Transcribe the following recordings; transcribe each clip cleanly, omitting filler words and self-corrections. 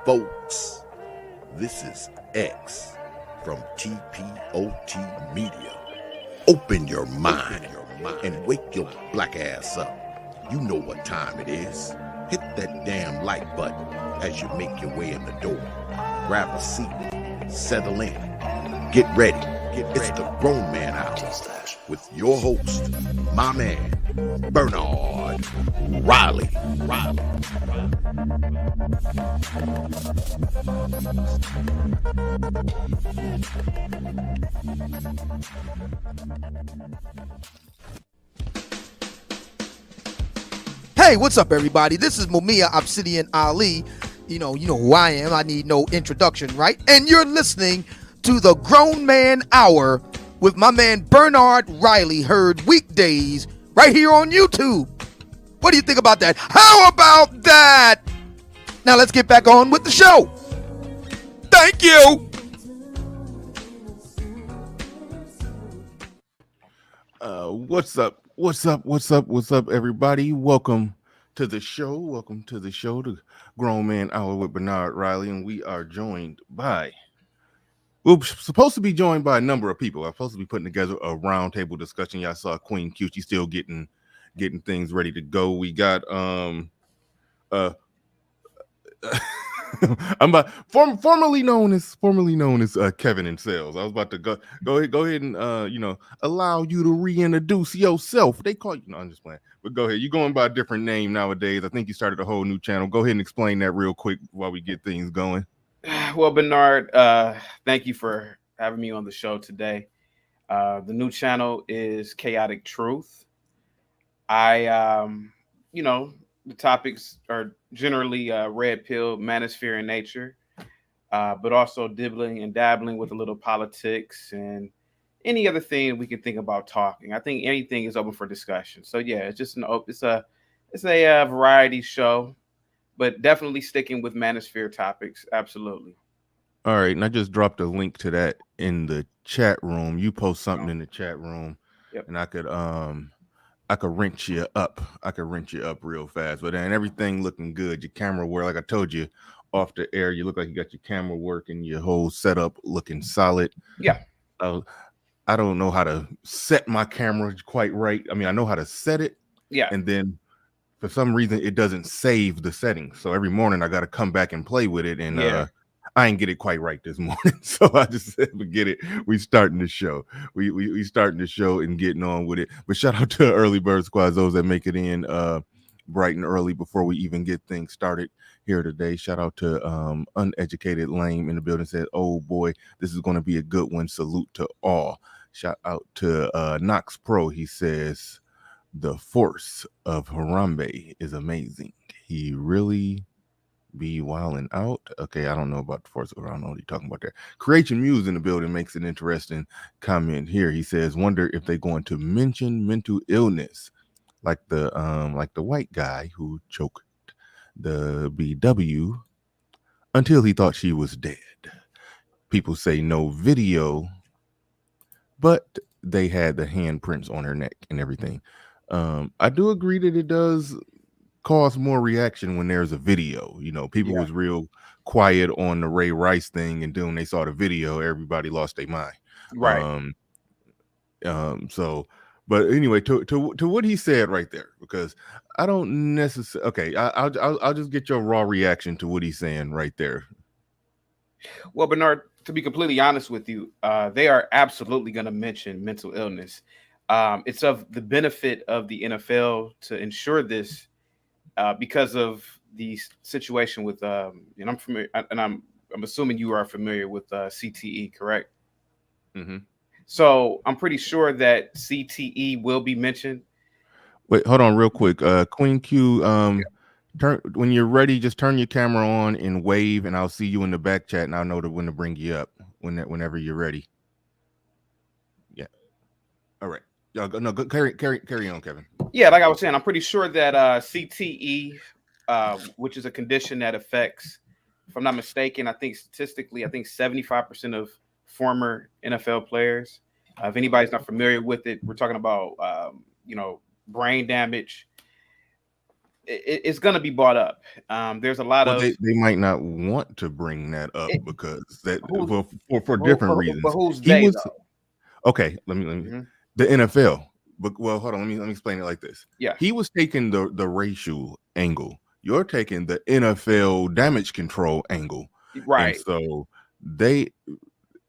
Folks, this is X from TPOT Media. Open your mind and wake your black ass up. You know what time it is. Hit that damn like button as you make your way in the door. Grab a seat, settle in, get ready. It's the Grown Man Hour with your host, my man, Bernard Riley. Hey, what's up, everybody? This is Mumia Obsidian Ali. You know who I am. I need no introduction, right? And you're listening to the Grown Man Hour with my man Bernard Riley, heard weekdays right here on YouTube. What do you think about that? How about that? Now let's get back on with the show. Thank you. What's up, everybody? Welcome to the show. The Grown Man Hour with Bernard Riley, and we are joined by. We're supposed to be joined by a number of people. I'm supposed to be putting together a roundtable discussion. Y'all saw Queen Q. She's still getting things ready to go. We got I'm about formerly known as Kevin in sales. I was about to go ahead and allow you to reintroduce yourself. They call you. No, I'm just playing. But go ahead. You're going by a different name nowadays. I think you started a whole new channel. Go ahead and explain that real quick while we get things going. Well, Bernard, thank you for having me on the show today. The new channel is Chaotic Truth. The topics are generally red pill, manosphere in nature, but also dibbling and dabbling with a little politics and any other thing we can think about talking. I think anything is open for discussion. So yeah, it's just it's a variety show, but definitely sticking with manosphere topics. Absolutely. All right, and I just dropped a link to that in the chat room. You post something in the chat room, Yep. and I could wrench you up. Real fast. But then everything looking good. Your camera work, like I told you off the air, you look like you got your camera working, your whole setup looking solid. Yeah. I don't know how to set my camera quite right. I mean, I know how to set it. Yeah. And then for some reason it doesn't save the settings. So every morning I got to come back and play with it. And I ain't get it quite right this morning. So I just said, forget it. We starting the show. We starting the show and getting on with it. But shout out to Early Bird Squad, those that make it in bright and early before we even get things started here today. Shout out to Uneducated Lame in the building, said, oh boy, this is going to be a good one. Salute to all. Shout out to Knox Pro. He says, the force of Harambe is amazing. He really be wilding out. Okay, I don't know about the force. I don't know what you're talking about there. Creation Muse in the building makes an interesting comment here. He says, wonder if they're going to mention mental illness like the white guy who choked the BW until he thought she was dead. People say no video, but they had the handprints on her neck and everything. I do agree that it does cause more reaction when there's a video. People was real quiet on the Ray Rice thing, and then when they saw the video, everybody lost their mind. Right. But anyway, to what he said right there, because I don't necessarily. Okay, I'll just get your raw reaction to what he's saying right there. Well, Bernard, to be completely honest with you, they are absolutely going to mention mental illness. It's of the benefit of the NFL to ensure this. Because of the situation with, and I'm familiar, and I'm assuming you are familiar with CTE, correct? Mm-hmm. So I'm pretty sure that CTE will be mentioned. Wait, hold on, real quick. Queen Q, turn when you're ready. Just turn your camera on and wave, and I'll see you in the back chat, and I'll know when to bring you up whenever you're ready. Yeah. All right. No, carry on, Kevin. Yeah, like I was saying, I'm pretty sure that CTE, which is a condition that affects, if I'm not mistaken, I think statistically, 75% of former NFL players. If anybody's not familiar with it, we're talking about, brain damage. it's going to be brought up. There's a lot Well, of they might not want to bring that up it, because that who's well for different but reasons. who's He they was though? okay. Let me Hmm. the NFL. But well, hold on. Let me explain it like this. Yeah, He was taking the racial angle. You're taking the NFL damage control angle, and right. so they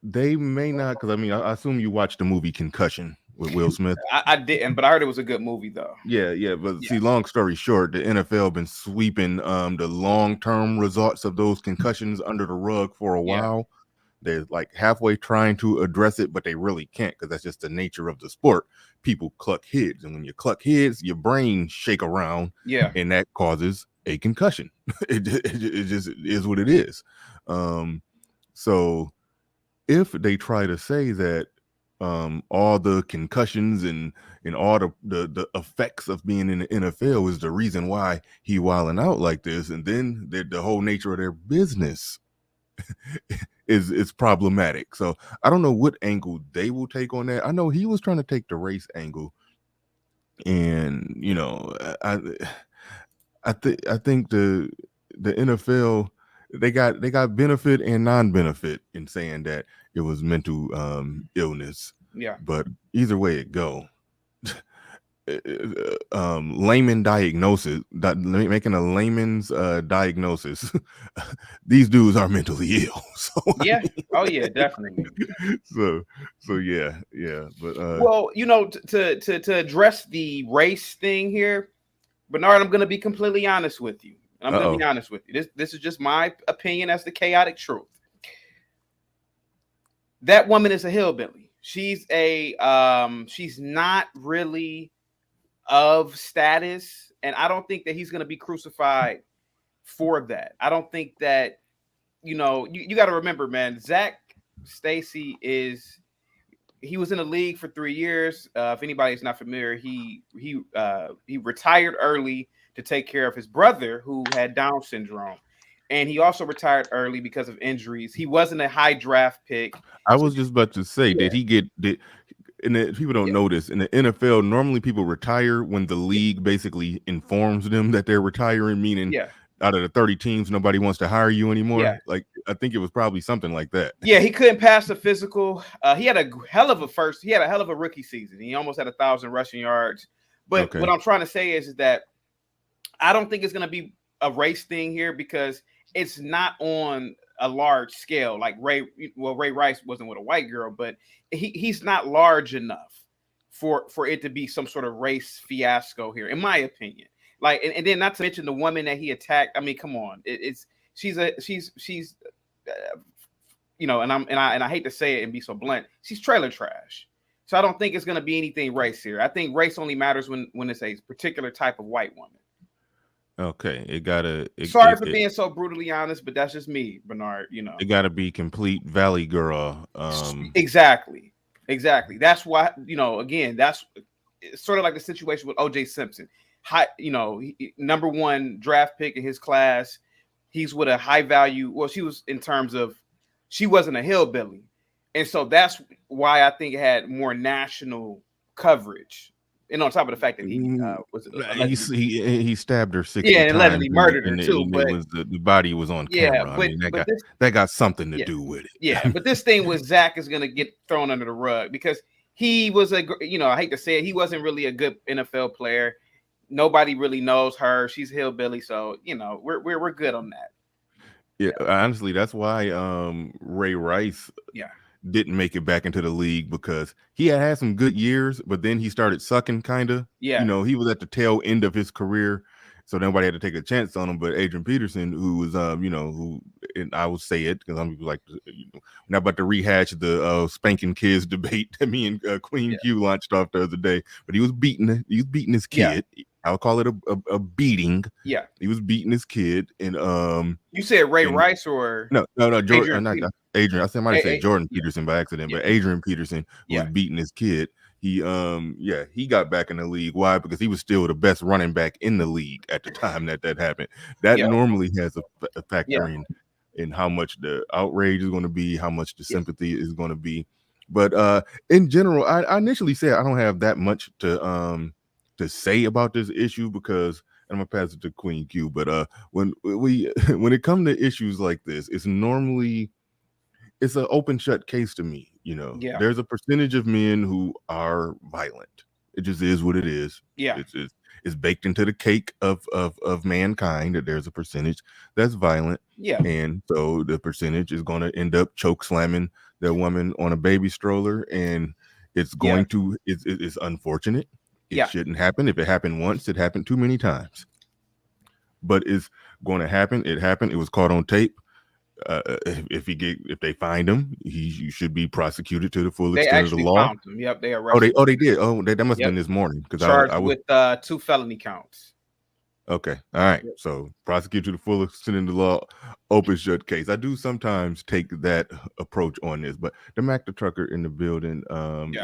they may not because I assume you watched the movie Concussion with Will Smith. I didn't, but I heard it was a good movie though. Yeah. But Yeah, see, long story short, the NFL been sweeping the long-term results of those concussions under the rug for a yeah, while. They're like halfway trying to address it, but they really can't because that's just the nature of the sport. People cluck heads, and when you cluck heads, your brain shake around, yeah, and that causes a concussion. It just is what it is. Um, so if they try to say that all the concussions and all the effects of being in the NFL is the reason why he wilding out like this, and then the whole nature of their business is problematic. So I don't know what angle they will take on that. I know he was trying to take the race angle, and I think the NFL they got benefit and non-benefit in saying that it was mental illness, yeah. but either way it go, layman diagnosis, making a layman's diagnosis. These dudes are mentally ill. So Yeah. Oh yeah, definitely. so yeah. But Well, to address the race thing here, Bernard, I'm going to be completely honest with you. And I'm going to be honest with you. This is just my opinion as the chaotic truth. That woman is a hillbilly. She's she's not really of status, and I don't think that he's going to be crucified for that. I don't think that you got to remember, man. Zac Stacy he was in the league for 3 years. If anybody's not familiar, he retired early to take care of his brother who had Down syndrome, and he also retired early because of injuries. He wasn't a high draft pick. I So was just about to say, yeah, and people don't yeah, know this in the NFL. Normally, people retire when the league basically informs them that they're retiring. Meaning, yeah, out of the 30 teams, nobody wants to hire you yeah. anymore. Like I think it was probably something like that. Yeah, he couldn't pass the physical. He had a hell of a rookie season. He almost had 1,000 rushing yards. But Okay. what I'm trying to say is that I don't think it's going to be a race thing here because it's not on a large scale. Like Ray Rice wasn't with a white girl, but he's not large enough for it to be some sort of race fiasco here, in my opinion. Like, and then not to mention the woman that he attacked. I mean, come on, she's and I hate to say it and be so blunt, she's trailer trash. So I don't think it's going to be anything race here. I think race only matters when it's a particular type of white woman. Okay, Sorry for being so brutally honest, but that's just me, Bernard. It got to be complete Valley Girl. Exactly. That's why again, that's sort of like the situation with O.J. Simpson. Number one draft pick in his class. He's with a high value. Well, she was in terms of she wasn't a hillbilly, and so that's why I think it had more national coverage. And on top of the fact that he stabbed her 60 and times allegedly murdered her too, and but it was the body was on yeah, camera. but, I mean this, that got something to do with it. Yeah, but this thing with Zac is going to get thrown under the rug because he was I hate to say it, he wasn't really a good NFL player. Nobody really knows her. She's hillbilly, so we're good on that. Yeah, honestly, that's why Ray Rice didn't make it back into the league because he had some good years, but then he started sucking kind of. Yeah. He was at the tail end of his career, so nobody had to take a chance on him. But Adrian Peterson, who was who, and I will say it because some people like we're not about to rehash the spanking kids debate that me and Queen Q launched off the other day, but he was beating his kid. Yeah. I'll call it a beating. Yeah, he was beating his kid, and you said Ray Rice or no, Jordan, Adrian. I might have said Jordan Peterson by accident, but Adrian Peterson was beating his kid. He he got back in the league. Why? Because he was still the best running back in the league at the time that happened. That normally has a factor in how much the outrage is going to be, how much the sympathy is going to be. But in general, I initially said I don't have that much to say about this issue because I'm gonna pass it to Queen Q. But when when it comes to issues like this, it's normally it's an open shut case to me. Yeah. There's a percentage of men who are violent. It just is what it is. Yeah. It's baked into the cake of mankind that there's a percentage that's violent. Yeah. And so the percentage is going to end up choke slamming the woman on a baby stroller, and it's going to it's unfortunate. It shouldn't happen. If it happened once, it happened too many times. But it's going to happen. It happened. It was caught on tape. If they find him, he should be prosecuted to the full extent of the law. Found him. Yep, they arrested. They did. That must have been this morning because charged I was with 2 felony counts. Okay. All right. So prosecute to the full extent of the law, open shut case. I do sometimes take that approach on this, but the Mac the trucker in the building,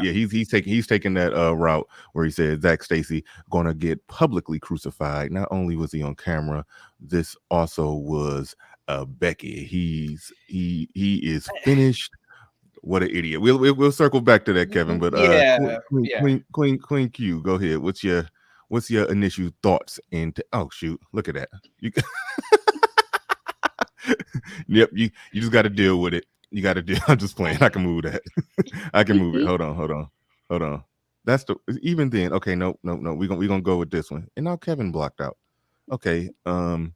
he's taking that route where he said Zac Stacy gonna get publicly crucified. Not only was he on camera, this also was Becky. He is finished. What an idiot. We'll circle back to that, Kevin. But Queen Q, go ahead. What's your initial thoughts into? Oh shoot! Look at that. Yep. You just got to deal with it. You got to deal. I'm just playing. I can move that. I can move it. Hold on. That's even then. Okay. No. We gonna go with this one. And now Kevin blocked out. Okay. Fine.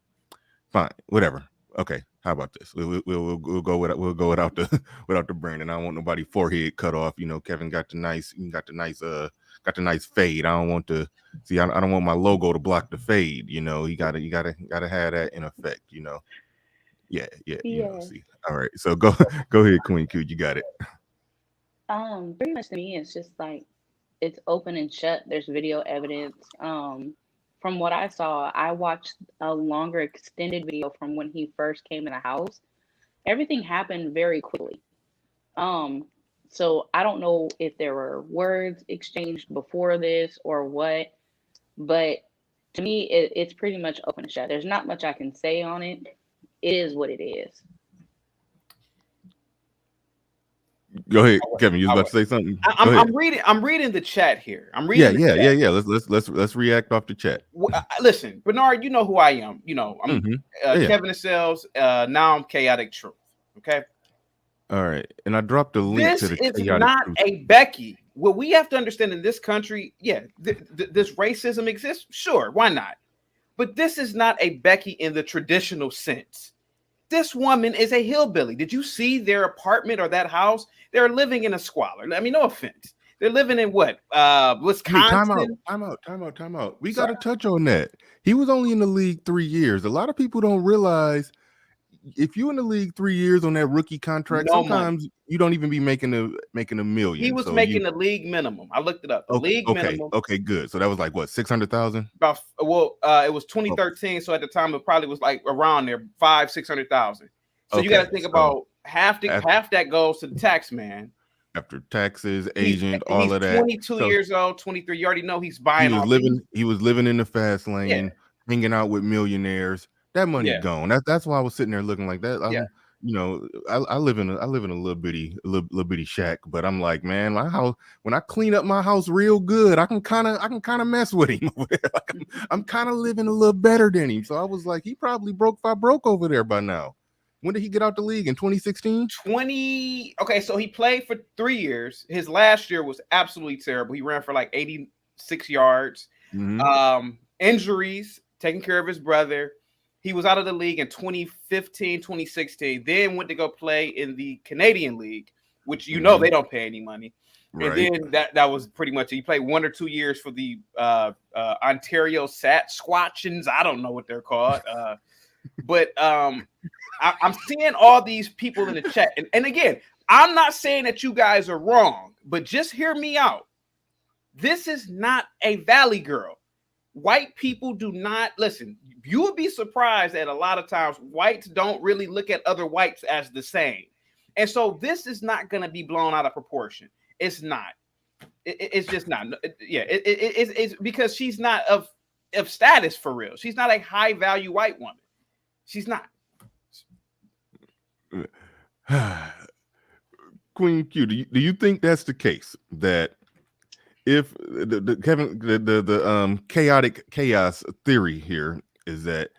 Whatever. Okay. How about this? We'll go without the burn. And I don't want nobody forehead cut off. Kevin got the nice fade. I don't want to see. I don't want my logo to block the fade. You gotta have that in effect. Yeah. See. All right. So go ahead, Queen Q. You got it. Pretty much to me, it's just like it's open and shut. There's video evidence. From what I saw, I watched a longer extended video from when he first came in the house. Everything happened very quickly. So I don't know if there were words exchanged before this or what, but to me, it's pretty much open and shut. There's not much I can say on it. It is what it is. Go ahead, Kevin. You was about to say something. I'm reading the chat here. I'm reading. Yeah. Let's react off the chat. Listen, Bernard, you know who I am. I'm Kevin Sells. Now I'm Chaotic Truth. Okay. All right, and I dropped the link to the. This is not a Becky. What we have to understand in this country, this racism exists. Sure, why not? But this is not a Becky in the traditional sense. This woman is a hillbilly. Did you see their apartment or that house? They're living in a squalor. I mean, no offense. They're living in what? Wisconsin? Time out. We got to touch on that. He was only in the league 3 years. A lot of people don't realize if you're in the league 3 years on that rookie contract, sometimes you don't even be making a million. He was making the league minimum. I looked it up. Minimum. Okay, good. So that was like what, 600,000? It was 2013. So at the time, it probably was like around there, 500,000-600,000. So you got to think about half that goes to the tax man. After taxes, agent, all of that. 22 years old, 23. You already know he's buying. He was living in the fast lane, hanging out with millionaires. That money gone. That's why I was sitting there looking like that. I live in a little bitty shack, but I'm like, man, my house. When I clean up my house real good, I can kind of mess with him over there. I'm kind of living a little better than him. So I was like, he probably broke over there by now. When did he get out the league? In 2016? Okay, so he played for 3 years. His last year was absolutely terrible. He ran for like 86 yards. Mm-hmm. Injuries, taking care of his brother. He was out of the league in 2015, 2016, then went to go play in the Canadian League, which they don't pay any money. Right. And then that was pretty much it. He played 1 or 2 years for the Ontario Squatchins. I don't know what they're called. But I'm seeing all these people in the chat. And again, I'm not saying that you guys are wrong, but just hear me out. This is not a Valley Girl. White people do not listen. You would be surprised that a lot of times whites don't really look at other whites as the same. And so this is not going to be blown out of proportion. It's not. It's just not. It's because she's not of status for real. She's not a high value white woman. She's not. Queen Q, do you think that's the case? That if the chaotic chaos theory here is that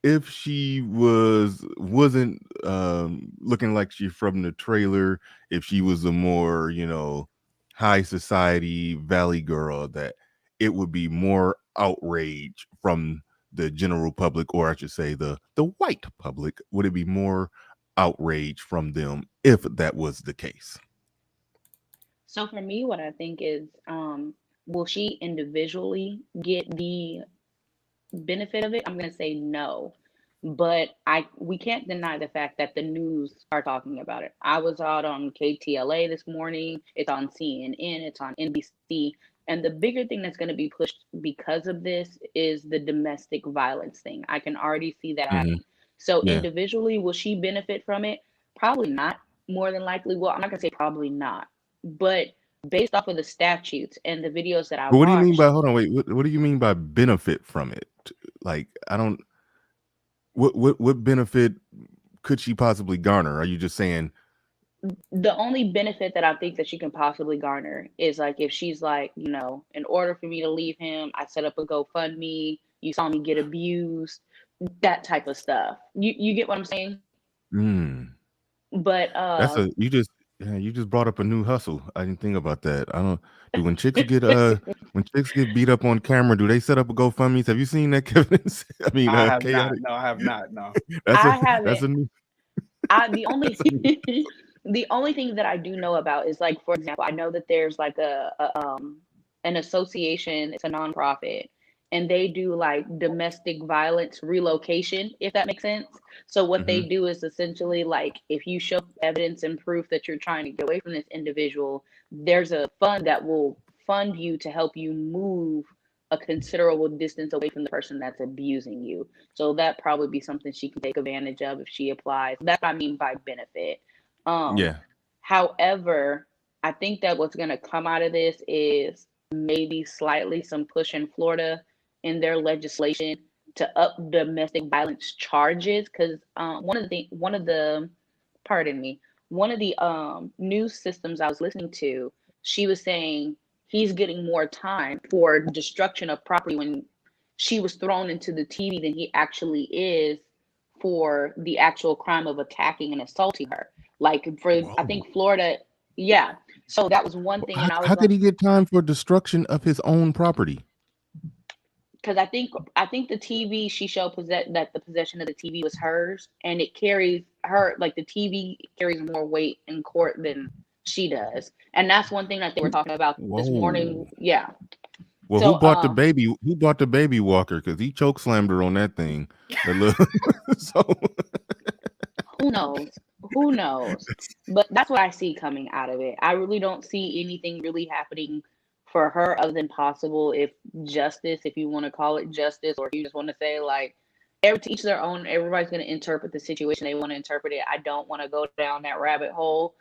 if she wasn't looking like she from the trailer, if she was a more, high society valley girl, that it would be more outrage from the general public, or I should say the white public. Would it be more outrage from them if that was the case? So for me, what I think is, will she individually get the benefit of it? I'm gonna say no. But we can't deny the fact that the news are talking about it. I was out on KTLA this morning, it's on CNN, it's on NBC. And the bigger thing that's going to be pushed because of this is the domestic violence thing. I can already see that happening. So Yeah. individually, will she benefit from it? Probably not. More than likely, well, I'm not gonna say probably not, but based off of the statutes and the videos that I But what do you mean watched, by, hold on, wait, what do you mean by benefit from it? Like, I don't, what benefit could she possibly garner? Are you just saying? the only benefit that I think that she can possibly garner is like if she's like, in order for me to leave him, I set up a GoFundMe. You saw me get abused, that type of stuff. You get what I'm saying? But That's you just brought up a new hustle. I didn't think about that. I don't do when chicks get beat up on camera, do they set up a GoFundMe? Have you seen that, Kevin? I mean, I have chaotic. not. No, I have not. No. That's a new. The only the only thing that I do know about is, like, for example, I know that there's like an association, it's a nonprofit, and they do like domestic violence relocation, if that makes sense. So what they do is essentially like if you show evidence and proof that you're trying to get away from this individual, there's a fund that will fund you to help you move a considerable distance away from the person that's abusing you. So that probably be something she can take advantage of if she applies. That's what I mean by benefit. Yeah. However, I think that what's going to come out of this is maybe slightly some push in Florida in their legislation to up domestic violence charges. Because one of the news systems I was listening to, she was saying he's getting more time for destruction of property when she was thrown into the TV than he actually is for the actual crime of attacking and assaulting her. Like I think Florida, yeah. So that was one thing, and I was how could he get time for destruction of his own property? Because I think the TV she showed that the possession of the TV was hers, and it carries her, like the TV carries more weight in court than she does, and that's one thing that they were talking about this morning. Yeah. Well, so, who bought the baby? Who bought the baby walker? Because he choke slammed her on that thing. So who knows? Who knows? But that's what I see coming out of it. I really don't see anything really happening for her other than possible if justice, if you want to call it justice, or if you just want to say like to each their own. Everybody's going to interpret the situation they want to interpret it. I don't want to go down that rabbit hole.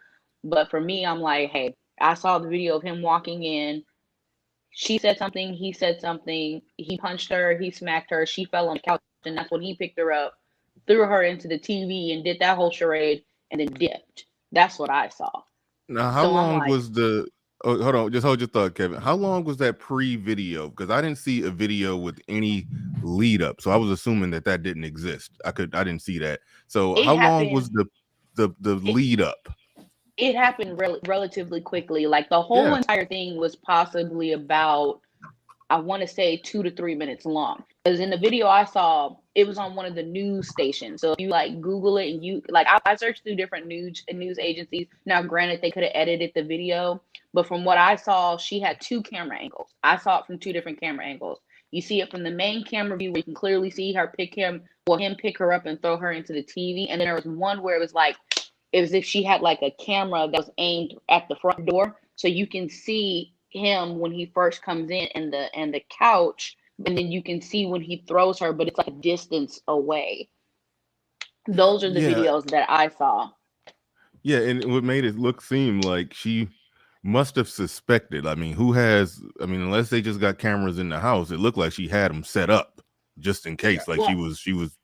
But for me, I'm like, hey, I saw the video of him walking in. She said something, he said something, he punched her, he smacked her, she fell on the couch, and that's when he picked her up, threw her into the TV, and did that whole charade, and then dipped. That's what I saw. Now, how long was the... Oh, hold on, just hold your thought, Kevin. How long was that pre-video? Because I didn't see a video with any lead up, so I was assuming that didn't exist. I didn't see that. So how long was the lead up? It happened relatively quickly. Like the whole entire thing was possibly about, I want to say 2 to 3 minutes long. Because in the video I saw, it was on one of the news stations. So if you like Google it and you like, I searched through different news agencies. Now, granted, they could have edited the video, but from what I saw, she had 2 camera angles. I saw it from 2 different camera angles. You see it from the main camera view where you can clearly see him pick her up and throw her into the TV. And then there was one where it was like, it was as if she had like a camera that was aimed at the front door, so you can see him when he first comes in and the couch, and then you can see when he throws her, but it's like a distance away. Those are the videos that I saw. Yeah, and what made it seem like she must have suspected. I mean, unless they just got cameras in the house, it looked like she had them set up just in case. Like she was.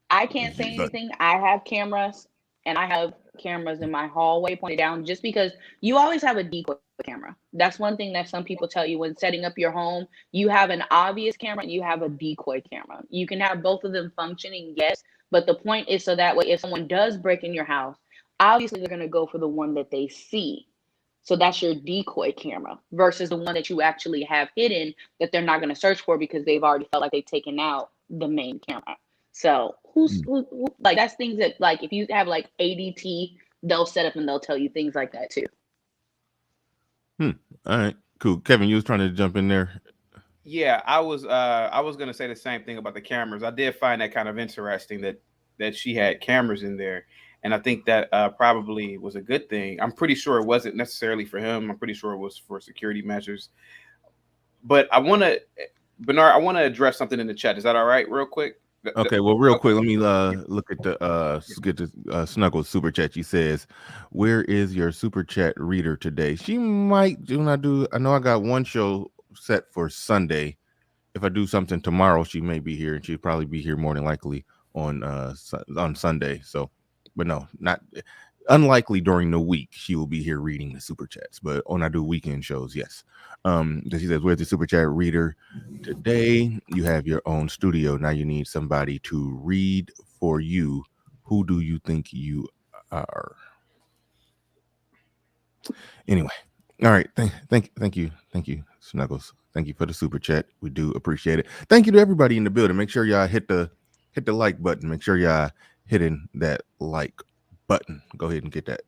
I can't say anything. I have cameras. And I have cameras in my hallway pointed down, just because you always have a decoy camera. That's one thing that some people tell you when setting up your home. You have an obvious camera and you have a decoy camera. You can have both of them functioning, yes, but the point is so that way if someone does break in your house, obviously they're going to go for the one that they see. So that's your decoy camera versus the one that you actually have hidden that they're not going to search for because they've already felt like they've taken out the main camera. So who like that's things that like if you have like ADT, they'll set up and they'll tell you things like that too. All right, cool. Kevin, you was trying to jump in there. Yeah, I was gonna say the same thing about the cameras. I did find that kind of interesting that she had cameras in there, and I think that probably was a good thing. I'm pretty sure it wasn't necessarily for him. I'm pretty sure it was for security measures. But Bernard, I want to address something in the chat. Is that all right, real quick? Okay, well, real quick, let me look at the get the Snuggles super chat. She says, "Where is your super chat reader today?" She might do not do. I know I got one show set for Sunday. If I do something tomorrow, she may be here, and she'll probably be here more than likely on Sunday. So, but no, not unlikely during the week. She will be here reading the super chats, but when I do weekend shows, yes. She says, "Where's the super chat reader today? You have your own studio. Now you need somebody to read for you. Who do you think you are?" Anyway, all right. Thank you, Snuggles. Thank you for the super chat. We do appreciate it. Thank you to everybody in the building. Make sure y'all hit the like button. Make sure y'all hitting that like button. Go ahead and get that.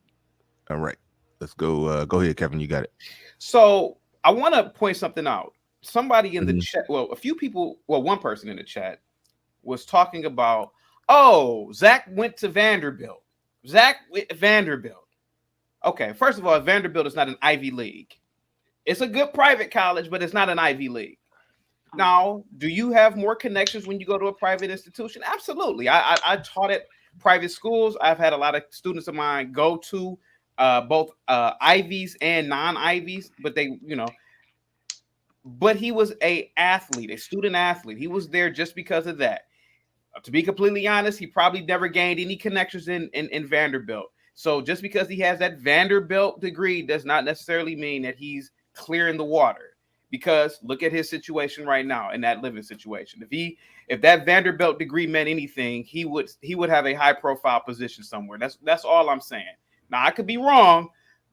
All right, let's go. Go ahead, Kevin. You got it. So I want to point something out. Somebody in the chat, well, a few people, well, one person in the chat was talking about, oh, Zach went to Vanderbilt. Zach went to Vanderbilt. Okay, first of all, Vanderbilt is not an Ivy League. It's a good private college, but it's not an Ivy League. Now, do you have more connections when you go to a private institution? Absolutely. I taught at private schools. I've had a lot of students of mine go to both Ivies and non-Ivies, but but he was a student athlete. He was there just because of that. To be completely honest, he probably never gained any connections in Vanderbilt. So just because he has that Vanderbilt degree does not necessarily mean that he's clear in the water, because look at his situation right now in that living situation. If that Vanderbilt degree meant anything, he would have a high profile position somewhere. That's all I'm saying. Now I could be wrong,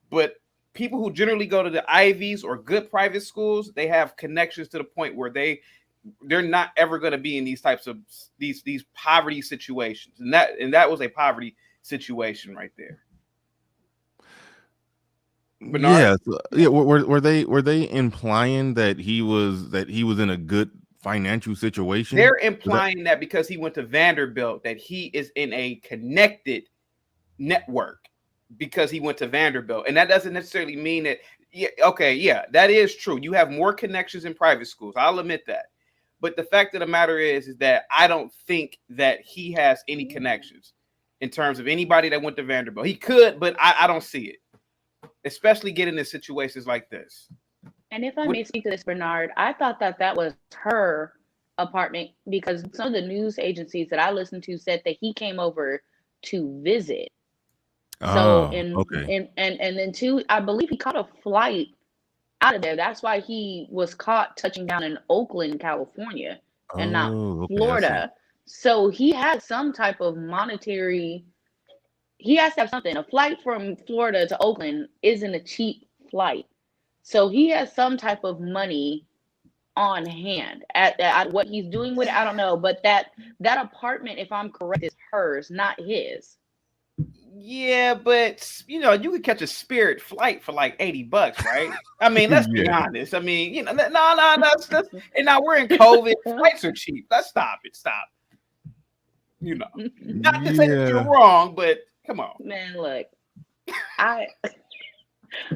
but people who generally go to the Ivies or good private schools, they have connections to the point where they're not ever going to be in these types of these poverty situations. And that was a poverty situation right there. Bernard? Yeah. Were they implying that he was in a good financial situation? They're implying that because he went to Vanderbilt, that he is in a connected network because he went to Vanderbilt. And that doesn't necessarily mean that, that is true. You have more connections in private schools. I'll admit that. But the fact of the matter is that I don't think that he has any connections in terms of anybody that went to Vanderbilt. He could, but I don't see it, especially getting in situations like this. And if I may speak to this, Bernard, I thought that was her apartment because some of the news agencies that I listened to said that he came over to visit. So and then too, I believe he caught a flight out of there. That's why he was caught touching down in Oakland, California, and not Florida. So he has some type of monetary. He has to have something. A flight from Florida to Oakland isn't a cheap flight. So he has some type of money on hand. At what he's doing with it, I don't know. But that apartment, if I'm correct, is hers, not his. Yeah, but you could catch a Spirit flight for like $80, right? I mean, let's be honest. I mean, no. And now we're in COVID. Flights are cheap. Let's stop it. Stop. Not to say that you're wrong, but come on, man. Look, I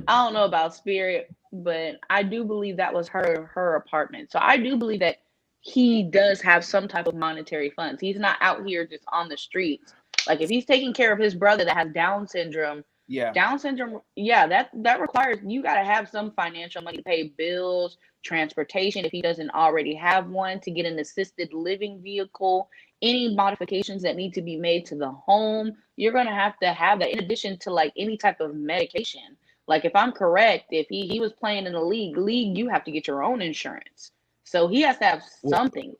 don't know about Spirit, but I do believe that was her apartment. So I do believe that he does have some type of monetary funds. He's not out here just on the streets. Like if he's taking care of his brother that has Down syndrome, that requires you got to have some financial money to pay bills, transportation if he doesn't already have one, to get an assisted living vehicle any modifications that need to be made to the home, you're going to have that in addition to like any type of medication. Like if I'm correct, if he was playing in the league, you have to get your own insurance. So he has to have Well, something.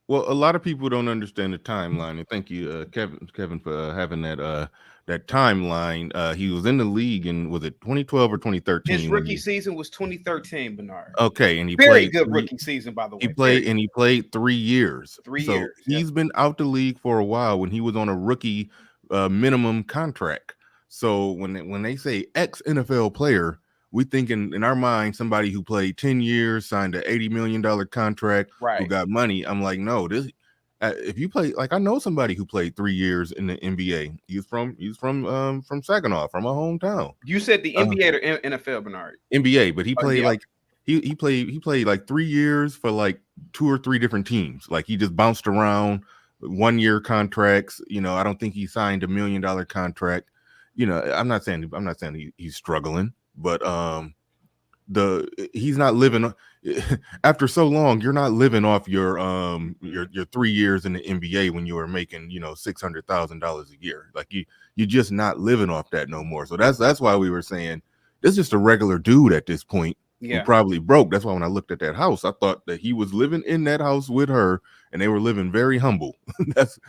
Well, a lot of people don't understand the timeline, and thank you, Kevin, for having that timeline. He was in the league in, was it 2012 or His 2013 when rookie he, season was 2013, Bernard. okay, and he Very played good three. rookie season, by the He way. Very played and he played 3 years. 3 years. So Yep. he's been out the league for a while when he was on a rookie minimum contract. So when they say ex NFL player, we think in our mind somebody who played 10 years, signed an $80 million contract, who Right. got money. I'm like, no, this if you play, like, I know somebody who played 3 years in the NBA. He's from Saginaw, from my hometown. You said the Uh, NBA or NFL, Bernard? NBA, but he played NBA. like he played like 3 years for like 2 or 3 different teams. Like he just bounced around, 1 year contracts. I don't think he signed $1 million contract. I'm not saying he's struggling, but he's not living after so long. You're not living off your 3 years in the NBA when you were making $600,000 a year. Like you're just not living off that no more. So that's why we were saying this is just a regular dude at this point who Yeah. probably broke. That's why when I looked at that house, I thought that he was living in that house with her and they were living very humble. That's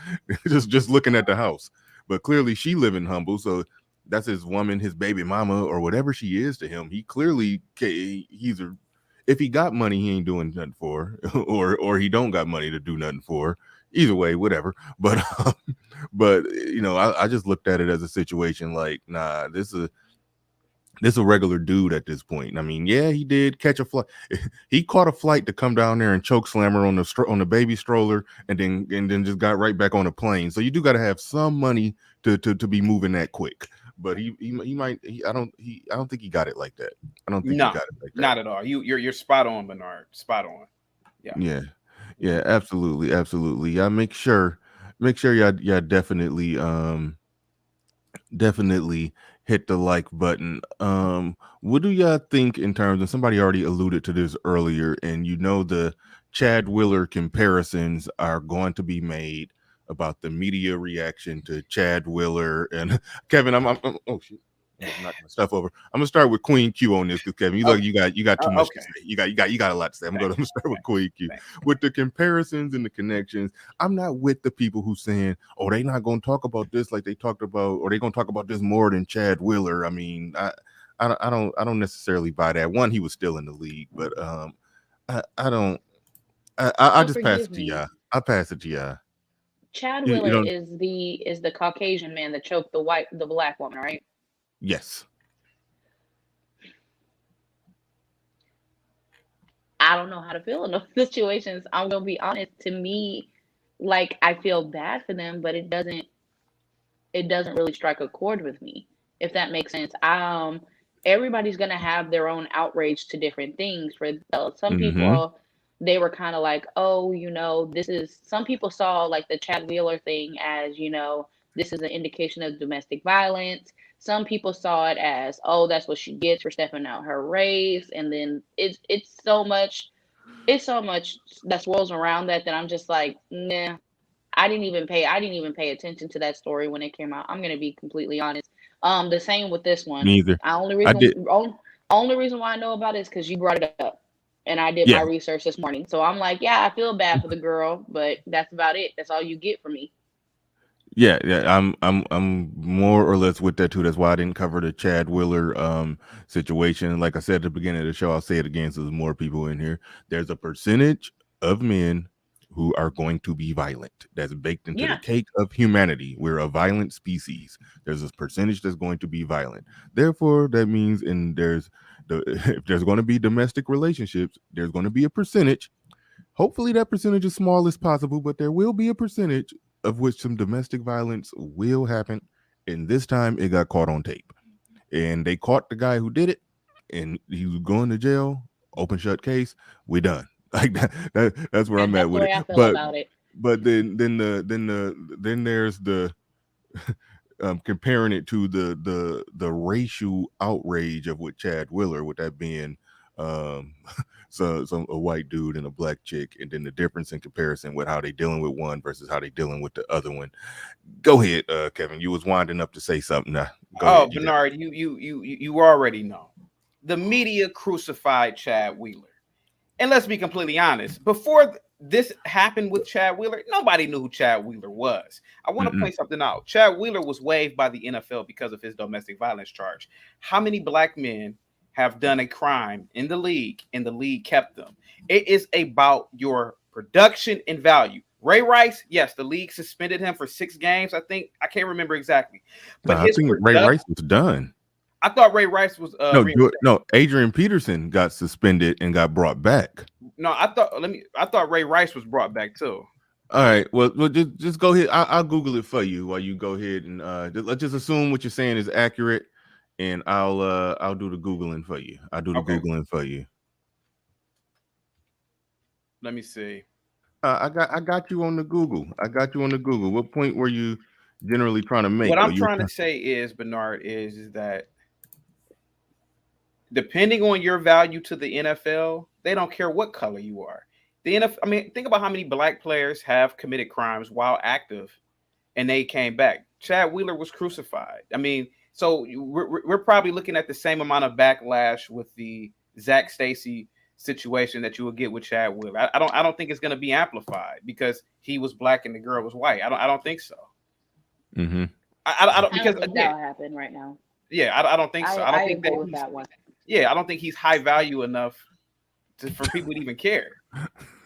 just looking at the house, but clearly she living humble. So that's his woman, his baby mama, or whatever she is to him. He clearly, if he got money, he ain't doing nothing for, or he don't got money to do nothing for. Either way, whatever. But I just looked at it as a situation like, nah, this is a regular dude at this point. I mean, yeah, he did catch a flight. He caught a flight to come down there and choke slam her on the baby stroller, and then just got right back on a plane. So you do got to have some money to be moving that quick. But I don't think he got it like that. I don't think he No, got it like that. not at all. You're spot on, Bernard. Spot on. Yeah. Yeah, absolutely. Yeah, make sure y'all definitely hit the like button. What do y'all think in terms, and somebody already alluded to this earlier, and the Chad Wheeler comparisons are going to be made about the media reaction to Chad Wheeler and Kevin. Oh shit. I'm knocking my stuff over. I'm gonna start with Queen Q on this because Kevin, you got too much Okay. to say. You got a lot to say. I'm gonna start with Queen Q Thanks. with the comparisons and the connections. I'm not with the people who saying, "Oh, they not gonna talk about this like they talked about, or they gonna talk about this more than Chad Wheeler." I mean, I don't necessarily buy that. One, he was still in the league, but I don't. I So just pass forgive it to me. y'all. I pass it to y'all. Chad You Wheeler don't. is the Caucasian man that choked the black woman, right? Yes. I don't know how to feel in those situations. I'm gonna be honest. To me, like I feel bad for them, but it doesn't really strike a chord with me, if that makes sense. Everybody's gonna have their own outrage to different things. For some Mm-hmm. people, they were kind of like, oh, this is. Some people saw like the Chad Wheeler thing as, this is an indication of domestic violence. Some people saw it as, oh, that's what she gets for stepping out her race, and then it's so much that swirls around that I'm just like, nah. I didn't even pay attention to that story when it came out. I'm gonna be completely honest. The same with this one. Neither. The only I reason did. only reason why I know about it is because you brought it up, and I did my Yeah. research this morning. So I'm like, yeah, I feel bad for the girl, but that's about it. That's all you get from me. Yeah. I'm more or less with that too. That's why I didn't cover the Chad Wheeler situation. Like I said at the beginning of the show, I'll say it again so there's more people in here. There's a percentage of men who are going to be violent. That's baked into the Yeah, cake of humanity. We're a violent species. There's a percentage that's going to be violent. Therefore, that means if there's going to be domestic relationships, there's going to be a percentage. Hopefully that percentage is small as possible, but there will be a percentage of which some domestic violence will happen. And this time it got caught on tape. And they caught the guy who did it, and he was going to jail, open shut case, we're done. Like that's where I'm and at that's the with it. way I feel But about it. then there's the comparing it to the racial outrage of what Chad Wheeler, with that being Um, so a white dude and a black chick, and then the difference in comparison with how they dealing with one versus how they dealing with the other one. Go ahead, Kevin. You was winding up to say something. Now, go ahead. Bernard, you already know. The media crucified Chad Wheeler. And let's be completely honest, before this happened with Chad Wheeler, nobody knew who Chad Wheeler was. I want to point something out. Chad Wheeler was waived by the NFL because of his domestic violence charge. How many black men have done a crime in the league and the league kept them? It is about your production and value. Ray Rice, yes, the league suspended him for 6 games. I can't remember exactly. But I think Ray Rice was done. I thought Ray Rice was no. Adrian Peterson got suspended and got brought back. No, I thought Ray Rice was brought back too. All right, well just go ahead. I'll Google it for you while you go ahead and let's just assume what you're saying is accurate, and I'll do the Googling for you. I'll do the Googling for you. Let me see. I got you on the Google. What point were you generally trying to make? What I'm trying to say is, Bernard, is that depending on your value to the NFL, they don't care what color you are. The NFL, I mean, think about how many black players have committed crimes while active, and they came back. Chad Wheeler was crucified. I mean, so we're probably looking at the same amount of backlash with the Zac Stacy situation that you will get with Chad Wheeler. I don't think it's going to be amplified because he was black and the girl was white. I don't think so. Mm-hmm. I don't because that'll happen right now. Yeah, I don't think so. I don't think agree with that one. Yeah, I don't think he's high value enough for people to even care.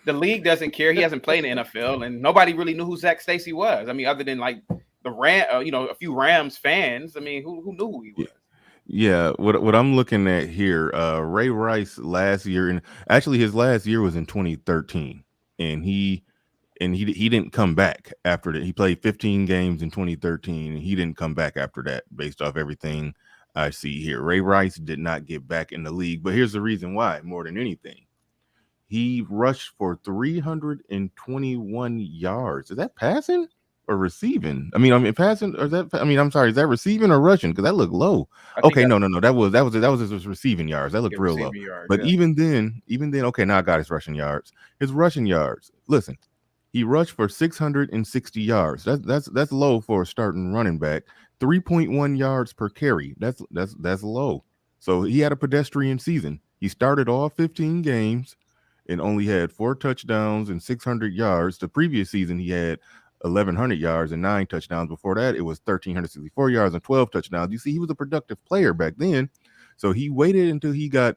The league doesn't care. He hasn't played in the NFL, and nobody really knew who Zac Stacy was. I mean, other than like the a few Rams fans. I mean, who knew who he was? Yeah, what I'm looking at here, Ray Rice last year, and actually his last year was in 2013, and he didn't come back after that. He played 15 games in 2013, and he didn't come back after that, based off everything I see here. Ray Rice did not get back in the league, but here's the reason why. More than anything, he rushed for 321 yards. Is that passing or receiving? I mean passing, or is that? I mean, I'm sorry, is that receiving or rushing? Because that looked low. Okay, no, that was his receiving yards. That looked real low. Yards, but even then, okay, now I got his rushing yards. His rushing yards. Listen, he rushed for 660 yards. That's low for a starting running back. 3.1 yards per carry. That's low. So he had a pedestrian season. He started all 15 games and only had 4 touchdowns and 600 yards. The previous season he had 1,100 yards and 9 touchdowns. Before that, it was 1,364 yards and 12 touchdowns. You see, he was a productive player back then. So he waited until he got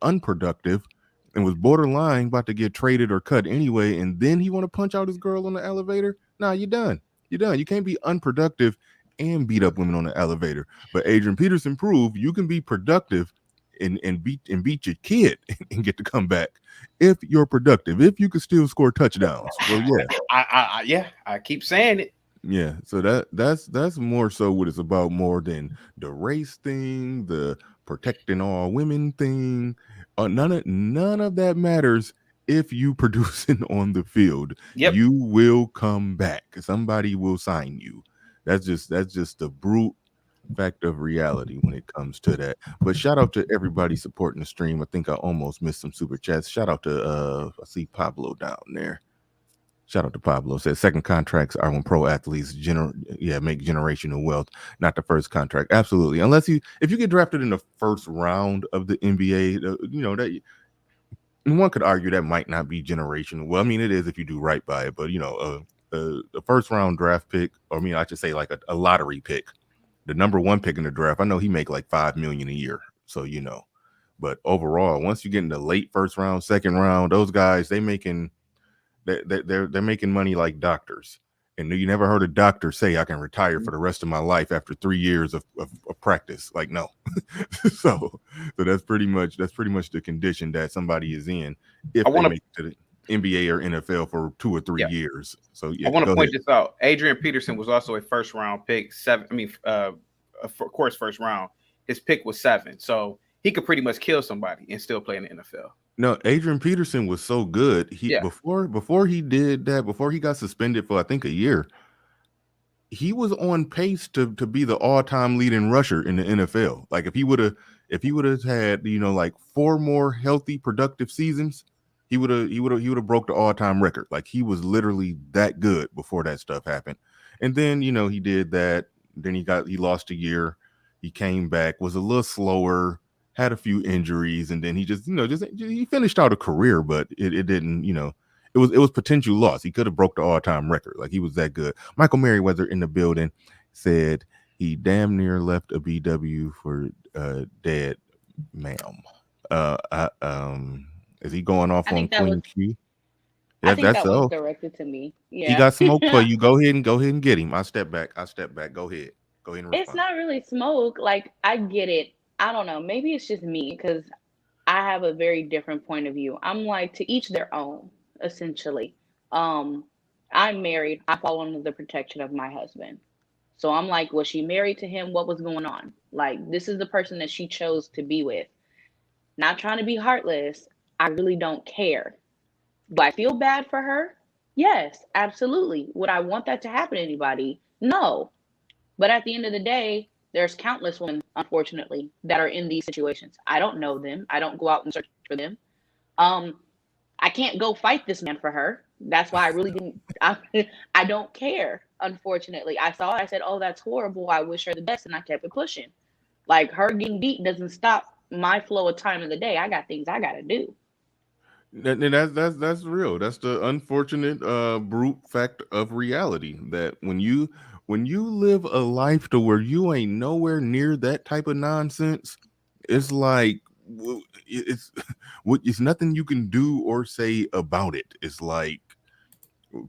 unproductive and was borderline about to get traded or cut anyway, and then he want to punch out his girl on the elevator? Nah, you're done. You can't be unproductive and beat up women on the elevator. But Adrian Peterson proved you can be productive and beat your kid and get to come back if you're productive, if you can still score touchdowns. Well, yeah. I keep saying it. Yeah, so that's more so what it's about, more than the race thing, the protecting all women thing. None of that matters if you producing on the field. Yep. You will come back. Somebody will sign you. That's just the brute fact of reality when it comes to that. But shout out to everybody supporting the stream. I think I almost missed some super chats. Shout out to I see Pablo down there. Shout out to Pablo. Says second contracts are when pro athletes make generational wealth, not the first contract. Absolutely. Unless if you get drafted in the first round of the NBA, that one could argue that might not be generational. Well, I mean, it is if you do right by it, but the first round draft pick, or I should say like a lottery pick, the number 1 pick in the draft, I know he make like $5 million a year. So, but overall, once you get in the late first round, second round, those guys, they're making money like doctors. And you never heard a doctor say, I can retire for the rest of my life after 3 years of practice. Like, no. so that's pretty much the condition that somebody is in if they make it to the NBA or NFL for 2 or 3 years. So I want to point this out. Adrian Peterson was also a first round pick. Of course, first round. His pick was 7. So he could pretty much kill somebody and still play in the NFL. No, Adrian Peterson was so good. Before he did that, before he got suspended for I think a year, he was on pace to be the all-time leading rusher in the NFL. Like if if he would have had, like 4 more healthy, productive seasons, he would have broke the all-time record. Like, he was literally that good before that stuff happened. And then, he did that. Then he lost a year. He came back, was a little slower, had a few injuries, and then he just he finished out a career, but it didn't, it was potential loss. He could have broke the all-time record. Like, he was that good. Michael Merriweather in the building said he damn near left a BW for dead, ma'am. Is he going off on Queen Q? I think that was directed to me. Yeah. He got smoke for you. Go ahead and get him. I step back. Go ahead and respond. It's not really smoke. Like, I get it. I don't know. Maybe it's just me because I have a very different point of view. I'm like, to each their own, essentially. I'm married. I fall under the protection of my husband. So I'm like, was she married to him? What was going on? Like, this is the person that she chose to be with. Not trying to be heartless. I really don't care. Do I feel bad for her? Yes, absolutely. Would I want that to happen to anybody? No. But at the end of the day, there's countless women, unfortunately, that are in these situations. I don't know them. I don't go out and search for them. I can't go fight this man for her. That's why I really didn't. I don't care, unfortunately. I saw it. I said, oh, that's horrible. I wish her the best. And I kept it pushing. Like, her getting beat doesn't stop my flow of time in the day. I got things I got to do. And that's real. That's the unfortunate brute fact of reality, that when you live a life to where you ain't nowhere near that type of nonsense, it's like it's nothing you can do or say about it. It's like,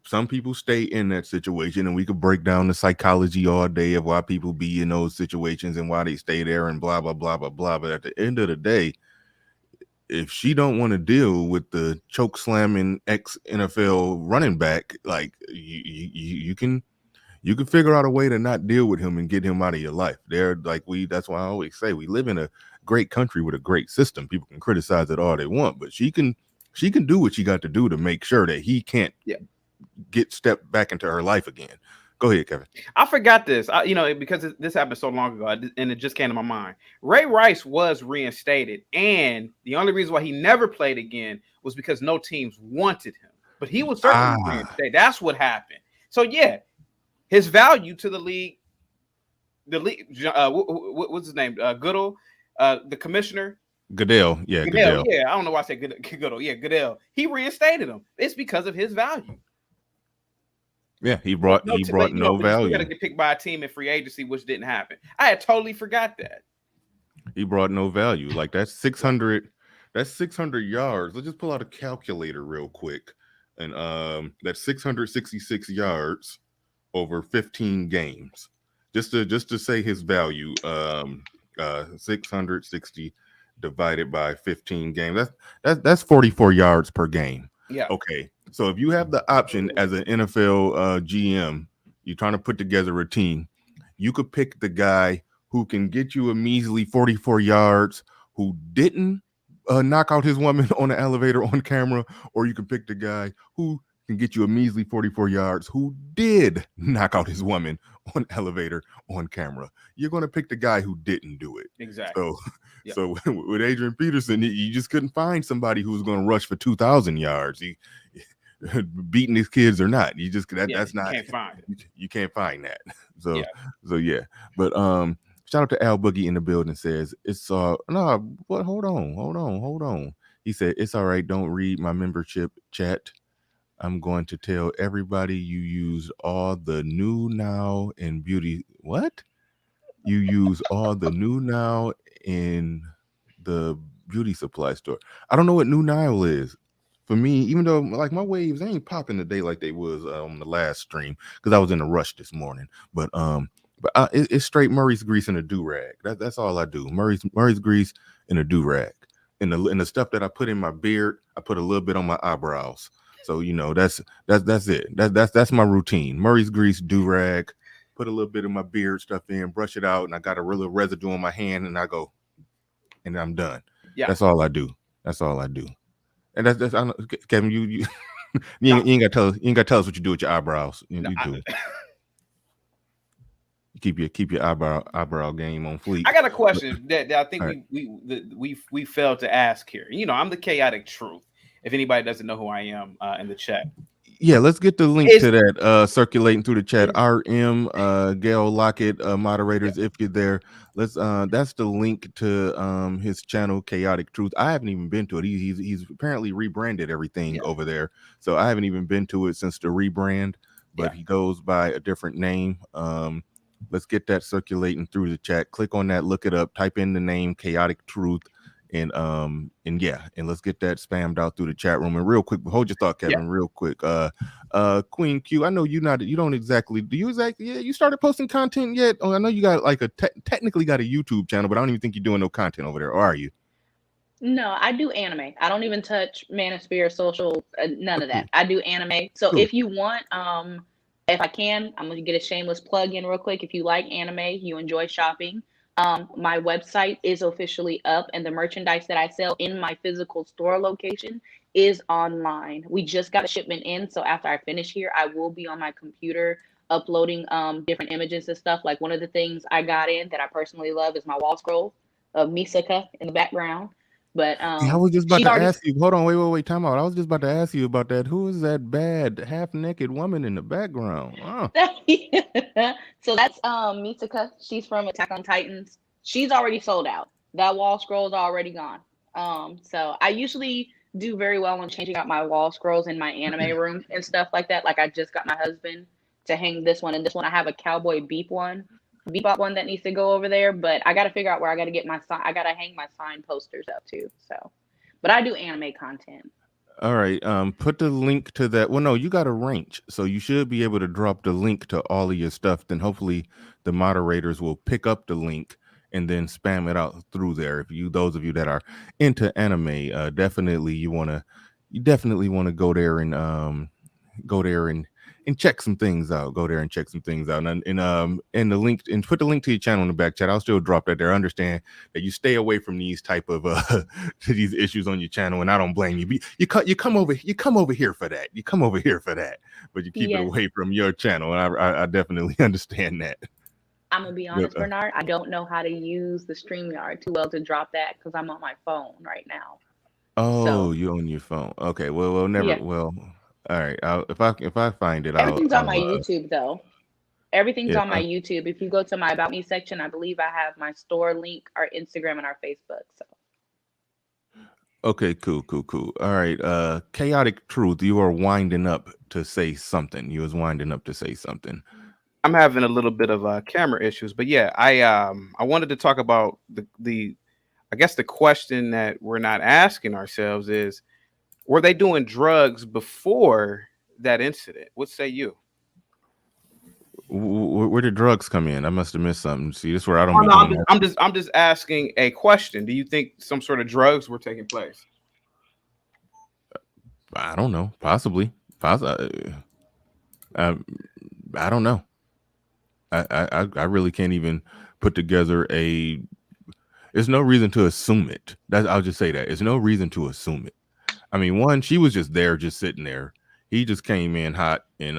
some people stay in that situation, and we could break down the psychology all day of why people be in those situations and why they stay there and blah blah blah blah blah. But at the end of the day, if she don't want to deal with the choke slamming ex NFL running back, like, you can figure out a way to not deal with him and get him out of your life. That's why I always say we live in a great country with a great system. People can criticize it all they want, but she can do what she got to do to make sure that he can't get stepped back into her life again. Go ahead, Kevin. I forgot this, because this happened so long ago, and it just came to my mind. Ray Rice was reinstated, and the only reason why he never played again was because no teams wanted him. But he was certainly reinstated. That's what happened. So yeah, his value to the league. What's his name? Goodell, the commissioner. Goodell. Yeah, Goodell. Yeah, I don't know why I said Goodell. Yeah, Goodell. He reinstated him. It's because of his value. Yeah, he brought no value. He got to get picked by a team in free agency, which didn't happen. I had totally forgot that. He brought no value. Like, that's 600 yards. Let's just pull out a calculator real quick. And that's 666 yards over 15 games. Just to say his value, 660 divided by 15 games. That's 44 yards per game. Yeah. Okay. So if you have the option as an NFL GM, you're trying to put together a team, you could pick the guy who can get you a measly 44 yards, who didn't knock out his woman on the elevator on camera, or you can pick the guy who can get you a measly 44 yards, who did knock out his woman on elevator on camera. You're going to pick the guy who didn't do it. Exactly. So with Adrian Peterson, you just couldn't find somebody who was going to rush for 2,000 yards. Beating his kids or not, that's not. Can't find it. You can't find that. So yeah. But shout out to Al Boogie in the building. Says it's hold on. He said it's all right. Don't read my membership chat. I'm going to tell everybody you use all the new now in beauty. What? You use all the new now in the beauty supply store. I don't know what new Nile is. For me, even though like my waves ain't popping today like they was on the last stream because I was in a rush this morning. But it's straight Murray's grease and a do-rag. That's all I do. Murray's grease and a do-rag. And the stuff that I put in my beard, I put a little bit on my eyebrows. So that's it. That's my routine. Murray's grease, do-rag, put a little bit of my beard stuff in, brush it out, and I got a little residue on my hand, and I go, and I'm done. Yeah. That's all I do. And that's I know, Kevin, you ain't got to tell us what you do with your eyebrows. You do. keep your eyebrow game on fleek. I got a question that I think right. we failed to ask here. You know, I'm the chaotic truth. If anybody doesn't know who I am in the chat. Yeah, let's get the link to that circulating through the chat. RM Gail Lockett moderators, if you're there, let's that's the link to his channel Chaotic Truth. I haven't even been to it. He's apparently rebranded everything over there, so I haven't even been to it since the rebrand, but he goes by a different name. Let's get that circulating through the chat. Click on that, look it up, type in the name Chaotic Truth. And let's get that spammed out through the chat room. And real quick, hold your thought, Kevin. Real quick, Queen Q. I know you don't exactly. Do you exactly? Yeah, you started posting content yet? Oh, I know you got like technically got a YouTube channel, but I don't even think you're doing no content over there. Or are you? No, I do anime. I don't even touch Manosphere, social, none of that. I do anime. So if you want, if I can, I'm gonna get a shameless plug in real quick. If you like anime, you enjoy shopping. My website is officially up, and the merchandise that I sell in my physical store location is online. We just got a shipment in, so after I finish here, I will be on my computer uploading different images and stuff. Like one of the things I got in that I personally love is my wall scroll of Misaka in the background. But I was just about to ask you. Hold on, wait, time out. I was just about to ask you about that. Who is that bad half-naked woman in the background? Oh. So that's Misaka. She's from Attack on Titans. She's already sold out. That wall scroll is already gone. So I usually do very well on changing out my wall scrolls in my anime room and stuff like that. Like I just got my husband to hang this one and this one. I have a Cowboy Bebop one that needs to go over there, but I got to figure out where I got to get my sign. I got to hang my sign posters up too. So, but I do anime content. All right. Put the link to that. Well, no, you got a range, so you should be able to drop the link to all of your stuff. Then hopefully the moderators will pick up the link and then spam it out through there. If those of you that are into anime, definitely want to go there and check some things out. Go there and check some things out. And the link, and put the link to your channel in the back chat. I'll still drop that there. Understand that you stay away from these type of these issues on your channel, and I don't blame you. You come over here for that. You come over here for that, but you keep it away from your channel. And I definitely understand that. I'm gonna be honest, Bernard. I don't know how to use the StreamYard too well to drop that because I'm on my phone right now. Oh, you're on your phone. Okay. Well, never. Yeah. Well. All right. If I find it, everything's on my YouTube though. Everything's on my YouTube. If you go to my About Me section, I believe I have my store link, our Instagram, and our Facebook. So. Okay. Cool. All right. Chaotic Truth. You are winding up to say something. You was winding up to say something. I'm having a little bit of camera issues, but yeah, I wanted to talk about the I guess the question that we're not asking ourselves is, were they doing drugs before that incident? What say you? Where did drugs come in? I must have missed something. See, this is where I don't. I'm just asking a question. Do you think some sort of drugs were taking place? I don't know. Possibly. I don't know. I really can't even put together there's no reason to assume it. I'll just say that. There's no reason to assume it. I mean, one, she was just there, just sitting there. He just came in hot, and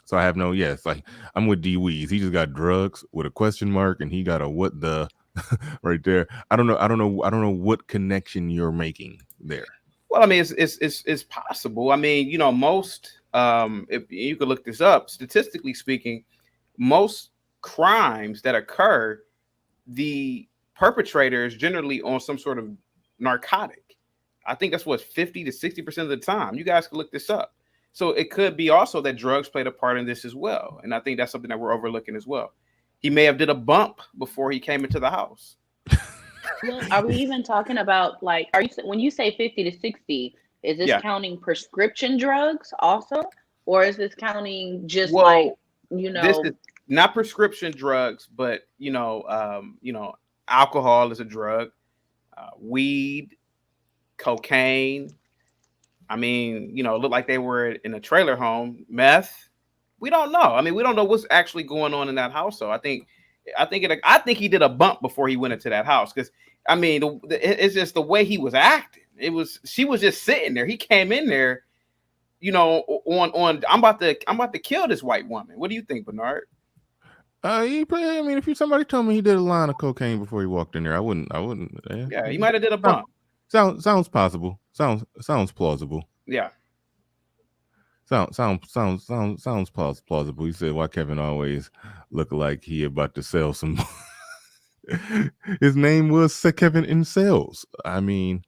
so I have no. Yes, like I'm with D Weeze. He just got drugs with a question mark, and he got a what the right there. I don't know what connection you're making there. Well, I mean, it's possible. I mean, you know, most if you could look this up, statistically speaking, most crimes that occur, the perpetrator is generally on some sort of narcotic. I think that's what 50 to 60% of the time. You guys can look this up. So it could be also that drugs played a part in this as well. And I think that's something that we're overlooking as well. He may have did a bump before he came into the house. Well, are we even talking about like, when you say 50 to 60, is this counting prescription drugs also? Or is this counting just this is not prescription drugs, but alcohol is a drug, weed, cocaine. I mean, it looked like they were in a trailer home. Meth. We don't know. I mean, we don't know what's actually going on in that house. So I think he did a bump before he went into that house. Because I mean, it's just the way he was acting. She was just sitting there. He came in there, on I'm about to kill this white woman. What do you think, Bernard? I mean, if somebody told me he did a line of cocaine before he walked in there, I wouldn't. Yeah, he might have did a Sound- bump. sounds possible. Sounds plausible. Yeah. Sounds plausible. He said, "Why Kevin always look like he about to sell some." His name was Kevin in sales. I mean,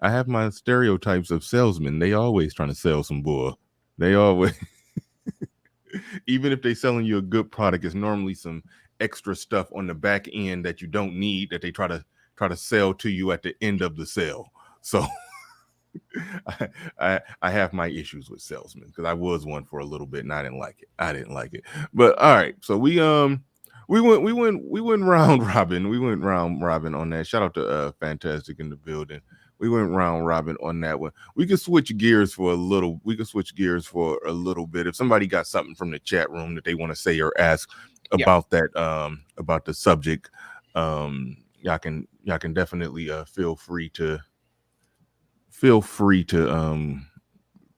I have my stereotypes of salesmen. They always trying to sell some bull. They always, even if they selling you a good product, it's normally some extra stuff on the back end that you don't need that they try to sell to you at the end of the sale. So I have my issues with salesmen because I was one for a little bit and I didn't like it. But all right, so we went round robin. We went round robin on that. Shout out to Fantastic in the building. We went round robin on that one. We could switch gears for a little. We could switch gears for a little bit. If somebody got something from the chat room that they want to say or ask Yeah. about that, about the subject, y'all can definitely feel free to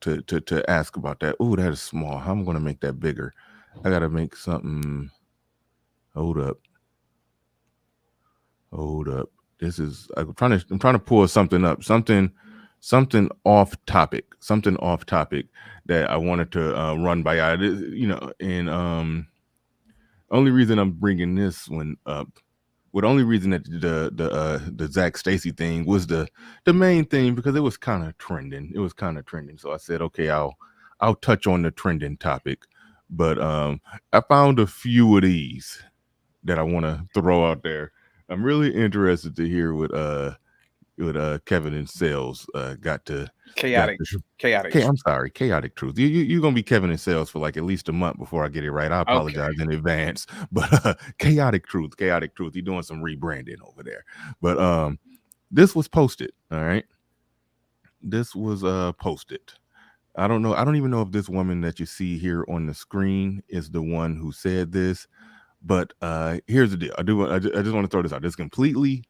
to ask about that. Oh, that is small. How am I going to make that bigger? I got to make something. Hold up. This is I'm trying to pull something up. Something off topic. Something off topic that I wanted to run by. And only reason I'm bringing this one up. Well, the only reason that the Zac Stacy thing was the main thing because it was kind of trending. It was kind of trending. So I said, okay, I'll touch on the trending topic. But I found a few of these that I want to throw out there. I'm really interested to hear what Kevin and Sales got to Chaotic. I'm sorry, chaotic truth. You're gonna be Kevin and Sales for like at least a month before I get it right. I apologize in advance, but chaotic truth. You're doing some rebranding over there. But this was posted. All right, this was posted. I don't know. I don't even know if this woman that you see here on the screen is the one who said this. But here's the deal. I just want to throw this out. It's completely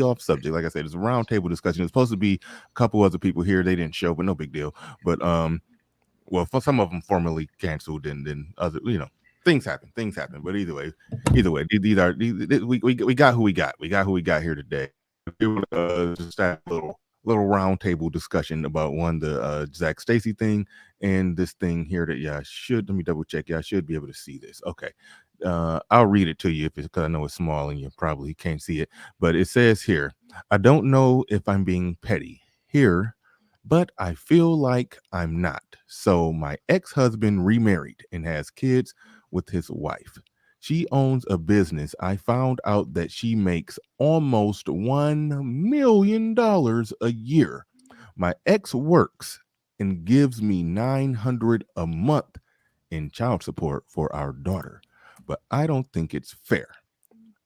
off subject. Like I said, it's a roundtable discussion. It's supposed to be a couple other people here. They didn't show, but no big deal. But well, for some of them formally canceled, and then other, things happen. But either way, we got who we got. We got who we got here today. Just have a little roundtable discussion about the Zac Stacy thing and this thing here that let me double check. I should be able to see this. Okay. I'll read it to you because I know it's small and you probably can't see it. But it says here, I don't know if I'm being petty here, but I feel like I'm not. So my ex-husband remarried and has kids with his wife. She owns a business. I found out that she makes almost $1 million a year. My ex works and gives me $900 a month in child support for our daughter, but I don't think it's fair.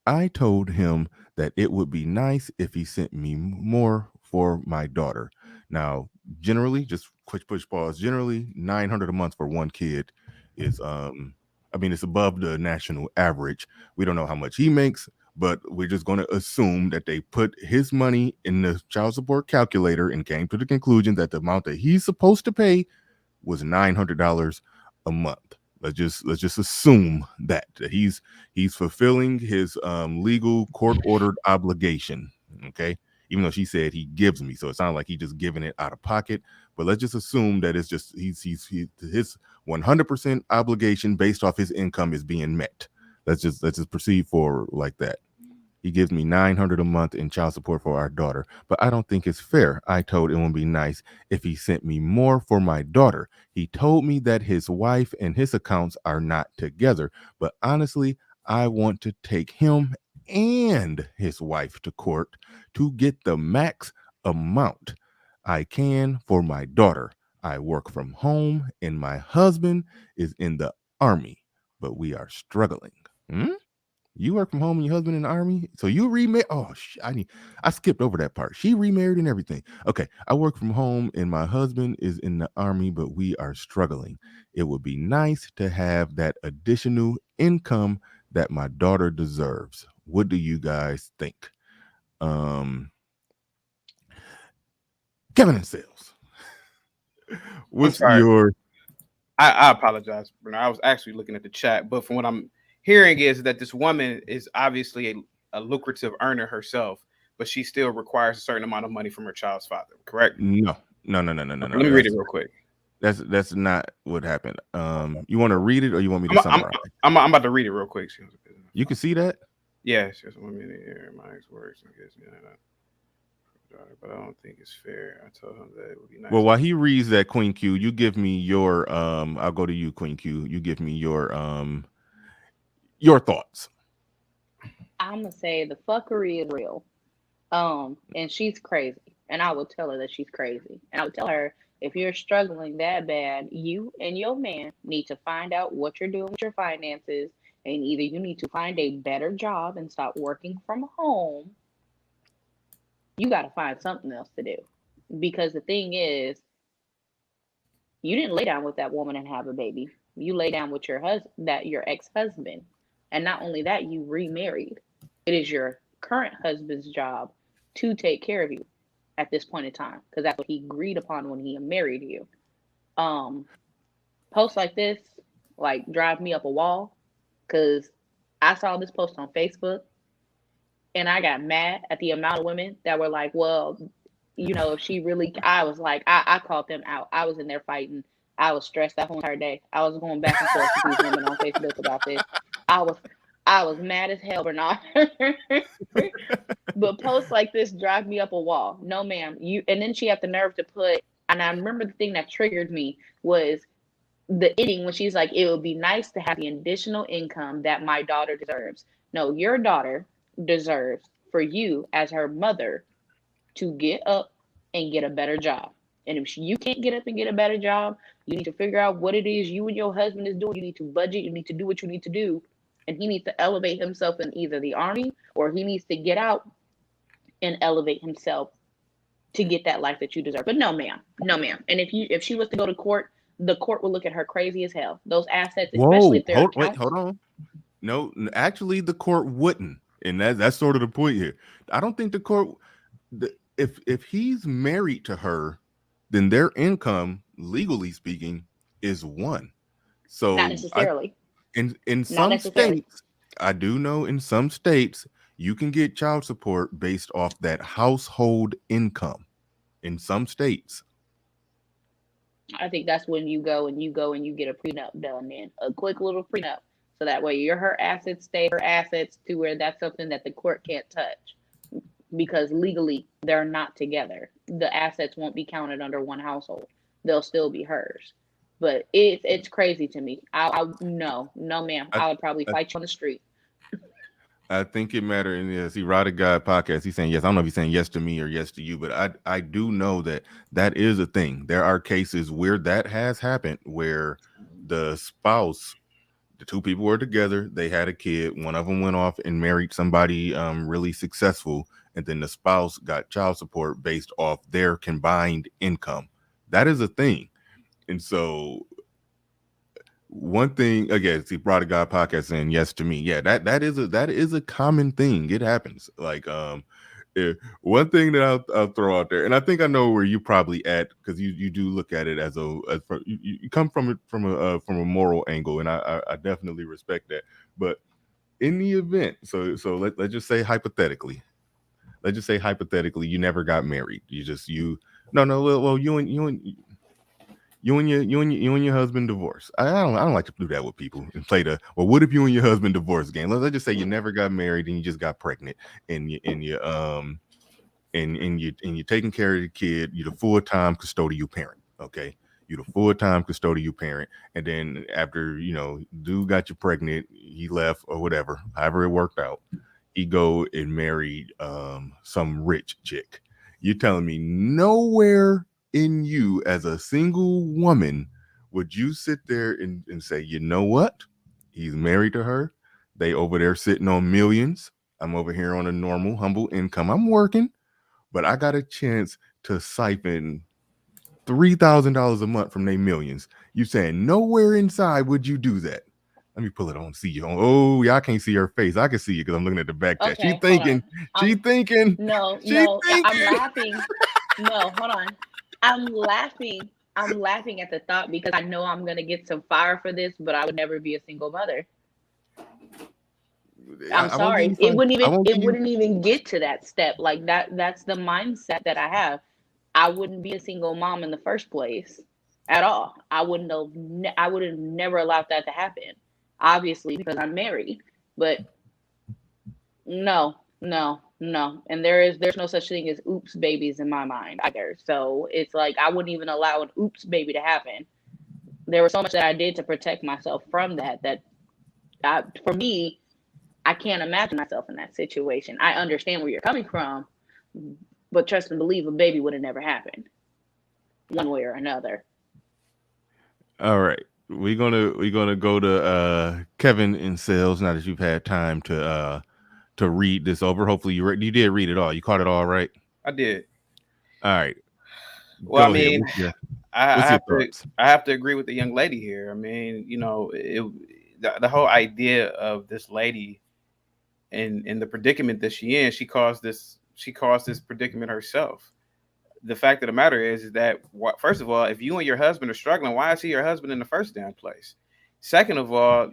I told him that it would be nice if he sent me more for my daughter. Now, generally, just quick push pause. Generally, $900 a month for one kid is I mean, it's above the national average. We don't know how much he makes, but we're just going to assume that they put his money in the child support calculator and came to the conclusion that the amount that he's supposed to pay was $900 a month. Let's just assume that he's fulfilling his legal court ordered obligation. Okay, even though she said he gives me, so it sounds like he just giving it out of pocket. But let's just assume that it's just his 100% obligation based off his income is being met. Let's just proceed forward like that. He gives me $900 a month in child support for our daughter, but I don't think it's fair. I told it would be nice if he sent me more for my daughter. He told me that his wife and his accounts are not together, but honestly, I want to take him and his wife to court to get the max amount I can for my daughter. I work from home and my husband is in the army, but we are struggling. You work from home and your husband in the army, so you remarried. Oh, I skipped over that part. She remarried and everything. Okay, I work from home and my husband is in the army, but we are struggling. It would be nice to have that additional income that my daughter deserves. What do you guys think? Kevin and Sales. What's your? I apologize, Bernard. I was actually looking at the chat, but from what I'm hearing is that this woman is obviously a lucrative earner herself, but she still requires a certain amount of money from her child's father. Correct? No. Okay, let me read it real quick. That's not what happened. You want to read it or you want me to I'm summarize? I'm about to read it real quick. You can see that. Yeah, just 1 minute here. My ex works. I guess, but I don't think it's fair. I told him that it would be nice. Well, while he reads that, Queen Q, you give me your I'll go to you, Queen Q. You give me your thoughts. I'm gonna say the fuckery is real. And she's crazy. And I will tell her that she's crazy. And I would tell her, if you're struggling that bad, you and your man need to find out what you're doing with your finances. And either you need to find a better job and stop working from home. You got to find something else to do. Because the thing is, you didn't lay down with that woman and have a baby. You lay down with your your ex-husband. And not only that, you remarried. It is your current husband's job to take care of you at this point in time, because that's what he agreed upon when he married you. Posts like this like drive me up a wall, because I saw this post on Facebook and I got mad at the amount of women that were like, well, if she really, I was like, I called them out. I was in there fighting. I was stressed that whole entire day. I was going back and forth with these women on Facebook about this. I was mad as hell, Bernard. But posts like this drive me up a wall. No, ma'am. And then she had the nerve to put, and I remember the thing that triggered me was the ending when she's like, it would be nice to have the additional income that my daughter deserves. No, your daughter deserves for you as her mother to get up and get a better job. And if you can't get up and get a better job, you need to figure out what it is you and your husband is doing. You need to budget. You need to do what you need to do. And he needs to elevate himself in either the army, or he needs to get out and elevate himself to get that life that you deserve. But no, ma'am. And if she was to go to court, the court would look at her crazy as hell. Those assets, especially if they're hold on. No, actually, the court wouldn't, and that's sort of the point here. I don't think the court, if he's married to her, then their income, legally speaking, is one. So not necessarily. In some states, I do know in some states you can get child support based off that household income. In some states, I think that's when you go and you get a prenup done, then a quick little prenup, so that way her assets stay her assets, to where that's something that the court can't touch, because legally they're not together. The assets won't be counted under one household; they'll still be hers. But it's crazy to me. No, ma'am. I would probably fight you on the street. I think it matters. And yes, Erotic God podcast, he's saying yes. I don't know if he's saying yes to me or yes to you, but I do know that is a thing. There are cases where that has happened, where the spouse, the two people were together, they had a kid, one of them went off and married somebody really successful, and then the spouse got child support based off their combined income. That is a thing. And so one thing, again, see, Brother God podcast saying yes to me. Yeah, that is a common thing. It happens. Like one thing that I'll throw out there, and I think I know where you probably at, because you do look at it as you come from it from a moral angle, and I definitely respect that. But in the event, so let's just say hypothetically, you never got married. You and your husband divorced. I don't like to do that with people and play the, well, what if you and your husband divorced game? Let's just say you never got married and you just got pregnant, and you're taking care of the kid. You're the full-time custodial parent. Okay. You're the full-time custodial parent. And then after, dude got you pregnant, he left or whatever, however it worked out, he go and married some rich chick. You're telling me nowhere in you as a single woman would you sit there and say, you know what? He's married to her. They over there sitting on millions. I'm over here on a normal, humble income. I'm working, but I got a chance to siphon $3,000 a month from their millions. You saying nowhere inside would you do that? Let me pull it on, see you. Oh, yeah, I can't see her face. I can see you because I'm looking at the back chat. Okay, She thinking. No, I'm laughing. No, hold on. I'm laughing at the thought, because I know I'm gonna get some fire for this, but I would never be a single mother. I'm I won't give sorry. you It five. wouldn't I even won't it give you. wouldn't even get to that step. Like that's the mindset that I have. I wouldn't be a single mom in the first place at all. I would have never allowed that to happen. Obviously, because I'm married. But no, no, no. And there's no such thing as oops babies in my mind either. So it's like I wouldn't even allow an oops baby to happen. There was so much that I did to protect myself from for me, I can't imagine myself in that situation. I understand where you're coming from, but trust and believe a baby would have never happened one way or another. All right. We're gonna go to Kevin in sales now that you've had time to read this over. Hopefully you did read it all. You caught it all right. I did. All right. Well, I Go ahead. mean, I What's your have to thoughts? agree with the young lady here. I mean, the whole idea of this lady in the predicament that she caused this predicament herself. The fact of the matter is that first of all, if you and your husband are struggling, why is he your husband in the first damn place? Second of all,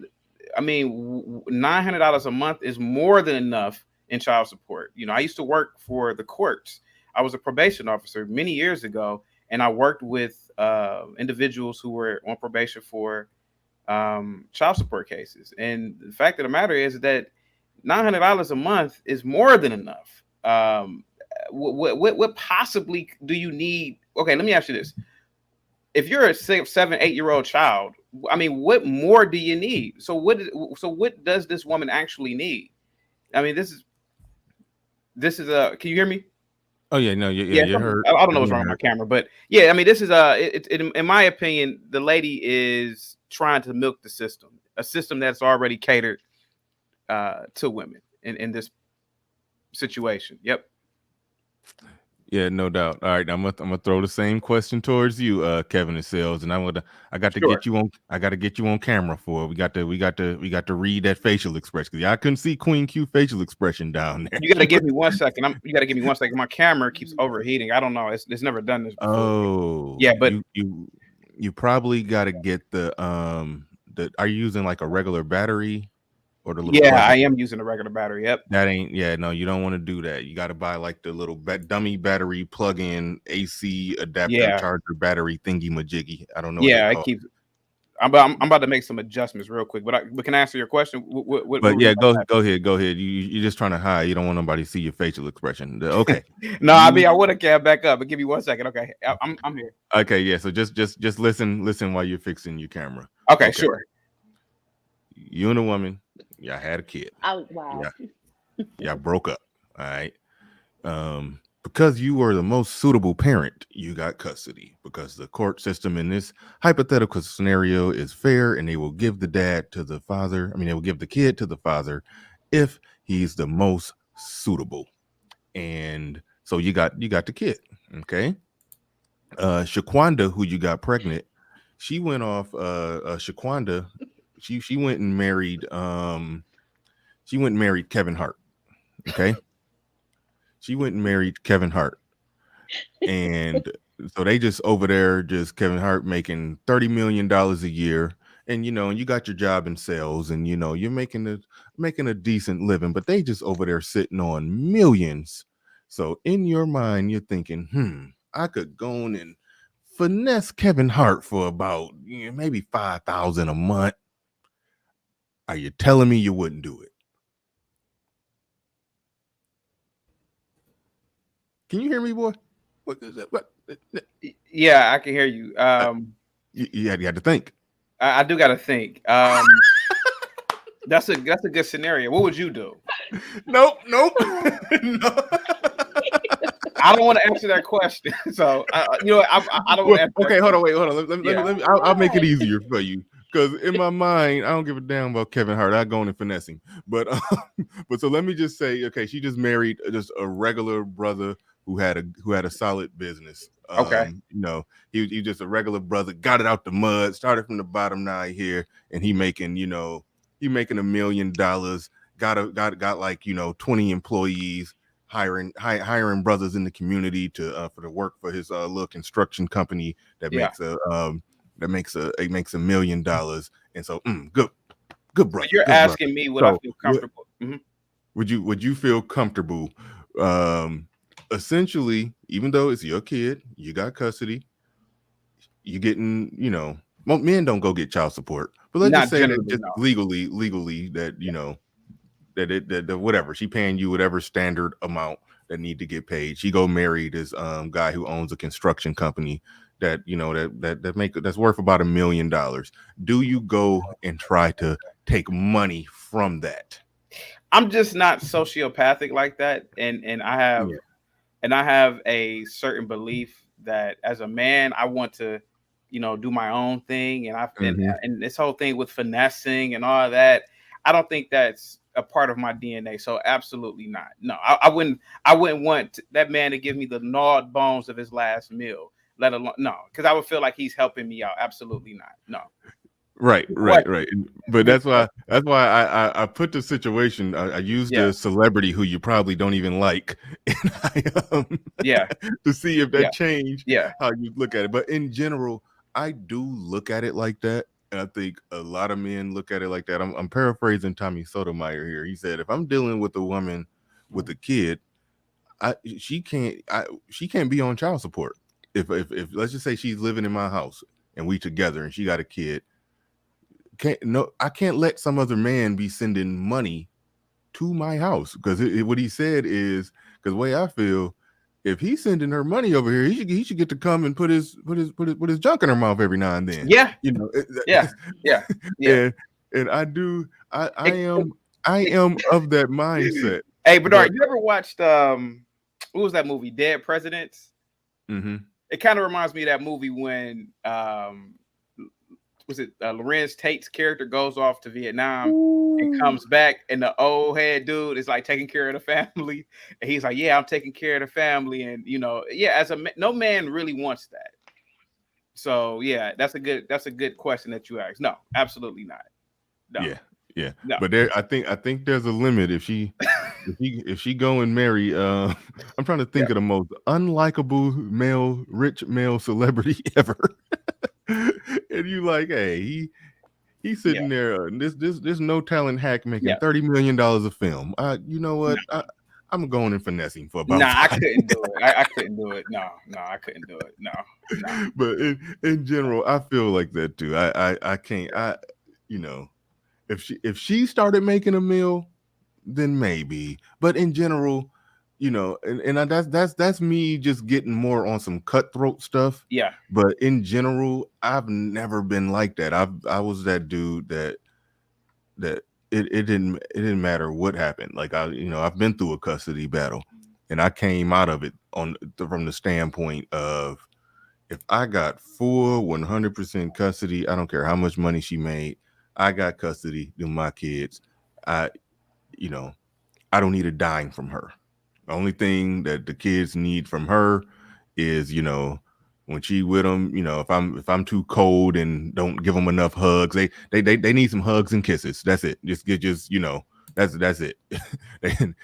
I mean, $900 a month is more than enough in child support. You know, I used to work for the courts. I was a probation officer many years ago, and I worked with individuals who were on probation for child support cases. And the fact of the matter is that $900 a month is more than enough. What possibly do you need? Okay, let me ask you this: if you're a 6, 7, 8 year old child, I mean, what more do you need? So what does this woman actually need? I mean, this is a. Can you hear me? Oh yeah, no, yeah, Yeah, you heard. I don't know what's wrong Everyone with my heard. camera, but yeah, I mean, this is in my opinion, the lady is trying to milk the system, a system that's already catered to women in this situation. Yep. Yeah, no doubt. All right, I'm gonna throw the same question towards you, Kevin and Sales, and I got to Sure. get you on. I got to get you on camera for it. We got to read that facial expression because I couldn't see Queen Q facial expression down there. You got to give me 1 second. You got to give me 1 second. My camera keeps overheating. I don't know. It's never done this before. Oh, Yeah, but you probably got to get the. Are you using like a regular battery or the little yeah, I plug-in? am using a regular battery. Yep. That ain't, yeah, no, you don't want to do that. You got to buy like the little dummy battery plug-in AC adapter Yeah. charger battery thingy majiggy. I don't know what they Yeah. It call it. keeps. I'm about to make some adjustments real quick, but can I answer your question? What But were you yeah, about go ahead, go ahead. You're just trying to hide. You don't want nobody to see your facial expression. Okay, No, I you mean I would have came back up, but give me 1 second. Okay, I'm here. okay? Yeah, so just listen while you're fixing your camera. Okay, Okay, sure. you and a woman, y'all had a kid. Oh wow. Yeah, y'all broke up. All right. Because you were the most suitable parent, you got custody because the court system in this hypothetical scenario is fair and they will give the dad to the father. I mean, they will give the kid to the father if he's the most suitable. And so you got the kid. Okay. Shaquanda, who you got pregnant, she went off Shaquanda, she went and married Kevin Hart. Okay. She went and married Kevin Hart. And so they just over there, just Kevin Hart making $30 million a year. And and you got your job in sales and you're making a decent living, but they just over there sitting on millions. So in your mind, you're thinking, I could go on and finesse Kevin Hart for about maybe 5,000 a month. Are you telling me you wouldn't do it? Can you hear me, boy? What is that? What? Yeah, I can hear you. You had to think. I do got to think. That's a good scenario. What would you do? Nope. No. I don't want to answer that question. So I don't want to answer. Okay, hold on, wait, hold on. Let me. I'll make it Why? easier for you because in my mind, I don't give a damn about Kevin Hart. I go on and finesse him, but so let me just say, okay, she just married just a regular brother who had a solid business. Okay. He just a regular brother, got it out the mud, started from the bottom. Now he here and he making $1 million. Got like 20 employees. Hiring brothers in the community to for the work for his little construction company that makes $1 million, and so good brother. You're good asking brother. me what I feel comfortable. Mhm. Would you feel comfortable? Essentially, even though it's your kid, you got custody, you getting, men don't go get child support, but let's just Not say that generally, just no. legally that that whatever she paying you whatever standard amount that need to get paid. She go marry this guy who owns a construction company that that's worth about $1 million. Do you go and try to take money from that? I'm just not sociopathic like that, and Yeah. I have a certain belief that as a man, I want to, do my own thing, and Hmm. and this whole thing with finessing and all of that, I don't think that's a part of my DNA. So absolutely not. No, I wouldn't want that man to give me the gnawed bones of his last meal. Let alone no, because I would feel like he's helping me out. Absolutely not. No. Right, Good right, question. right. But Good question. that's why I put the situation. I used Yeah. a celebrity who you probably don't even like, and Yeah. to see if Yeah. that changed Yeah. how you look at it. But in general, I do look at it like that, and I think a lot of men look at it like that. I'm paraphrasing Tommy Sotomayor here. He said, "If I'm dealing with a woman with a kid, I she can't be on child support. If let's just say she's living in my house and we together and she got a kid." I can't let some other man be sending money to my house because what he said is because the way I feel, if he's sending her money over here, he should get to come and put his junk in her mouth every now and then. Yeah. You know, Yeah. Yeah. Yeah. and I do It- I am of that mindset, Hey, but Bernard, you ever watched what was that movie, Dead Presidents? mhm. It kind of reminds me of that movie when was it Lorenz Tate's character goes off to Vietnam and Ooh. comes back, and the old head dude is like taking care of the family, and he's like, "Yeah, I'm taking care of the family," and yeah, as no man really wants that. So yeah, that's a good question that you asked. No, absolutely not. No, Yeah, yeah. no. But I think there's a limit if she go and marry I'm trying to Yeah, think of the most unlikable rich male celebrity ever. And you like, hey, he's yeah, sitting there this no talent hack making yeah. $30 million a film. You know what? I'm going and finessing for about Nah, I 5. couldn't do it. I couldn't do it. No, no, I couldn't do it. No, no. But in general, I feel like that too. I can't you know, if she started making a meal, then maybe. But in general, that's me just getting more on some cutthroat stuff. Yeah, But in general, I've never been like that. I was that dude that it didn't matter what happened. Like I've been through a custody battle, and I came out of it from the standpoint of if I got full 100% custody, I don't care how much money she made. I got custody of my kids. I you know I don't need a dime from her. The only thing that the kids need from her is, when she with them, if I'm too cold and don't give them enough hugs, they need some hugs and kisses. That's it. That's it.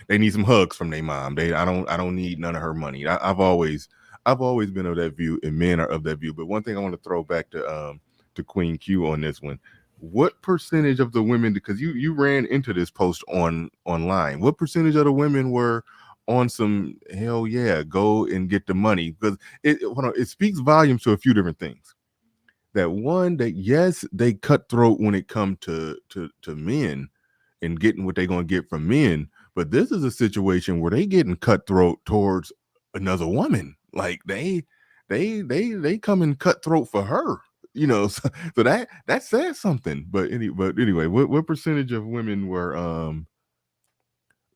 they need some hugs from their mom. I don't need none of her money. I've always been of that view, and men are of that view. But one thing I want to throw back to Queen Q on this one. What percentage of the women, because you ran into this post online, what percentage of the women were on some hell yeah, go and get the money? Because it speaks volumes to a few different things. That one, that yes, they cutthroat when it comes to men and getting what they're gonna get from men, but this is a situation where they getting cutthroat towards another woman. Like they come and cutthroat for her. So that says something. But anyway, what percentage of women were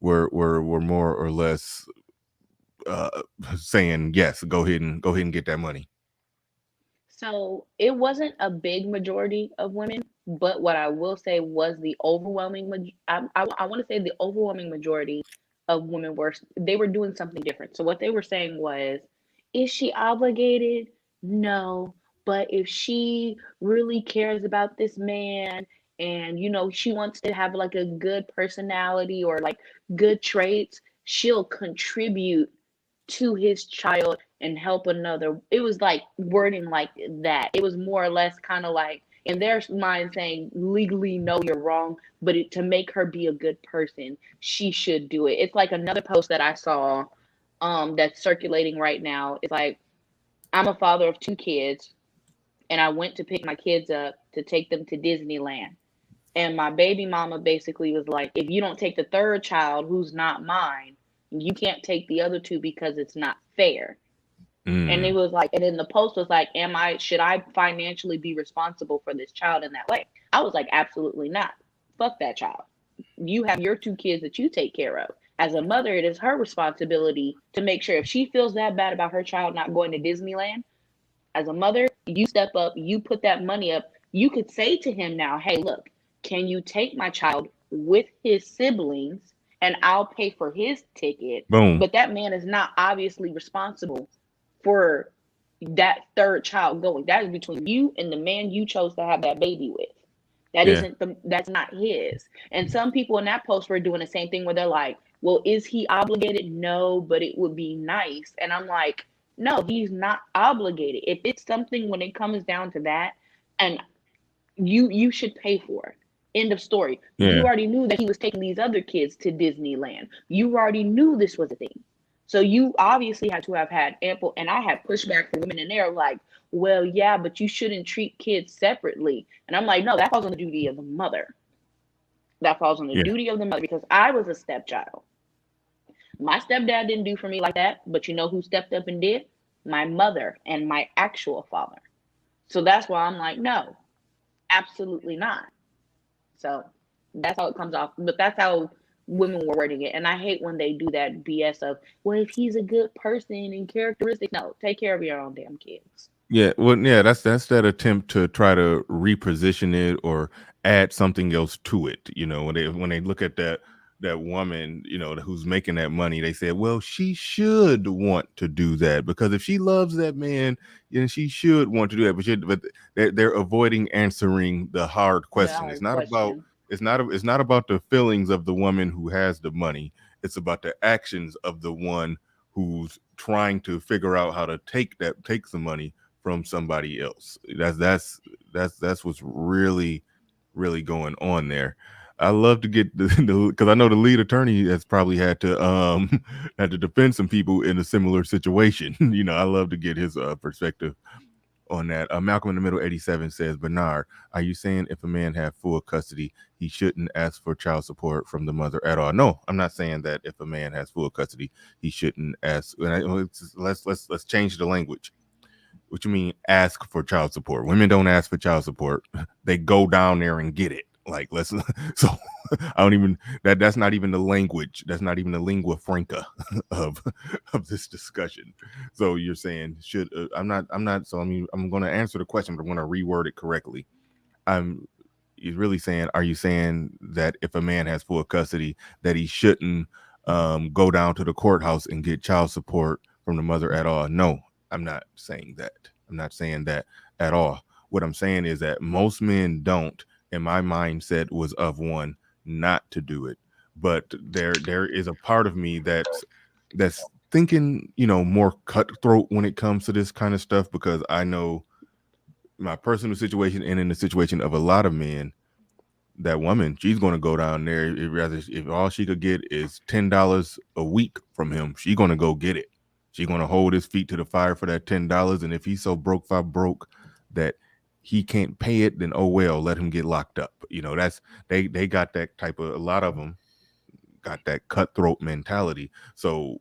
more or less uh saying yes, go ahead and get that money? So it wasn't a big majority of women, but what I will say was the overwhelming. I want to say the overwhelming majority of women they were doing something different. So what they were saying was, is she obligated? No, but if she really cares about this man, and she wants to have like a good personality or like good traits, she'll contribute to his child and help another. It was like wording like that. It was more or less kind of like in their mind saying legally, no, you're wrong, but to make her be a good person, she should do it. It's like another post that I saw that's circulating right now. It's like, I'm a father of 2 kids, and I went to pick my kids up to take them to Disneyland. And my baby mama basically was like, if you don't take the third child, who's not mine, you can't take the other 2 because it's not fair. And it was like, and then the post was like, should I financially be responsible for this child in that way? I was like, absolutely not. Fuck that child. You have your 2 kids that you take care of. As a mother, it is her responsibility to make sure if she feels that bad about her child not going to Disneyland, as a mother, you step up, you put that money up. You could say to him now, hey, look, can you take my child with his siblings and I'll pay for his ticket? Boom. But that man is not obviously responsible for that third child going. That is between you and the man you chose to have that baby with. That's not his. And some people in that post were doing the same thing where they're like, well, is he obligated? No, but it would be nice. And I'm like, no, he's not obligated. If it's something when it comes down to that, and you should pay for it. End of story. Yeah. You already knew that he was taking these other kids to Disneyland. You already knew this was a thing. So you obviously had to have had ample, and I had pushback from women in there like, well, yeah, but you shouldn't treat kids separately. And I'm like, no, that falls on the duty of the mother. That falls on the duty of the mother, because I was a stepchild. My stepdad didn't do for me like that, but you know who stepped up and did? My mother and my actual father. So that's why I'm like, no, absolutely not. So that's how it comes off. But that's how women were wording it. And I hate when they do that BS of, well, if he's a good person and characteristics. No, take care of your own damn kids. Yeah, well, yeah, that's that attempt to try to reposition it or add something else to it. You know, when they look at that woman, you know, who's making that money, they say, well, she should want to do that because if she loves that man, you know, she should want to do that. But they're avoiding answering the hard question. It's not about the feelings of the woman who has the money. It's about the actions of the one who's trying to figure out how to take some money from somebody else. That's what's really going on there. I love to get because I know the lead attorney has probably had to defend some people in a similar situation. You know, I love to get his perspective on that. Malcolm in the Middle 87 says, Bernard, are you saying if a man have full custody, he shouldn't ask for child support from the mother at all? No, I'm not saying that if a man has full custody, he shouldn't ask. Let's change the language. What you mean ask for child support? Women don't ask for child support. They go down there and get it. Like, so I don't even, that's not even the language. That's not even the lingua franca of this discussion. So you're saying I'm not. So I mean, I'm going to answer the question, but I'm going to reword it correctly. He's really saying, are you saying that if a man has full custody, that he shouldn't go down to the courthouse and get child support from the mother at all? No, I'm not saying that. I'm not saying that at all. What I'm saying is that most men don't, and my mindset was of one not to do it. But there is a part of me that's thinking, you know, more cutthroat when it comes to this kind of stuff, because I know my personal situation and in the situation of a lot of men, that woman, she's going to go down there. If all she could get is $10 a week from him, she's going to go get it. She's going to hold his feet to the fire for that $10. And if he's so broke that he can't pay it, then oh well, let him get locked up. You know, that's they got that type of, a lot of them got that cutthroat mentality. So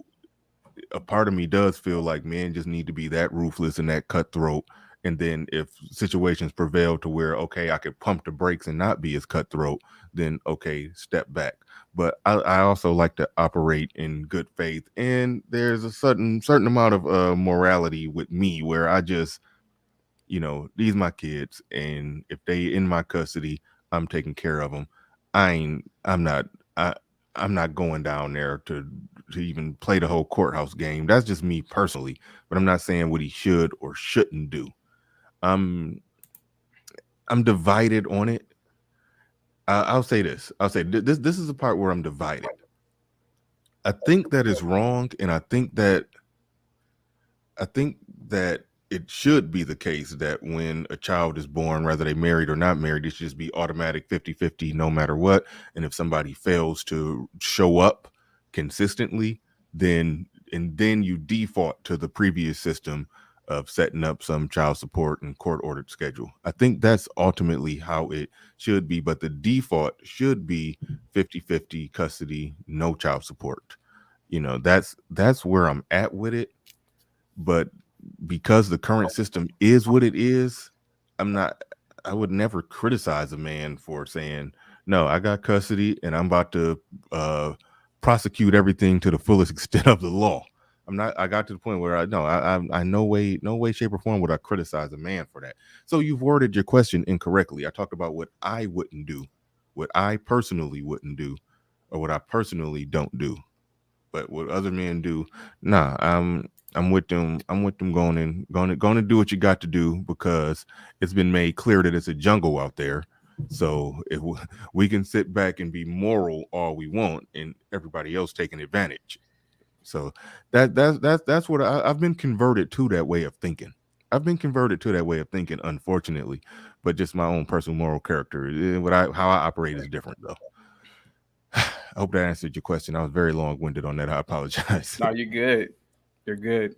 a part of me does feel like men just need to be that ruthless and that cutthroat. And then if situations prevail to where, okay, I could pump the brakes and not be as cutthroat, then okay, step back. But I also like to operate in good faith. And there's a certain amount of morality with me where I just, you know, these my kids, and if they in my custody, I'm taking care of them. I'm not going down there to even play the whole courthouse game. That's just me personally, but I'm not saying what he should or shouldn't do. I'm divided on it. I'll say this. This is the part where I'm divided. I think that is wrong, and I think that it should be the case that when a child is born, whether they married or not married, it should just be automatic 50-50 no matter what. And if somebody fails to show up consistently, then you default to the previous system of setting up some child support and court ordered schedule. I think that's ultimately how it should be, but the default should be 50-50 custody, no child support. That's where I'm at with it. But because the current system is what it is, I would never criticize a man for saying, no, I got custody and I'm about to prosecute everything to the fullest extent of the law. I got to the point where I no way, shape or form would I criticize a man for that. So you've worded your question incorrectly. I talked about what I wouldn't do, what I personally wouldn't do, or what I personally don't do. But what other men do, nah, I'm with them. I'm with them going to do what you got to do, because it's been made clear that it's a jungle out there. So if we can sit back and be moral all we want, and everybody else taking advantage. So that's what I've been converted to, that way of thinking. I've been converted to that way of thinking, unfortunately, but just my own personal moral character. How I operate is different, though. I hope that answered your question. I was very long-winded on that. I apologize. No, you're good. You're good.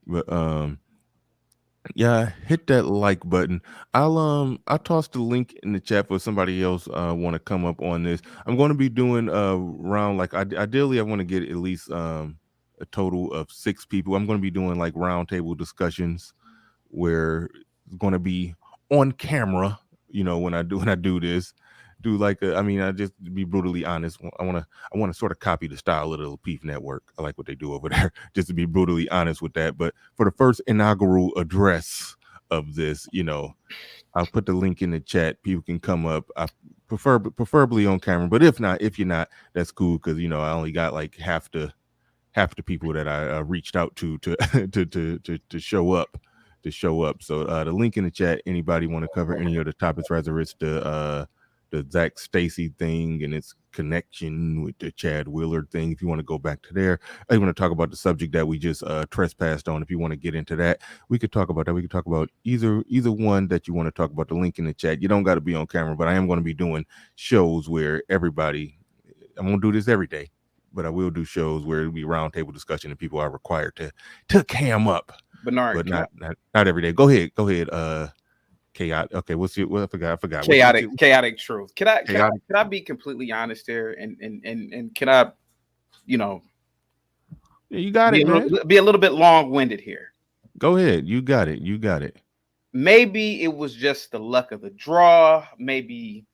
But yeah, hit that like button. I'll toss the link in the chat for somebody else want to come up on this. I'm going to be doing round, like ideally I want to get at least a total of 6 people. I'm going to be doing like roundtable discussions where it's going to be on camera, when I do this. I just be brutally honest. I want to sort of copy the style of the Lapeef Network. I like what they do over there, just to be brutally honest with that. But for the first inaugural address of this, I'll put the link in the chat. People can come up. I preferably on camera, but if you're not, that's cool, because I only got like half the people that I reached out to to show up. So the link in the chat. Anybody want to cover any of the topics, whether it's the Zac Stacy thing and its connection with the Chad Willard thing, if you want to go back to there. I want to talk about the subject that we just trespassed on. If you want to get into that, we could talk about that. We could talk about either one that you want to talk about. The link in the chat. You don't got to be on camera, but I am going to be doing shows where everybody, I'm going to do this every day, but I will do shows where it'll be roundtable discussion and people are required to cam up. Bernard, but not every day. Go ahead. Chaotic. Okay, I forgot. Chaotic truth. Can I be completely honest here, and can I, yeah, you got be a little bit long-winded here? Go ahead. You got it. Maybe it was just the luck of the draw. Maybe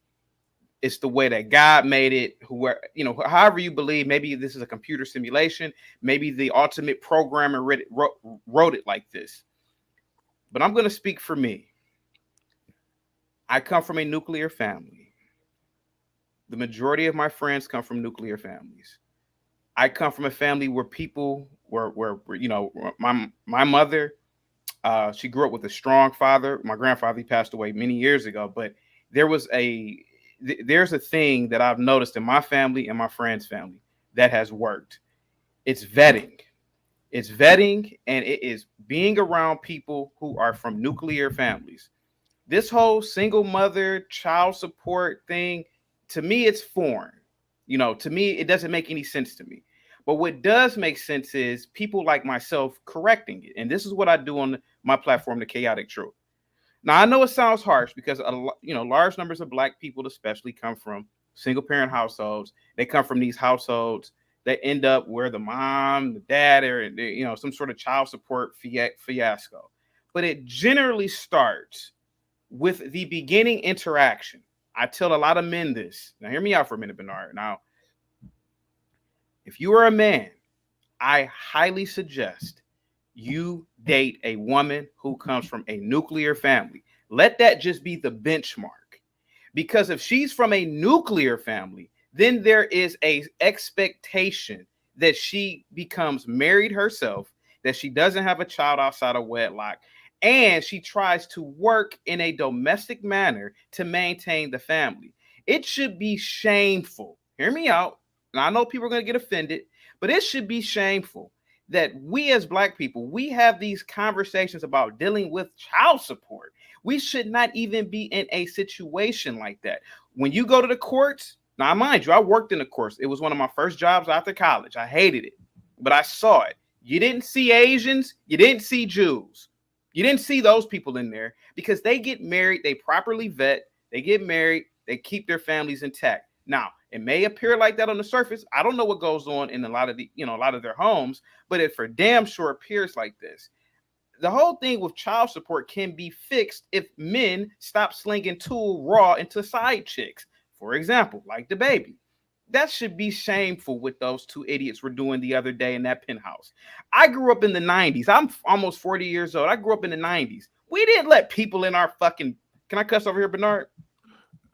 it's the way that God made it. However you believe. Maybe this is a computer simulation. Maybe the ultimate programmer wrote it like this. But I'm going to speak for me. I come from a nuclear family. The majority of my friends come from nuclear families. I come from a family where people were my mother, she grew up with a strong father. My grandfather, he passed away many years ago, but there's a thing that I've noticed in my family and my friend's family that has worked. It's vetting. And it is being around people who are from nuclear families. This whole single mother child support thing, to me, it's foreign. To me, it doesn't make any sense to me. But what does make sense is people like myself correcting it. And this is what I do on my platform, The Chaotic Truth. Now, I know it sounds harsh because, large numbers of Black people especially come from single parent households. They come from these households that end up where the mom, the dad, are, some sort of child support fiasco. But it generally starts with the beginning interaction. I tell a lot of men this. Now, hear me out for a minute, Bernard. Now, if you are a man, I highly suggest you date a woman who comes from a nuclear family. Let that just be the benchmark. Because if she's from a nuclear family, then there is an expectation that she becomes married herself, that she doesn't have a child outside of wedlock, and she tries to work in a domestic manner to maintain the family. It should be shameful. Hear me out. And I know people are going to get offended, but it should be shameful that we as Black people, we have these conversations about dealing with child support. We should not even be in a situation like that. When you go to the courts, now mind you, I worked in the courts. It was one of my first jobs after college. I hated it, but I saw it. You didn't see Asians, you didn't see Jews. You didn't see those people in there because they get married, they properly vet, they get married, they keep their families intact. Now, it may appear like that on the surface. I don't know what goes on in a lot of their homes, but it for damn sure appears like this. The whole thing with child support can be fixed if men stop slinging tool raw into side chicks. For example, like the baby. That should be shameful what those two idiots were doing the other day in that penthouse. I grew up in the 90s. I'm almost 40 years old. I grew up in the 90s. We didn't let people in our fucking... Can I cuss over here, Bernard?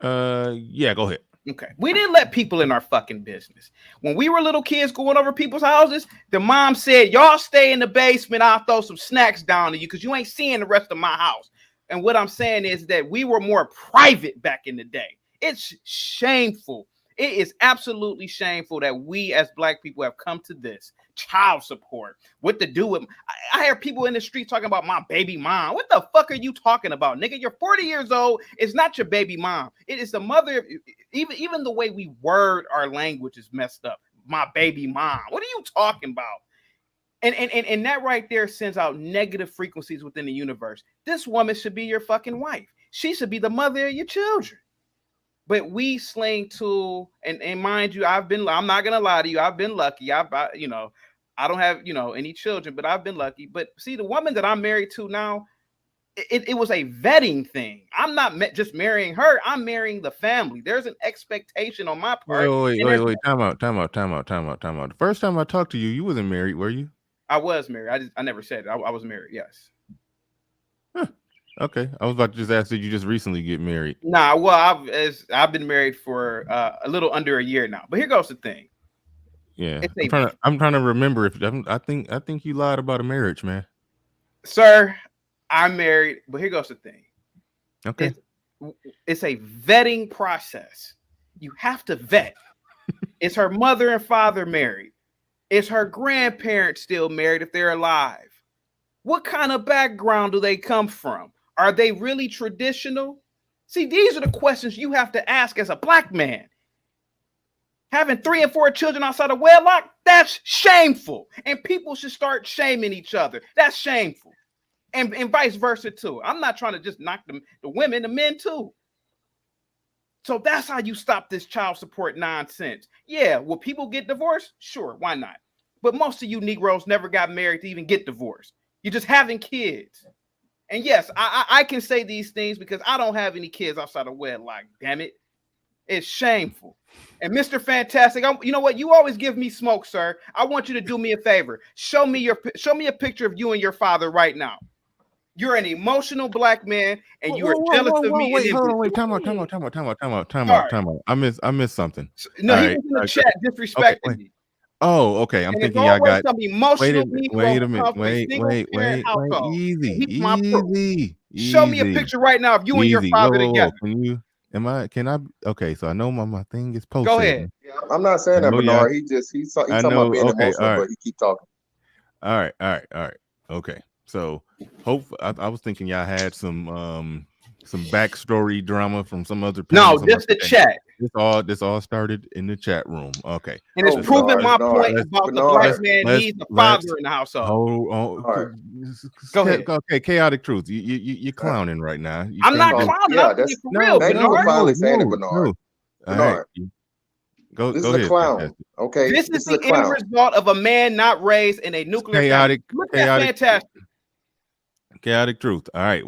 Yeah, go ahead. Okay. We didn't let people in our fucking business. When we were little kids going over people's houses, the mom said, y'all stay in the basement. I'll throw some snacks down to you because you ain't seeing the rest of my house. And what I'm saying is that we were more private back in the day. It's shameful. It is absolutely shameful that we as Black people have come to this. Child support. What to do with... I hear people in the street talking about my baby mom. What the fuck are you talking about, nigga? You're 40 years old. It's not your baby mom. It is the mother. Even the way we word our language is messed up. My baby mom. What are you talking about? And that right there sends out negative frequencies within the universe. This woman should be your fucking wife. She should be the mother of your children. But we sling tool, and mind you, I'm not gonna lie to you, I've been lucky. I don't have, any children, but I've been lucky. But see, the woman that I'm married to now, it was a vetting thing. I'm not just marrying her, I'm marrying the family. There's an expectation on my part. Wait. Time out. The first time I talked to you, you wasn't married, were you? I was married. I never said it. I was married, yes. Huh. Okay, I was about to just ask, did you just recently get married? Nah, well, I've been married for a little under a year now. But here goes the thing. Yeah, I'm trying to remember if I think you lied about a marriage, man. Sir, I'm married, but here goes the thing. Okay, it's a vetting process. You have to vet. Is her mother and father married? Is her grandparents still married if they're alive? What kind of background do they come from? Are they really traditional? See, these are the questions you have to ask as a Black man. Having 3 and 4 children outside of wedlock, that's shameful. And people should start shaming each other. That's shameful. And vice versa too. I'm not trying to just knock the women, the men too. So that's how you stop this child support nonsense. Yeah, will people get divorced? Sure, why not? But most of you Negroes never got married to even get divorced. You're just having kids. And yes, I can say these things because I don't have any kids outside of wedlock. Damn it. It's shameful. And Mr. Fantastic, you know what? You always give me smoke, sir. I want you to do me a favor. Show me a picture of you and your father right now. You're an emotional Black man, and you are jealous of me. Wait, hold on, wait, time out. I missed something. No, he was in the chat disrespecting me. Oh, okay. I'm thinking y'all got. Wait a minute. Easy. Show me a picture right now of you and your father together. Can I? Okay, so I know my thing is posted. Go ahead. I'm not saying that, Bernard. He's talking about being emotional, but he keep talking. All right. Okay, so I was thinking y'all had some backstory drama from some other. No, just the chat. This all started in the chat room. Okay, and it's proving my point about the Black man needs a father in the household. Go ahead. Okay, chaotic truth. You're clowning right now. I'm not clowning. Yeah, that's for real. Thank you for finally saying it, Bernard. Bernard. Go is ahead. A clown. Okay. This is the end result of a man not raised in a nuclear chaotic. Look at fantastic. Chaotic truth. All right,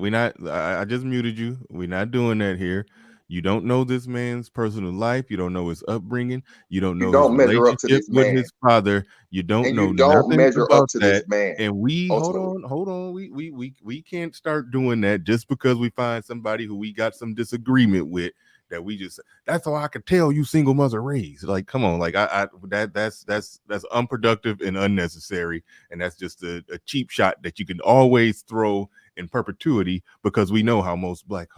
I just muted you. We're not doing that here. You don't know this man's personal life. You don't know his upbringing. You don't know his relationship with his father. You don't know nothing about that. And we hold on. We can't start doing that just because we find somebody who we got some disagreement with. That we just that's all I could tell you single mother raised. Like, come on, like that's unproductive and unnecessary, and that's just a cheap shot that you can always throw in perpetuity, because we know how most black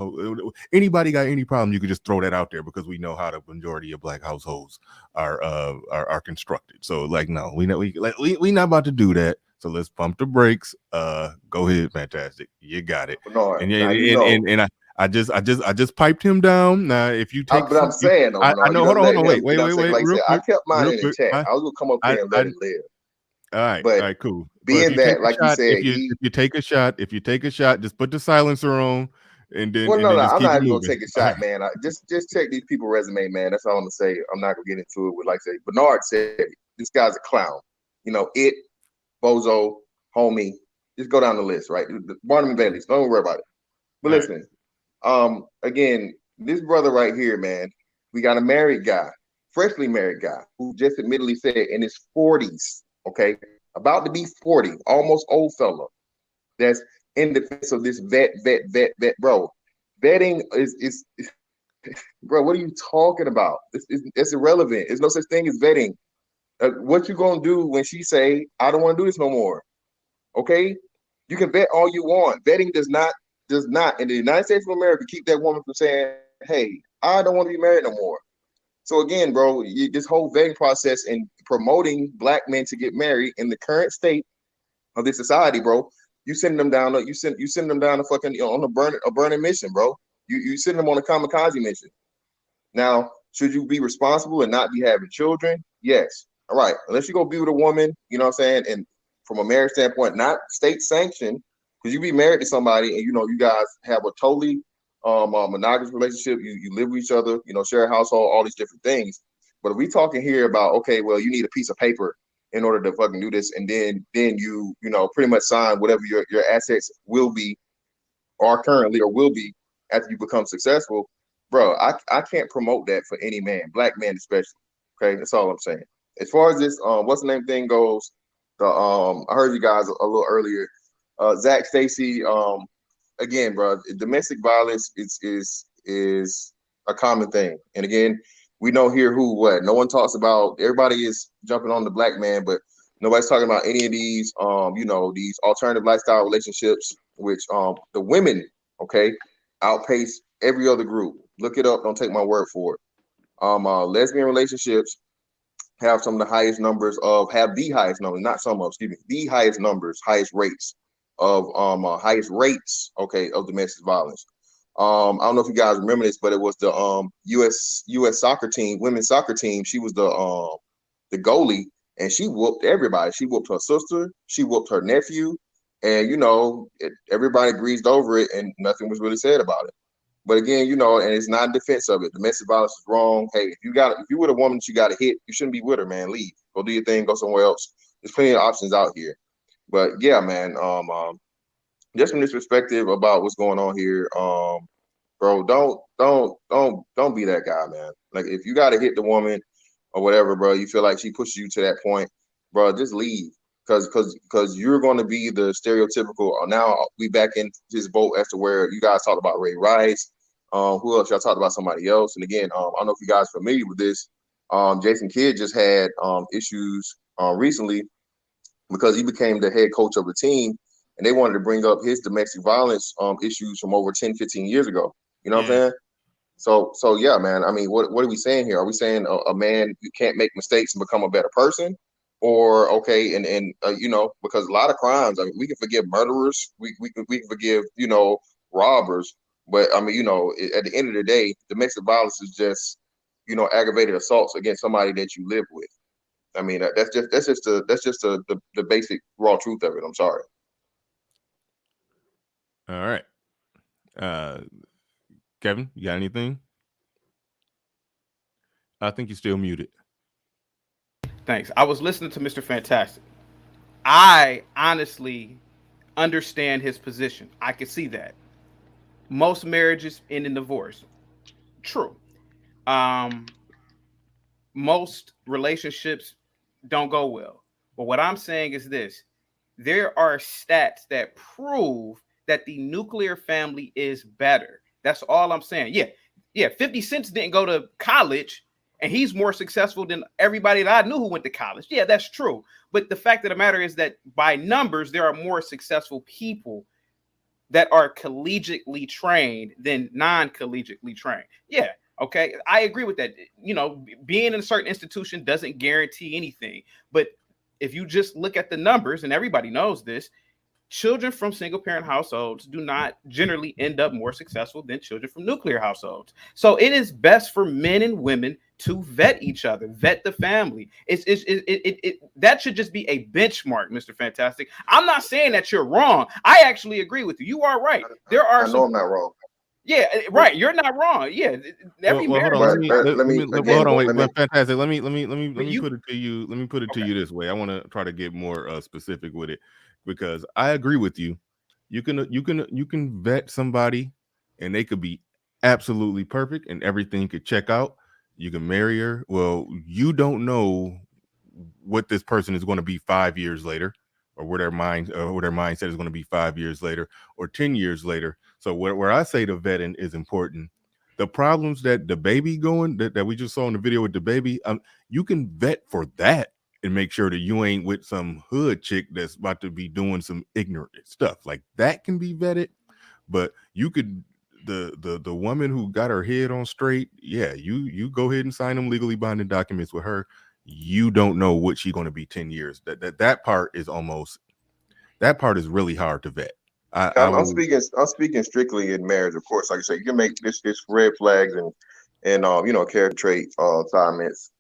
anybody got any problem, you could just throw that out there, because we know how the majority of black households are constructed. So like, no, we not about to do that. So let's pump the brakes. Go ahead, fantastic. You got it. No, And I just piped him down. Now, if you take, I'm saying, though, I know. Hold on, wait. Like Real quick, I kept mine in the quick. chat. I was gonna come up here and let it live. All right, cool. Being that, like you said, if you take a shot, just put the silencer on, and then. Well, no, just I'm keep not even moving. gonna take a shot, man. Just check these people's resume, man. That's all I'm gonna say. I'm not gonna get into it with, like, say, Bernard said, this guy's a clown. Bozo, homie. Just go down the list, right? Barnum and Bailey's. Don't worry about it. But listen, again, this brother right here, man, we got a married guy, freshly married guy, who just admittedly said in his 40s, okay, about to be 40, almost old fella, that's in defense of this vet, bro. Vetting is bro, what are you talking about? It's irrelevant. There's no such thing as vetting. What you gonna do when she say, I don't want to do this no more? Okay, you can vet all you want. Vetting does not in the United States of America keep that woman from saying, hey, I don't want to be married no more. So again, bro, this whole vetting process and promoting black men to get married in the current state of this society, bro, you send them down. You send them down a fucking on a burning mission, bro. You send them on a kamikaze mission. Now, should you be responsible and not be having children? Yes. All right. Unless you go be with a woman, you know what I'm saying, and from a marriage standpoint, not state sanctioned, because you be married to somebody and you guys have a totally monogamous relationship. You live with each other, share a household, all these different things. But if we talking here about, okay, well, you need a piece of paper in order to fucking do this, and then you pretty much sign whatever your assets will be, or currently or will be after you become successful, bro. I can't promote that for any man, black man especially. Okay, that's all I'm saying. As far as this what's the name thing goes, I heard you guys a little earlier. Zac Stacy, again, bro, domestic violence is a common thing. And again, we know here who what. No one talks about. Everybody is jumping on the black man, but nobody's talking about any of these these alternative lifestyle relationships, which the women, okay, outpace every other group. Look it up, don't take my word for it. Lesbian relationships have the highest numbers, highest rates okay, of domestic violence. I don't know if you guys remember this, but it was the US soccer team, women's soccer team. She was the goalie, and she whooped everybody. She whooped her sister, she whooped her nephew, and everybody breezed over it, and nothing was really said about it. But again, and it's not in defense of it. Domestic violence is wrong. Hey, if you with a woman that you got to hit, you shouldn't be with her, man. Leave, go do your thing, go somewhere else. There's plenty of options out here. But yeah, man, just from this perspective about what's going on here, bro, don't be that guy, man. Like, if you got to hit the woman or whatever, bro, you feel like she pushes you to that point, bro, just leave. Because you're going to be the stereotypical. Now we back in this boat as to where you guys talked about Ray Rice. Who else? Y'all talked about somebody else. And again, I don't know if you guys are familiar with this. Jason Kidd just had issues recently because he became the head coach of the team, and they wanted to bring up his domestic violence issues from over 10, 15 years ago. You know what I'm saying? So yeah, man. I mean, what are we saying here? Are we saying a man you can't make mistakes and become a better person? Or okay, and because a lot of crimes, I mean, we can forgive murderers, we can forgive robbers, but I mean, at the end of the day, domestic violence is just aggravated assaults against somebody that you live with. I mean, that's just the basic raw truth of it. I'm sorry. All right, Kevin, you got anything? I think you're still muted. Thanks. I was listening to Mr. Fantastic. I honestly understand his position. I can see that. Most marriages end in divorce. True. Most relationships don't go well. But what I'm saying is this. There are stats that prove that the nuclear family is better. That's all I'm saying. Yeah. 50 Cent didn't go to college, and he's more successful than everybody that I knew who went to college. Yeah, that's true. But the fact of the matter is that by numbers, there are more successful people that are collegiately trained than non-collegiately trained. Yeah, okay, I agree with that. You know, being in a certain institution doesn't guarantee anything, but if you just look at the numbers, and everybody knows this, children from single parent households do not generally end up more successful than children from nuclear households. So it is best for men and women to vet each other, vet the family. That should just be a benchmark, Mr. Fantastic. I'm not saying that you're wrong. I actually agree with you. You are right. There are I know I'm not wrong. Yeah, right. You're not wrong. Yeah, every well, hold marriage. on. Let me hold on. Wait, fantastic. Let me you, put it to you. Let me put it to you this way. I want to try to get more specific with it, because I agree with you. You can vet somebody, and they could be absolutely perfect, and everything could check out. You can marry her. Well, you don't know what this person is going to be 5 years later, or where their mindset is going to be 5 years later or 10 years later. So where I say the vetting is important, the problems that the baby that we just saw in the video with the baby, you can vet for that and make sure that you ain't with some hood chick that's about to be doing some ignorant stuff. Like, that can be vetted, but you could, the woman who got her head on straight, yeah, you go ahead and sign them legally binding documents with her. You don't know what she's going to be 10 years. That part is really hard to vet. I'm speaking strictly in marriage, of course. Like I say, you can make this red flags and character trait assignments,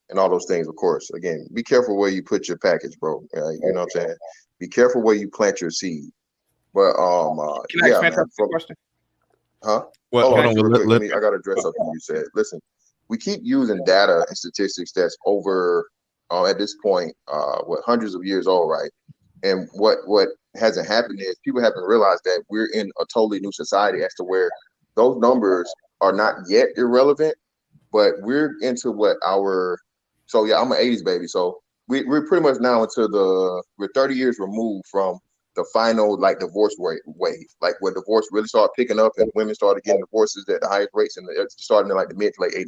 and all those things. Of course, again, be careful where you put your package, bro. You know what I'm saying? Be careful where you plant your seed. But can I expand on question? Huh? Well, hold on, real quick. I got to address something you said. Listen, we keep using data and statistics that's over at this point, hundreds of years old, right? And what hasn't happened is people haven't realized that we're in a totally new society as to where those numbers are not yet irrelevant, but we're into so yeah, I'm an 80s baby. So we're pretty much now we're 30 years removed from the final like divorce wave, like where divorce really started picking up and women started getting divorces at the highest rates, and starting in like the mid to late 80s.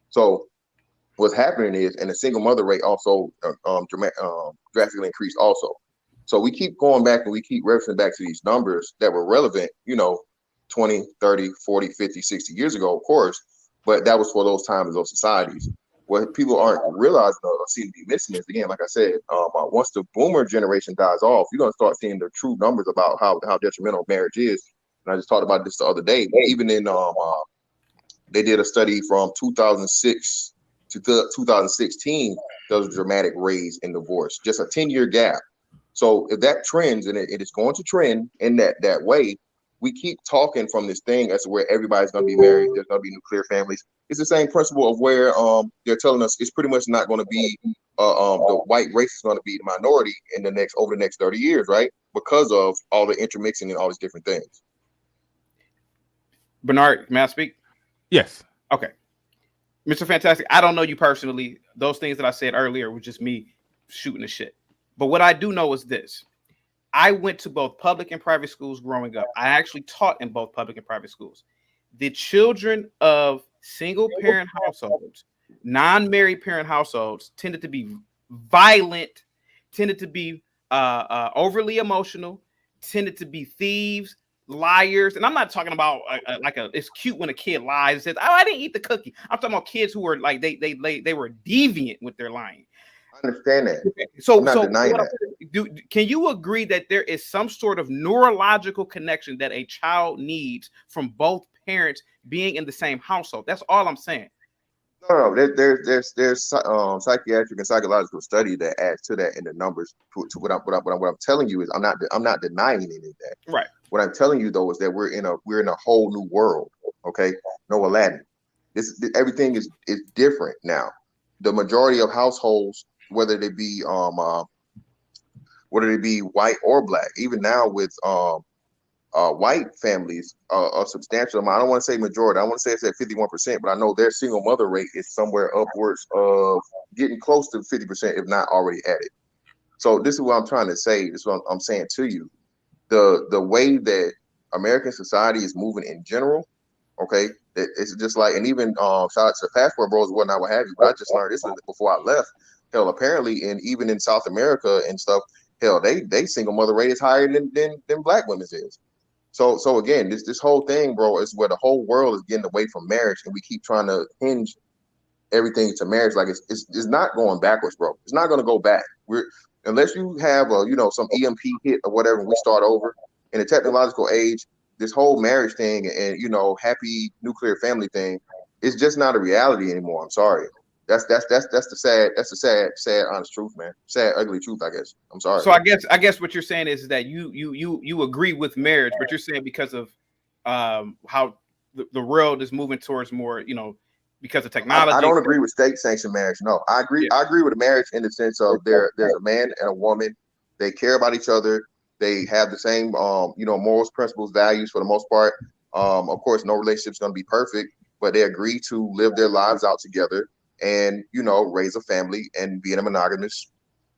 So what's happening is, and the single mother rate also drastically increased also. So we keep going back and we keep referencing back to these numbers that were relevant, 20, 30, 40, 50, 60 years ago, of course, but that was for those times, those societies. What people aren't realizing or seem to be missing is, again, like I said, once the boomer generation dies off, you're going to start seeing the true numbers about how detrimental marriage is. And I just talked about this the other day. Even in they did a study from 2006 to 2016. There was a dramatic raise in divorce, just a 10-year gap. So if that trends, and it is going to trend in that way, we keep talking from this thing as to where everybody's going to be married. There's going to be nuclear families. It's the same principle of where they're telling us it's pretty much not going to be the white race is going to be the minority over the next 30 years, right? Because of all the intermixing and all these different things. Bernard, may I speak? Yes. Okay. Mr. Fantastic, I don't know you personally. Those things that I said earlier were just me shooting the shit. But what I do know is this. I went to both public and private schools growing up. I actually taught in both public and private schools. The children of single parent households, non-married parent households tended to be violent, tended to be overly emotional, tended to be thieves, liars. And I'm not talking about it's cute when a kid lies and says, "Oh, I didn't eat the cookie." I'm talking about kids who were like they were deviant with their lying. I understand that. So, I'm not denying that. Can you agree that there is some sort of neurological connection that a child needs from both parents being in the same household? That's all I'm saying. No. There's psychiatric and psychological study that adds to that in the numbers. To what I'm telling you is I'm not denying any of that. Right. What I'm telling you though is that we're in a whole new world. Okay, no Aladdin. Everything is different now. The majority of households, whether they be white or black, even now with white families, a substantial amount. I don't want to say majority. I want to say it's at 51%, but I know their single mother rate is somewhere upwards of getting close to 50%, if not already at it. So this is what I'm trying to say. This is what I'm saying to you. The way that American society is moving in general, okay, it's just like, and even shout out to Passport Bros and whatnot, what have you. But I just learned this before I left. Hell, apparently, and even in South America and stuff, Hell, they single mother rate is higher than black women's is. So again, this whole thing, bro, is where the whole world is getting away from marriage, and we keep trying to hinge everything to marriage. Like it's not going backwards, bro. It's not going to go back. We're unless you have a some EMP hit or whatever, and we start over in a technological age. This whole marriage thing and happy nuclear family thing is just not a reality anymore. I'm sorry. That's the sad honest truth, man. Sad ugly truth, I guess. I'm sorry. So I guess what you're saying is that you agree with marriage, but you're saying because of how the world is moving towards more, because of technology. I don't agree with state sanctioned marriage. No, I agree. Yeah. I agree with a marriage in the sense of there's a man and a woman. They care about each other. They have the same morals, principles, values for the most part. Of course, no relationship's going to be perfect, but they agree to live their lives out together and raise a family and be in a monogamous,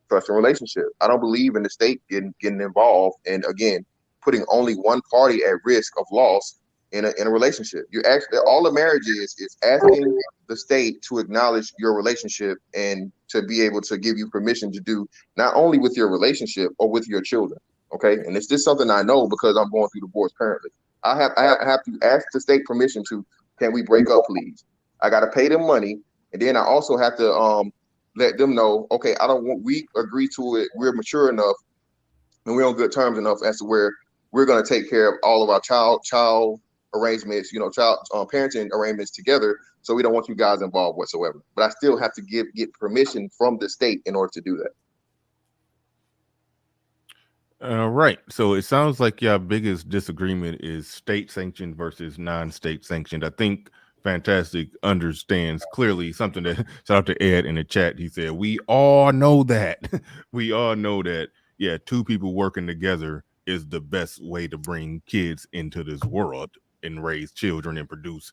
trusting relationship. I don't believe in the state getting involved and again putting only one party at risk of loss in a relationship. You actually all the marriage is asking the state to acknowledge your relationship and to be able to give you permission to do not only with your relationship or with your children. Okay, and it's just something I know because I'm going through divorce currently. I have to ask the state permission to, can we break up, please? I got to pay them money, and then I also have to let them know, okay, we agree to it. We're mature enough, and we're on good terms enough as to where we're going to take care of all of our child arrangements, child parenting arrangements together. So we don't want you guys involved whatsoever. But I still have to get permission from the state in order to do that. Right. So it sounds like your biggest disagreement is state sanctioned versus non-state sanctioned. I think Fantastic understands clearly something that shout out to Ed in the chat. He said, we all know that. We all know that. Yeah, two people working together is the best way to bring kids into this world and raise children and produce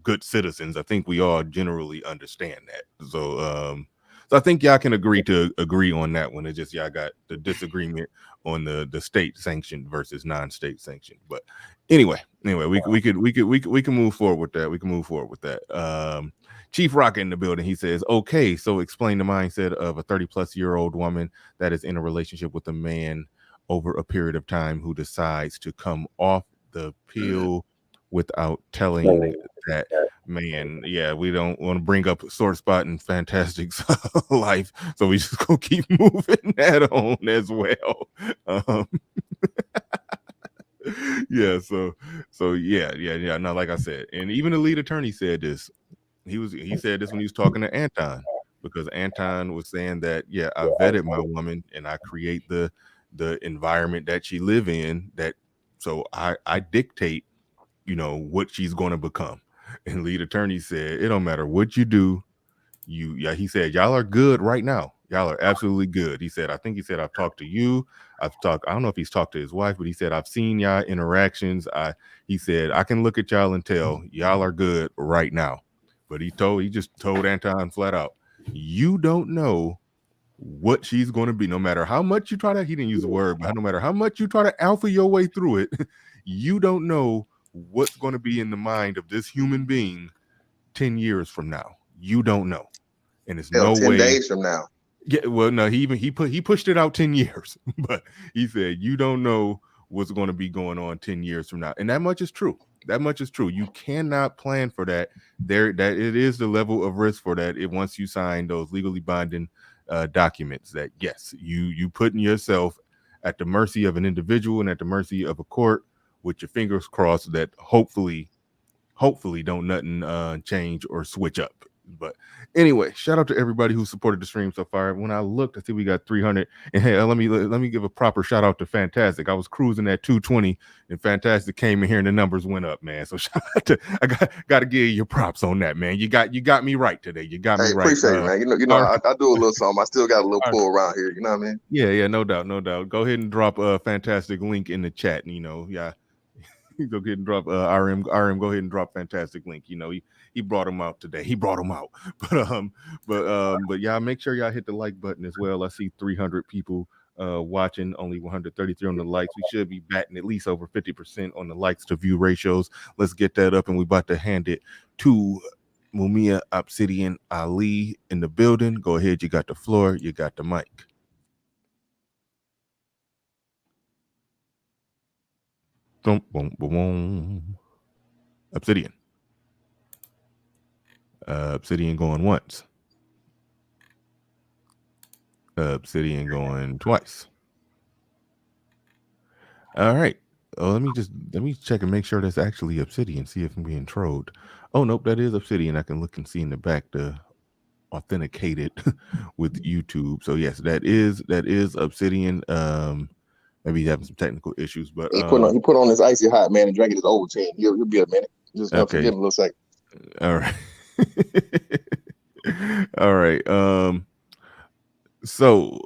good citizens. I think we all generally understand that. So I think y'all can agree on that one. It's just y'all got the disagreement on the state sanctioned versus non-state sanctioned. But anyway, we can move forward with that. We can move forward with that. Chief Rock in the building. He says, okay, so explain the mindset of a 30-plus-year-old woman that is in a relationship with a man over a period of time who decides to come off the pill without telling that man. Yeah, we don't want to bring up a sore spot in Fantastic's life, so we just gonna keep moving that on as well. Yeah, so yeah. No, like I said, and even the lead attorney said this. He said this when he was talking to Anton, because Anton was saying that, yeah, I vetted my woman and I create the environment that she live in, that so I dictate what she's going to become. And lead attorney said, it don't matter what you do. He said, y'all are good right now. Y'all are absolutely good. He said, I've talked to you. I don't know if he's talked to his wife, but he said, I've seen y'all interactions. He said, I can look at y'all and tell y'all are good right now. But he just told Anton flat out, you don't know what she's going to be. No matter how much you try to, he didn't use the word, but no matter how much you try to alpha your way through it, you don't know what's going to be in the mind of this human being 10 years from now. You don't know. And it's no 10 way. 10 days from now. Yeah, well, no, he pushed it out 10 years, but he said, you don't know what's going to be going on 10 years from now. And that much is true. You cannot plan for that. That it is the level of risk for that. Once you sign those legally binding documents, that yes, you putting yourself at the mercy of an individual and at the mercy of a court, with your fingers crossed that hopefully don't nothing change or switch up. But anyway, shout out to everybody who supported the stream so far. When I looked, I see we got 300. And hey, let me give a proper shout out to Fantastic. I was cruising at 220, and Fantastic came in here and the numbers went up, man. So shout out to, I got to give you your props on that, man. You got me right today. You got me right. Appreciate it, man. I do a little something. I still got a little pull around here. You know what I mean? Yeah, no doubt. Go ahead and drop a Fantastic link in the chat. Yeah. Go ahead and drop RM. Go ahead and drop Fantastic link. He brought him out today. He brought him out. But yeah, make sure y'all hit the like button as well. I see 300 people watching, only 133 on the likes. We should be batting at least over 50% on the likes to view ratios. Let's get that up, and we about to hand it to Mumia Obsidian Ali in the building. Go ahead, you got the floor, you got the mic. Boom, boom, boom, boom. Obsidian. Obsidian going once. Obsidian going twice. All right. Oh, let me check and make sure that's actually Obsidian. See if I'm being trolled. Oh nope, that is Obsidian. I can look and see in the back to authenticate it with YouTube. So yes, that is Obsidian. Maybe he's having some technical issues, but He put on his icy hot, man, and drank it his Ovaltine. He'll be a minute. Just okay. give him a little second. All right. All right. So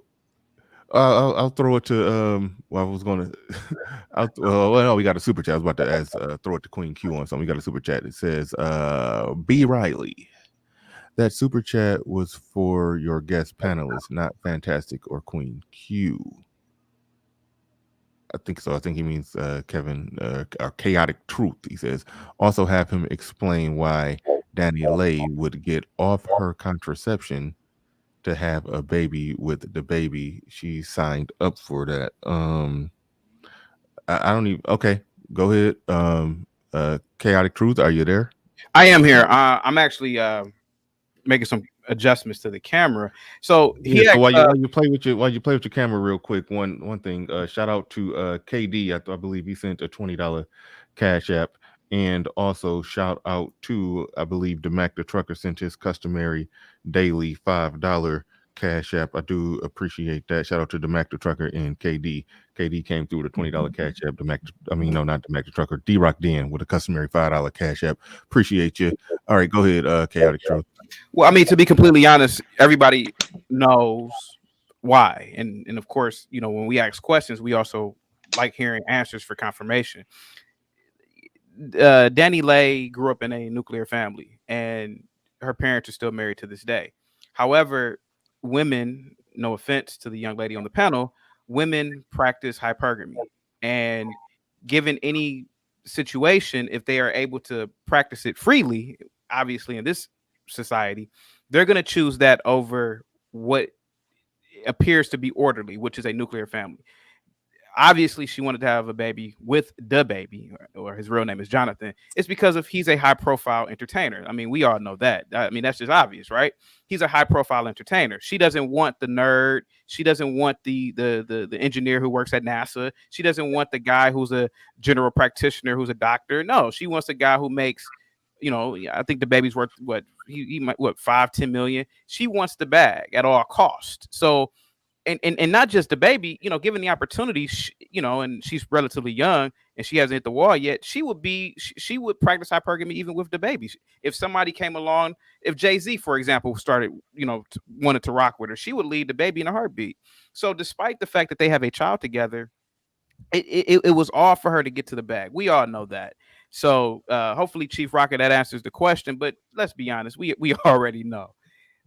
I'll throw it to well, I was gonna no, we got a super chat. I was about to ask throw it to Queen Q on something. We got a super chat. It says B Riley. That super chat was for your guest panelists, not Fantastic or Queen Q. I think so. I think he means Kevin or Chaotic Truth. He says also have him explain why Danny Lay would get off her contraception to have a baby with the baby. She signed up for that. I don't even. Okay, go ahead. Chaotic Truth, are you there? I am here. I'm actually making some adjustments to the camera. So yeah. So while you play with your camera real quick, one thing. Shout out to KD. I believe he sent a $20 Cash App, and also shout out to I believe DeMac the Trucker sent his customary daily $5 Cash App. I do appreciate that. Shout out to DeMac the Trucker and KD. KD came through with a $20 Cash App. Not DeMac the Trucker. D-Rock Den with a customary $5 Cash App. Appreciate you. All right, go ahead, Chaotic Truth. Well, I mean, to be completely honest, everybody knows why, and of course, when we ask questions, we also like hearing answers for confirmation. Danny Lay grew up in a nuclear family, and her parents are still married to this day. However, women, no offense to the young lady on the panel, women practice hypergamy, and given any situation, if they are able to practice it freely, obviously in this society, they're going to choose that over what appears to be orderly, which is a nuclear family. Obviously, she wanted to have a baby with the baby, or his real name is Jonathan. It's because he's a high profile entertainer. I mean, we all know that. I mean, that's just obvious, right? He's a high profile entertainer. She doesn't want the nerd. She doesn't want the engineer who works at NASA. She doesn't want the guy who's a general practitioner, who's a doctor. No, she wants a guy who makes, I think the baby's worth he might 5-10 million. She wants the bag at all cost. So and not just the baby, given the opportunity, and she's relatively young and she hasn't hit the wall yet, she would practice hypergamy even with the baby. If somebody came along, if Jay-Z, for example, started, wanted to rock with her, she would leave the baby in a heartbeat. So despite the fact that they have a child together, it was all for her to get to the bag. We all know that. So hopefully, Chief Rocket, that answers the question. But let's be honest, we already know.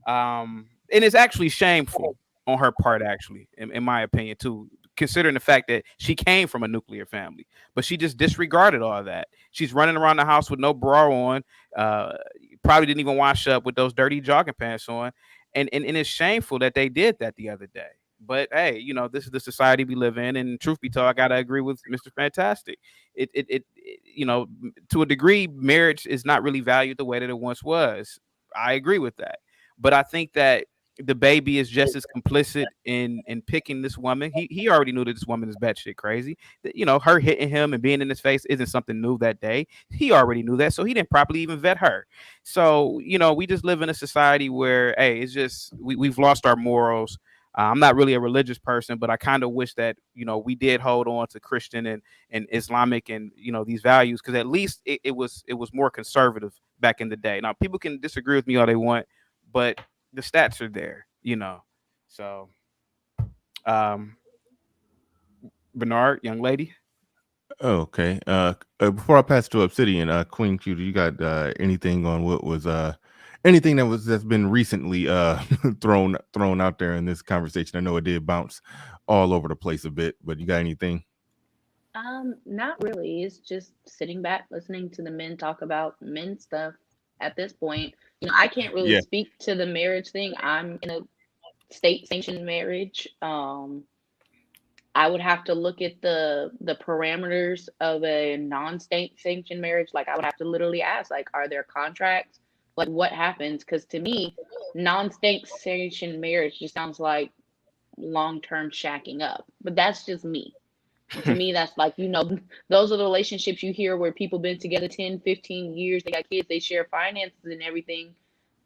And it's actually shameful on her part, actually, in my opinion, too, considering the fact that she came from a nuclear family, but she just disregarded all that. She's running around the house with no bra on, probably didn't even wash up with those dirty jogging pants on, and it's shameful that they did that the other day. But hey, this is the society we live in, and truth be told, I gotta agree with Mr. Fantastic. It to a degree, marriage is not really valued the way that it once was. I agree with that. But I think that the baby is just as complicit in picking this woman. He already knew that this woman is batshit crazy. That, her hitting him and being in his face isn't something new that day. He already knew that, so he didn't properly even vet her. So we just live in a society where, hey, it's just we've lost our morals. I'm not really a religious person, but I kind of wish that we did hold on to Christian and Islamic and these values, because at least it was more conservative back in the day. Now people can disagree with me all they want, but the stats are there, So, Bernard, young lady. Okay. Before I pass to Obsidian, Queen Q, do you got anything on what was anything that's been recently thrown out there in this conversation? I know it did bounce all over the place a bit, but you got anything? Not really. It's just sitting back, listening to the men talk about men stuff at this point. I can't really speak to the marriage thing. I'm in a state sanctioned marriage. I would have to look at the parameters of a non-state sanctioned marriage. Like, I would have to literally ask, like, are there contracts? Like, what happens? Because to me, non-state sanctioned marriage just sounds like long-term shacking up. But that's just me. To me, that's like, those are the relationships you hear where people been together 10, 15 years, they got kids, they share finances and everything.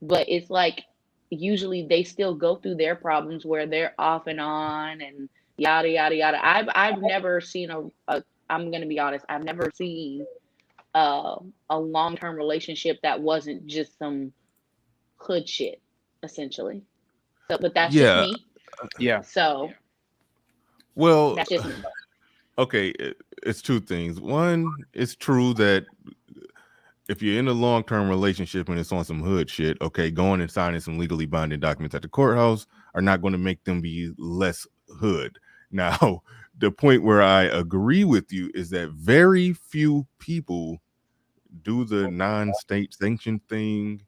But it's like, usually they still go through their problems where they're off and on and yada yada yada. I've never seen I'm gonna be honest, I've never seen a long-term relationship that wasn't just some hood shit, essentially. So, but that's just Yeah. me. Yeah. So Well, that's just me. okay, it's two things. One, it's true that if you're in a long-term relationship and it's on some hood shit, okay, going and signing some legally binding documents at the courthouse are not going to make them be less hood. Now, the point where I agree with you is that very few people do the non-state sanction thing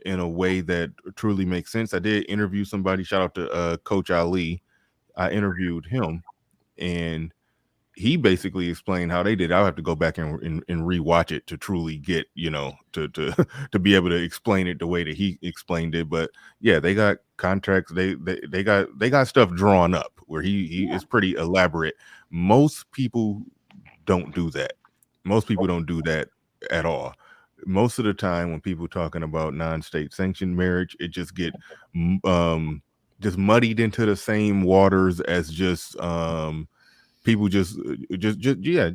in a way that truly makes sense. I did interview somebody, shout out to Coach Ali. I interviewed him, and he basically explained how they did. I'll have to go back and rewatch it to truly get, to to be able to explain it the way that he explained it. But yeah, they got contracts. They got stuff drawn up where he is pretty elaborate. Most people don't do that. Most people don't do that at all. Most of the time when people talking about non-state sanctioned marriage, it just just muddied into the same waters as just people just yeah,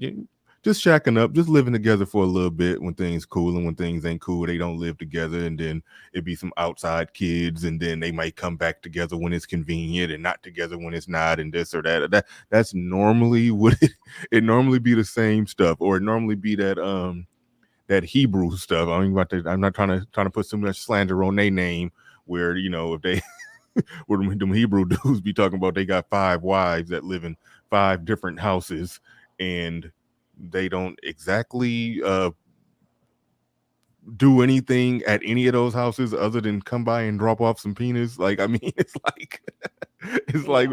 just shacking up, just living together for a little bit when things cool, and when things ain't cool, they don't live together, and then it'd be some outside kids, and then they might come back together when it's convenient and not together when it's not, and this or that. That's normally what it normally be the same stuff, or it normally be that Hebrew stuff. I'm not trying to put so much slander on their name, where if they where them Hebrew dudes be talking about they got 5 wives that live in 5 different houses, and they don't exactly do anything at any of those houses other than come by and drop off some penis. Like, I mean, it's like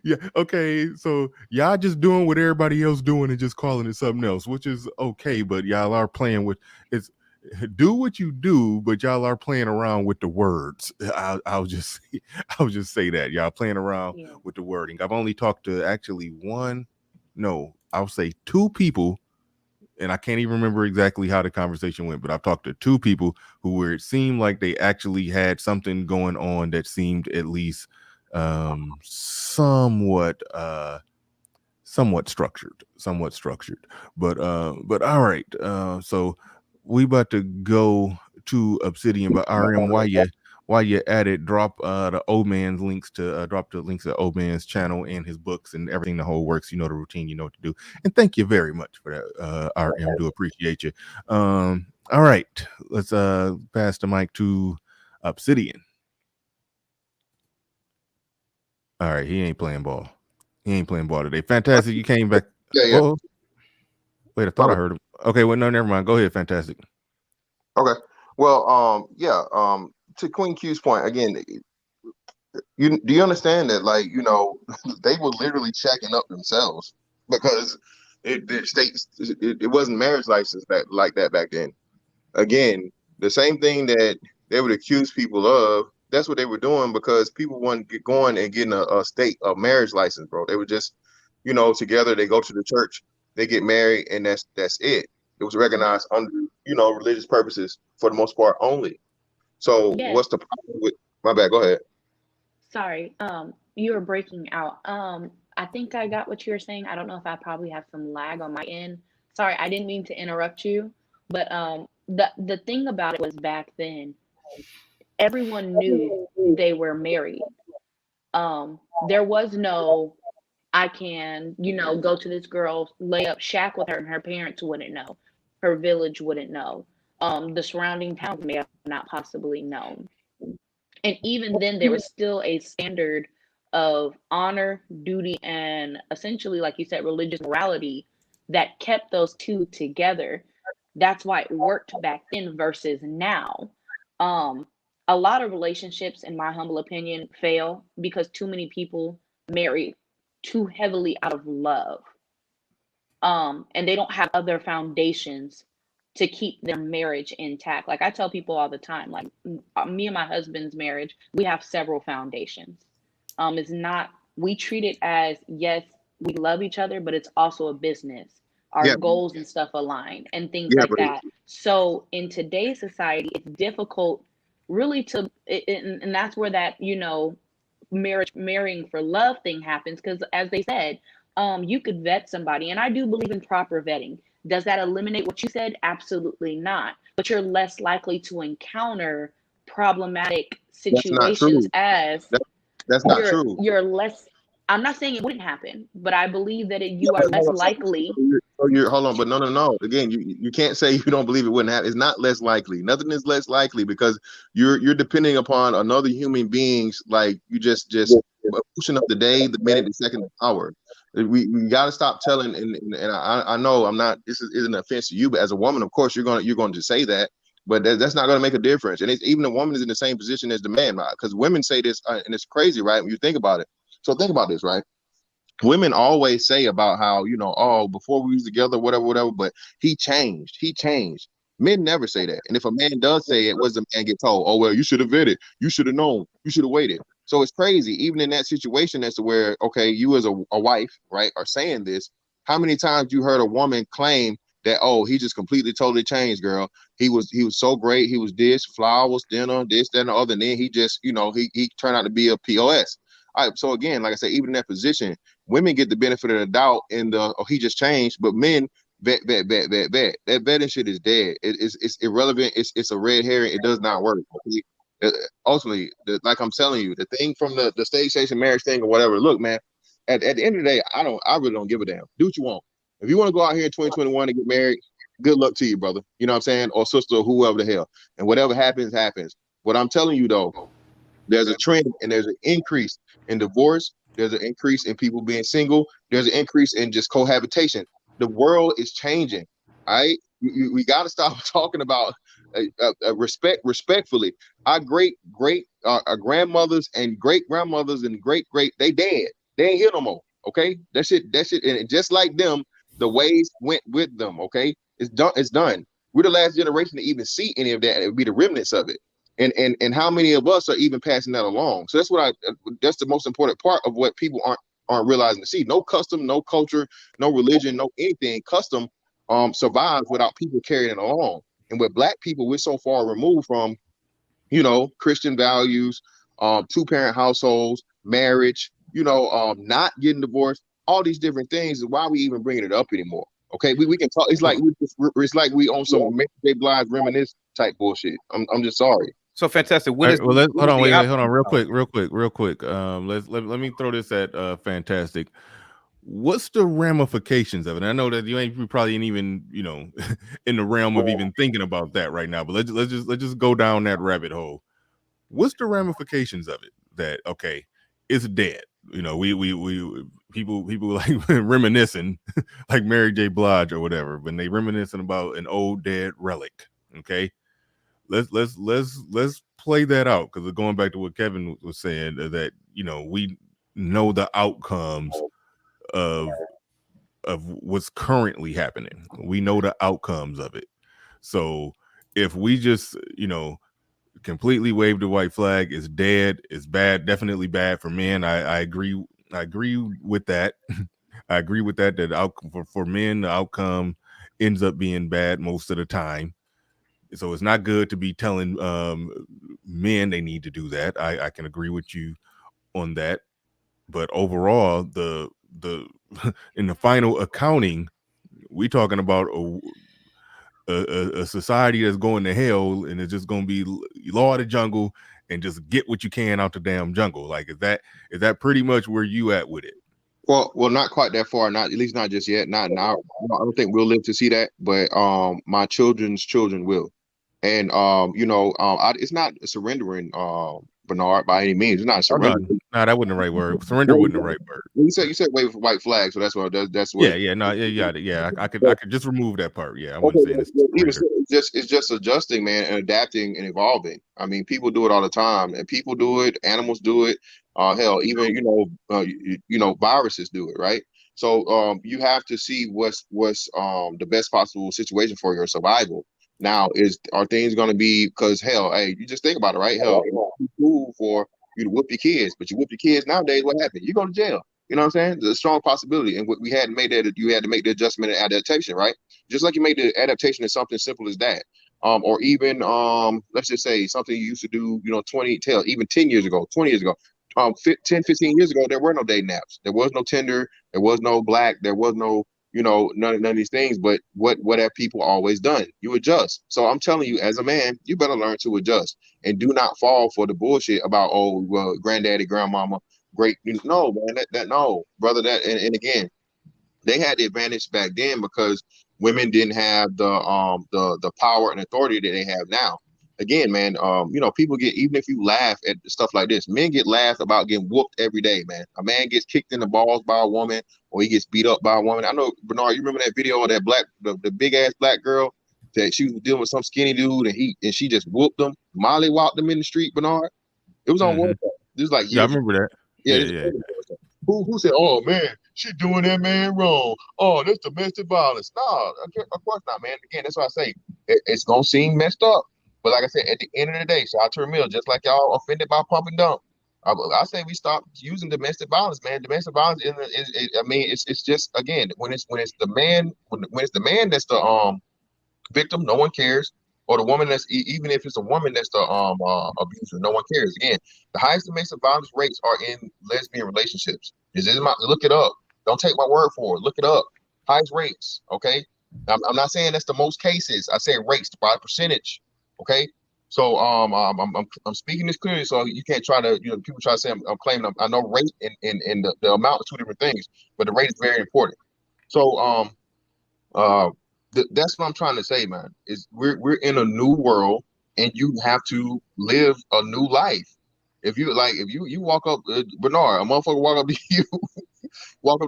yeah, okay, so y'all just doing what everybody else doing and just calling it something else, which is okay, but y'all are playing with it's do what you do, but y'all are playing around with the words. I'll just say that y'all playing around with the wording. I've only talked to actually I'll say 2 people, and I can't even remember exactly how the conversation went, but I've talked to 2 people where it seemed like they actually had something going on that seemed at least somewhat structured. But all right. So we about to go to Obsidian, but RM, while you at it, drop the old man's links to drop the links to old man's channel and his books and everything, the whole works. You know the routine, you know what to do. And thank you very much for that, RM. Do appreciate you. All right, let's pass the mic to Obsidian. All right, he ain't playing ball. Today. Fantastic, you came back. Yeah. Oh, wait, I thought I heard him. Okay, well, no, never mind. Go ahead, Fantastic. Okay. Well, to Queen Q's point again, do you understand that, like, they were literally checking up themselves because it wasn't marriage license that back then. Again, the same thing that they would accuse people of, that's what they were doing, because people weren't going and getting a marriage license, bro. They were just, together. They go to the church, they get married, and that's it. It was recognized under, religious purposes for the most part only. So Yes. what's the problem with? My bad. Go ahead. Sorry, you were breaking out. I think I got what you were saying. I don't know if I probably have some lag on my end. Sorry, I didn't mean to interrupt you, but the thing about it was, back then, everyone knew they were married. There was no, I can, go to this girl, lay up, shack with her, and her parents wouldn't know. Her village wouldn't know. The surrounding towns may have not possibly known. And even then, there was still a standard of honor, duty, and essentially, like you said, religious morality that kept those two together. That's why it worked back then versus now. Um, a lot of relationships, in my humble opinion, fail because too many people marry too heavily out of love. And they don't have other foundations to keep their marriage intact. Like I tell people all the time, like me and my husband's marriage, we have several foundations. It's not, we treat it as, yes, we love each other, but it's also a business. Our goals and stuff align and things like that. So in today's society, it's difficult really to, and that's where that, you know, marrying for love thing happens. Because as they said, you could vet somebody, and I do believe in proper vetting. Does that eliminate what you said? Absolutely not. But you're less likely to encounter problematic situations as that's not true. You're less. I'm not saying it wouldn't happen, but I believe that you are less likely. Hold on, but no. Again, you can't say you don't believe it wouldn't happen. It's not less likely. Nothing is less likely because you're depending upon another human being's, like, you just pushing up the day, the minute, the second, the hour. We got to stop telling. And I know I'm not. This isn't an offense to you, but as a woman, of course, you're going to say that. But that's not going to make a difference. And even the woman is in the same position as the man, right? Because women say this, and it's crazy, right? When you think about it. So think about this, right? Women always say about how, you know, oh, before we was together, whatever, but he changed. Men never say that. And if a man does say it, what does the man get told? Oh, well, you should have vetted. You should have known. You should have waited. So it's crazy, even in that situation, as to where, okay, you as a wife, right, are saying this. How many times you heard a woman claim that, oh, he just completely, totally changed, girl. He was so great. He was this, flowers, dinner, this, that, and the other. And then he just, you know, he turned out to be a POS. All right. So again, like I said, even in that position, women get the benefit of the doubt in the, oh, he just changed, but men vet. That vetting shit is dead. It's irrelevant. It's a red herring. It does not work. Ultimately, like I'm telling you, the thing from the station marriage thing or whatever. Look, man, at the end of the day, I really don't give a damn. Do what you want. If you want to go out here in 2021 and get married, good luck to you, brother. You know what I'm saying? Or sister, or whoever the hell. And whatever happens, happens. What I'm telling you though, there's a trend and there's an increase in divorce. There's an increase in people being single. There's an increase in just cohabitation. The world is changing. All right, we got to stop talking about respectfully. Our great grandmothers and great grandmothers and great they dead. They ain't here no more. Okay, that shit, and just like them, the ways went with them. Okay, it's done. It's done. We're the last generation to even see any of that. It would be the remnants of it. And how many of us are even passing that along? So that's the most important part of what people aren't realizing to see. No custom, no culture, no religion, no anything. Custom survives without people carrying it along. And with Black people, we're so far removed from, you know, Christian values, 2-parent households, marriage, you know, not getting divorced, all these different things. Is why we even bringing it up anymore. Okay, we can talk. It's like we own some Mary J. Blige reminisce type bullshit. I'm just sorry. So fantastic. Hold on, real quick. Let me throw this at Fantastic. What's the ramifications of it? I know that you probably ain't even, you know, in the realm of even thinking about that right now. But let's just go down that rabbit hole. What's the ramifications of it? That okay, it's dead. You know, we people like reminiscing, like Mary J. Blige or whatever, when they reminiscing about an old dead relic. Okay. Let's play that out, because going back to what Kevin was saying, that, you know, we know the outcomes of what's currently happening. We know the outcomes of it. So if we just, you know, completely wave the white flag, it's dead, it's bad, definitely bad for men. I agree with that. I agree with that. That for men, the outcome ends up being bad most of the time. So it's not good to be telling men they need to do that. I can agree with you on that. But overall, the in the final accounting, we talking about a society that's going to hell, and it's just going to be law of the jungle and just get what you can out the damn jungle. Like, is that pretty much where you at with it? Well, not quite that far. Not, at least not just yet. Not now. I don't think we'll live to see that. But my children's children will. And you know, it's not surrendering Bernard, by any means. It's not surrender. No, that wasn't the right word. Surrender wasn't the right word. You said wave for white flag, so that's what I could just remove that part. Yeah, I wouldn't say this. Even so, it's just adjusting, man, and adapting and evolving. I mean, people do it all the time, and people do it, animals do it. Hell, even viruses do it, right? So you have to see what's the best possible situation for your survival. Now, are things going to be, because hell, hey, you just think about it, right? Hell, it's cool for you to whoop your kids, but you whoop your kids nowadays, what happened? You go to jail. You know what I'm saying? There's a strong possibility, and we hadn't made that. You had to make the adjustment and adaptation, right? Just like you made the adaptation to something simple as that, or even let's just say something you used to do, even 10 years ago, 20 years ago, 10, 15 years ago, there were no dating apps. There was no Tinder. There was no Black. There was no, none of these things. But what have people always done? You adjust. So I'm telling you, as a man, you better learn to adjust and do not fall for the bullshit about, oh, well, granddaddy, grandmama, great. No, man, no, brother. And again, they had the advantage back then because women didn't have the power and authority that they have now. Again, man, people get, even if you laugh at stuff like this, men get laughed about getting whooped every day, man. A man gets kicked in the balls by a woman, or he gets beat up by a woman. I know, Bernard, you remember that video of that the big ass black girl that she was dealing with some skinny dude, and she just whooped him, Molly walked him in the street, Bernard. It was on World Cup. This was like I remember that. Yeah. Who said, oh man, she doing that man wrong? Oh, that's domestic violence. No, of course not, man. Again, that's why I say it's gonna seem messed up. But like I said, at the end of the day, shout out to Ramil, just like y'all offended by pump and dump. I say we stop using domestic violence, man. Domestic violence it's just, again, when it's the man when it's the man that's the victim, no one cares. Or the woman that's, even if it's a woman that's the abuser, no one cares. Again, the highest domestic violence rates are in lesbian relationships. Look it up. Don't take my word for it. Look it up. Highest rates. Okay. I'm not saying that's the most cases. I say rates by percentage. Okay. So I'm speaking this clearly, so you can't try to, people try to say I'm claiming I know rate and the amount are two different things, but the rate is very important. So that's what I'm trying to say, man. Is we're in a new world, and you have to live a new life. If you walk up, Bernard, a motherfucker walk up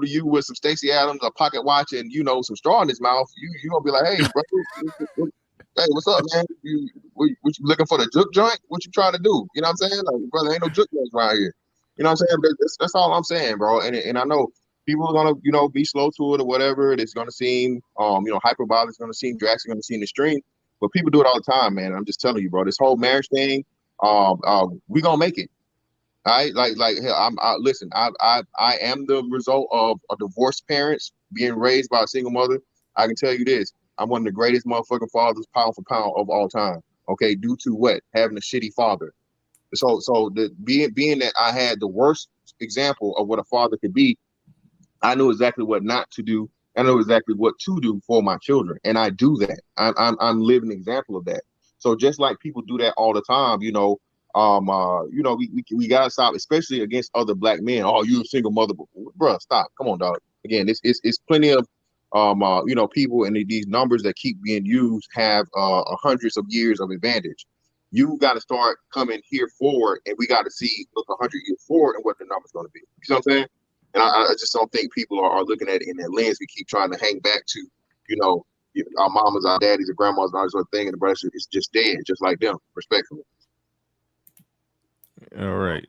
to you with some Stacey Adams, a pocket watch, and some straw in his mouth, you gonna be like, hey, bro, hey, what's up, man? What you looking for, the juke joint? What you trying to do? You know what I'm saying? Like, brother, ain't no juke joints around here. You know what I'm saying? That's all I'm saying, bro. And I know people are gonna, be slow to it or whatever. It's gonna seem, hyperbolic. It's gonna seem drastic. Gonna seem extreme. But people do it all the time, man. I'm just telling you, bro. This whole marriage thing, we gonna make it. All right, like hell, listen. I am the result of divorced parents being raised by a single mother. I can tell you this: I'm one of the greatest motherfucking fathers, pound for pound, of all time. Okay, due to what? Having a shitty father. So being that I had the worst example of what a father could be, I knew exactly what not to do. I know exactly what to do for my children, and I do that. I'm living example of that. So just like people do that all the time, we gotta stop, especially against other black men. Oh, you a single mother, bro? Stop. Come on, dog. Again, it's plenty of people, and these numbers that keep being used have hundreds of years of advantage. You got to start coming here forward, and we got to see, look 100 years forward, and what the number's going to be. You know what I'm saying? And I just don't think people are looking at it in that lens. We keep trying to hang back to, our mamas, our daddies, our grandmas, and all this sort of thing, and the brother is just dead, just like them, respectfully. All right.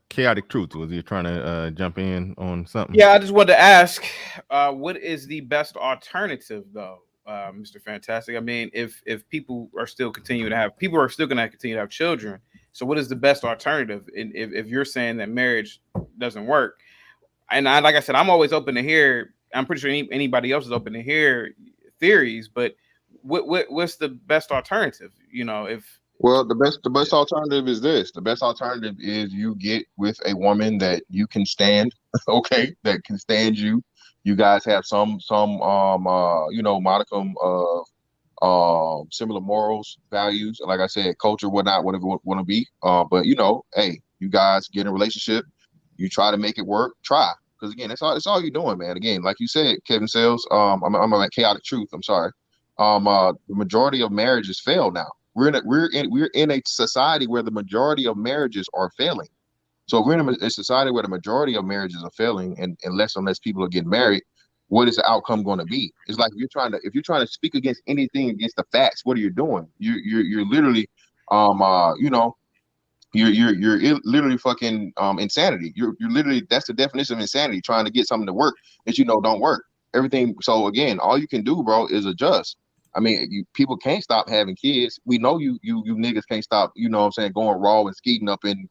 Chaotic Truth, was you trying to jump in on something? Yeah, I just wanted to ask, what is the best alternative, though, Mr. Fantastic? I mean, if people are still going to continue to have children, so what is the best alternative? And if you're saying that marriage doesn't work, and like I said, I'm always open to hear. I'm pretty sure anybody else is open to hear theories, but what's the best alternative? Well, the best alternative is this. The best alternative is you get with a woman that you can stand, okay, that can stand you. You guys have some modicum of similar morals, values, like I said, culture, whatnot, whatever you want to be. But hey, you guys get in a relationship, you try to make it work, because again, that's all you're doing, man. Again, like you said, Kevin Sales, I'm like Chaotic Truth. I'm sorry. The majority of marriages fail now. we're in a society where the majority of marriages are failing. So if we're in a society where the majority of marriages are failing, and less and less people are getting married, what is the outcome going to be? It's like if you're trying to speak against anything against the facts, what are you doing? You're literally you know, you're literally fucking insanity. You're literally, that's the definition of insanity, trying to get something to work that you know don't work. Everything. So again, all you can do, bro, is adjust. I mean, people can't stop having kids. We know you niggas can't stop, you know what I'm saying, going raw and skeeting up in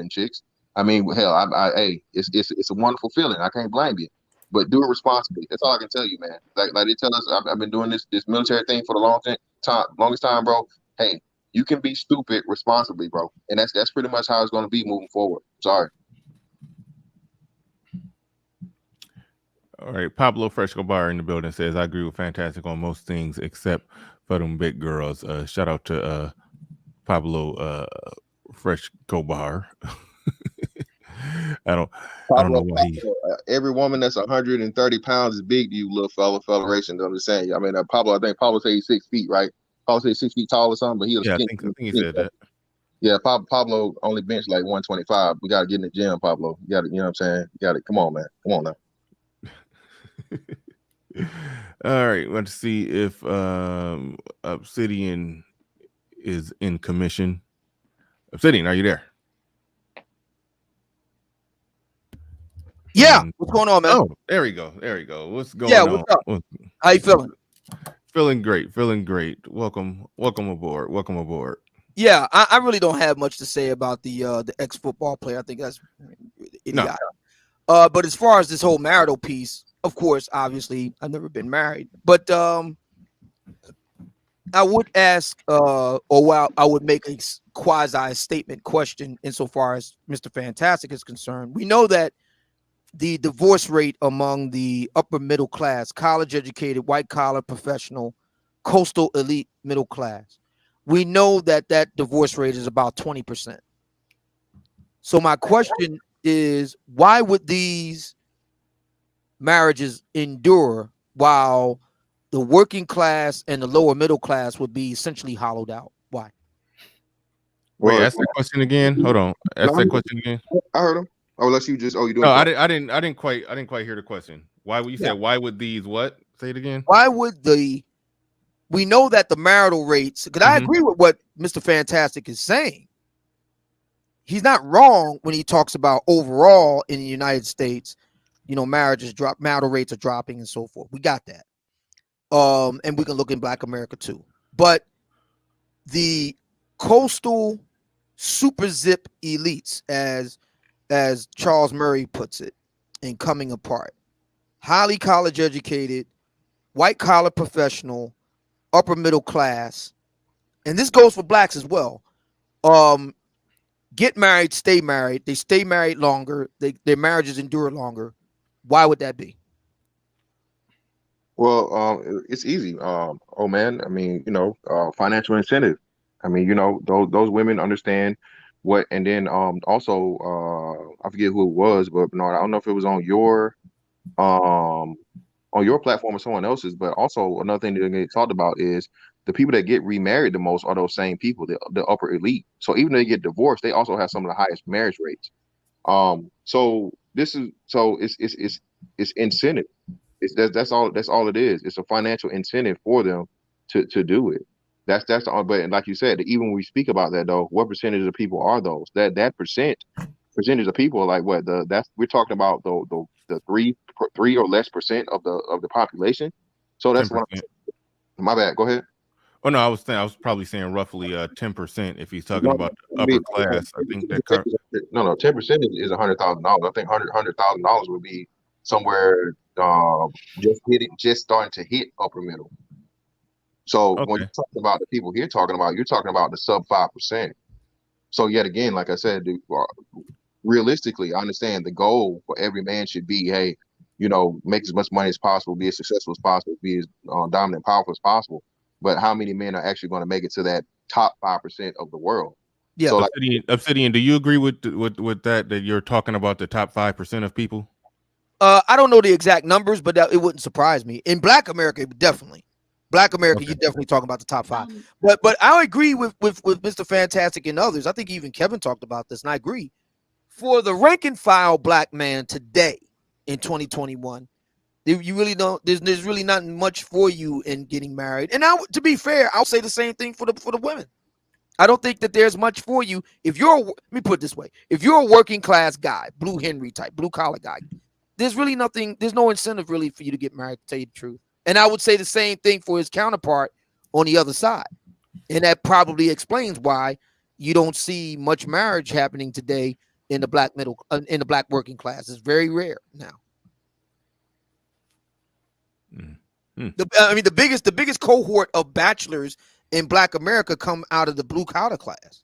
chicks. I mean, hell, hey, it's a wonderful feeling. I can't blame you, but do it responsibly. That's all I can tell you, man. Like they tell us, I've been doing this military thing for the longest time, bro. Hey, you can be stupid responsibly, bro, and that's pretty much how it's going to be moving forward. Sorry. All right, Pablo Fresco Bar in the building says, I agree with Fantastic on most things except for them big girls. Shout out to Pablo Fresco Bar. I don't know why every woman that's 130 pounds is big to you, little federation. I'm just saying. I mean, Pablo, I think Pablo said he's 6 feet, right? Pablo said 6 feet tall or something, but he was I think he said that. Yeah, Pablo only benched like 125. We got to get in the gym, Pablo. You got to, you know what I'm saying? You got to, come on, man. Come on now. All right, let's see if Obsidian is in commission. Obsidian, are you there? Yeah, what's going on, man? Oh, there we go. What's going on? What's up? How you feeling? Feeling great. Welcome aboard. Yeah, I really don't have much to say about the ex-football player. I think that's idiotic. No. But as far as this whole marital piece, of course, obviously, I've never been married, but I would ask, I would make a quasi statement question insofar as Mr. Fantastic is concerned. We know that the divorce rate among the upper middle class, college educated, white collar, professional, coastal elite middle class, we know that divorce rate is about 20%. So my question is, why would these marriages endure while the working class and the lower middle class would be essentially hollowed out? Why? Wait, ask that question again. Hold on. Ask that question again. I heard him. Oh, unless you just you doing? No, I didn't quite hear the question. Why would you say why would these what? Say it again. Why would we know that the marital rates, because I agree with what Mr. Fantastic is saying. He's not wrong when he talks about overall in the United States, marital rates are dropping and so forth. We got that. And we can look in Black America too. But the coastal super zip elites, as Charles Murray puts it, in Coming Apart, highly college educated, white collar professional, upper middle class, and this goes for blacks as well. Get married, stay married. They stay married longer. Their marriages endure longer. Why would that be? Well, it's easy. Oh man, I mean, financial incentive. I mean, those women understand what, and then also I forget who it was, but no, I don't know if it was on your platform or someone else's, but also another thing that they talked about is the people that get remarried the most are those same people, the upper elite. So even though they get divorced, they also have some of the highest marriage rates. So it's incentive. That's all it is. It's a financial incentive for them to do it. That's the, but like you said, even when we speak about that though, what percentage of people are those? That percentage of people, like what we're talking about the 3 or less percent of the population. So that's 10%. What my bad. Go ahead. Oh no, I was probably saying roughly 10% if he's talking about the upper class. I think that 10% is $100,000. I think $100,000 would be somewhere just starting to hit upper middle. So when you're talking about the people you're talking about the sub 5%. So yet again, like I said, realistically, I understand the goal for every man should be, hey, make as much money as possible, be as successful as possible, be as dominant and powerful as possible. But how many men are actually going to make it to that top 5% of the world? Yeah. So Obsidian, do you agree with that you're talking about the top 5% of people? I don't know the exact numbers, but it wouldn't surprise me. In Black America, definitely. Black America, Okay. you're definitely talking about the top five. Um, But I agree with Mr. Fantastic and others. I think even Kevin talked about this, and I agree. For the rank and file black man today in 2021, you really don't. There's really not much for you in getting married. And to be fair, I'll say the same thing for the women. I don't think that there's much for you if you're. Let me put it this way: if you're a working class guy, blue Henry type, blue collar guy, there's really nothing. There's no incentive really for you to get married. To tell you the truth, and I would say the same thing for his counterpart on the other side, and that probably explains why you don't see much marriage happening today in the black in the black working class. It's very rare now. Mm-hmm. I mean, the biggest cohort of bachelors in Black America come out of the blue collar class.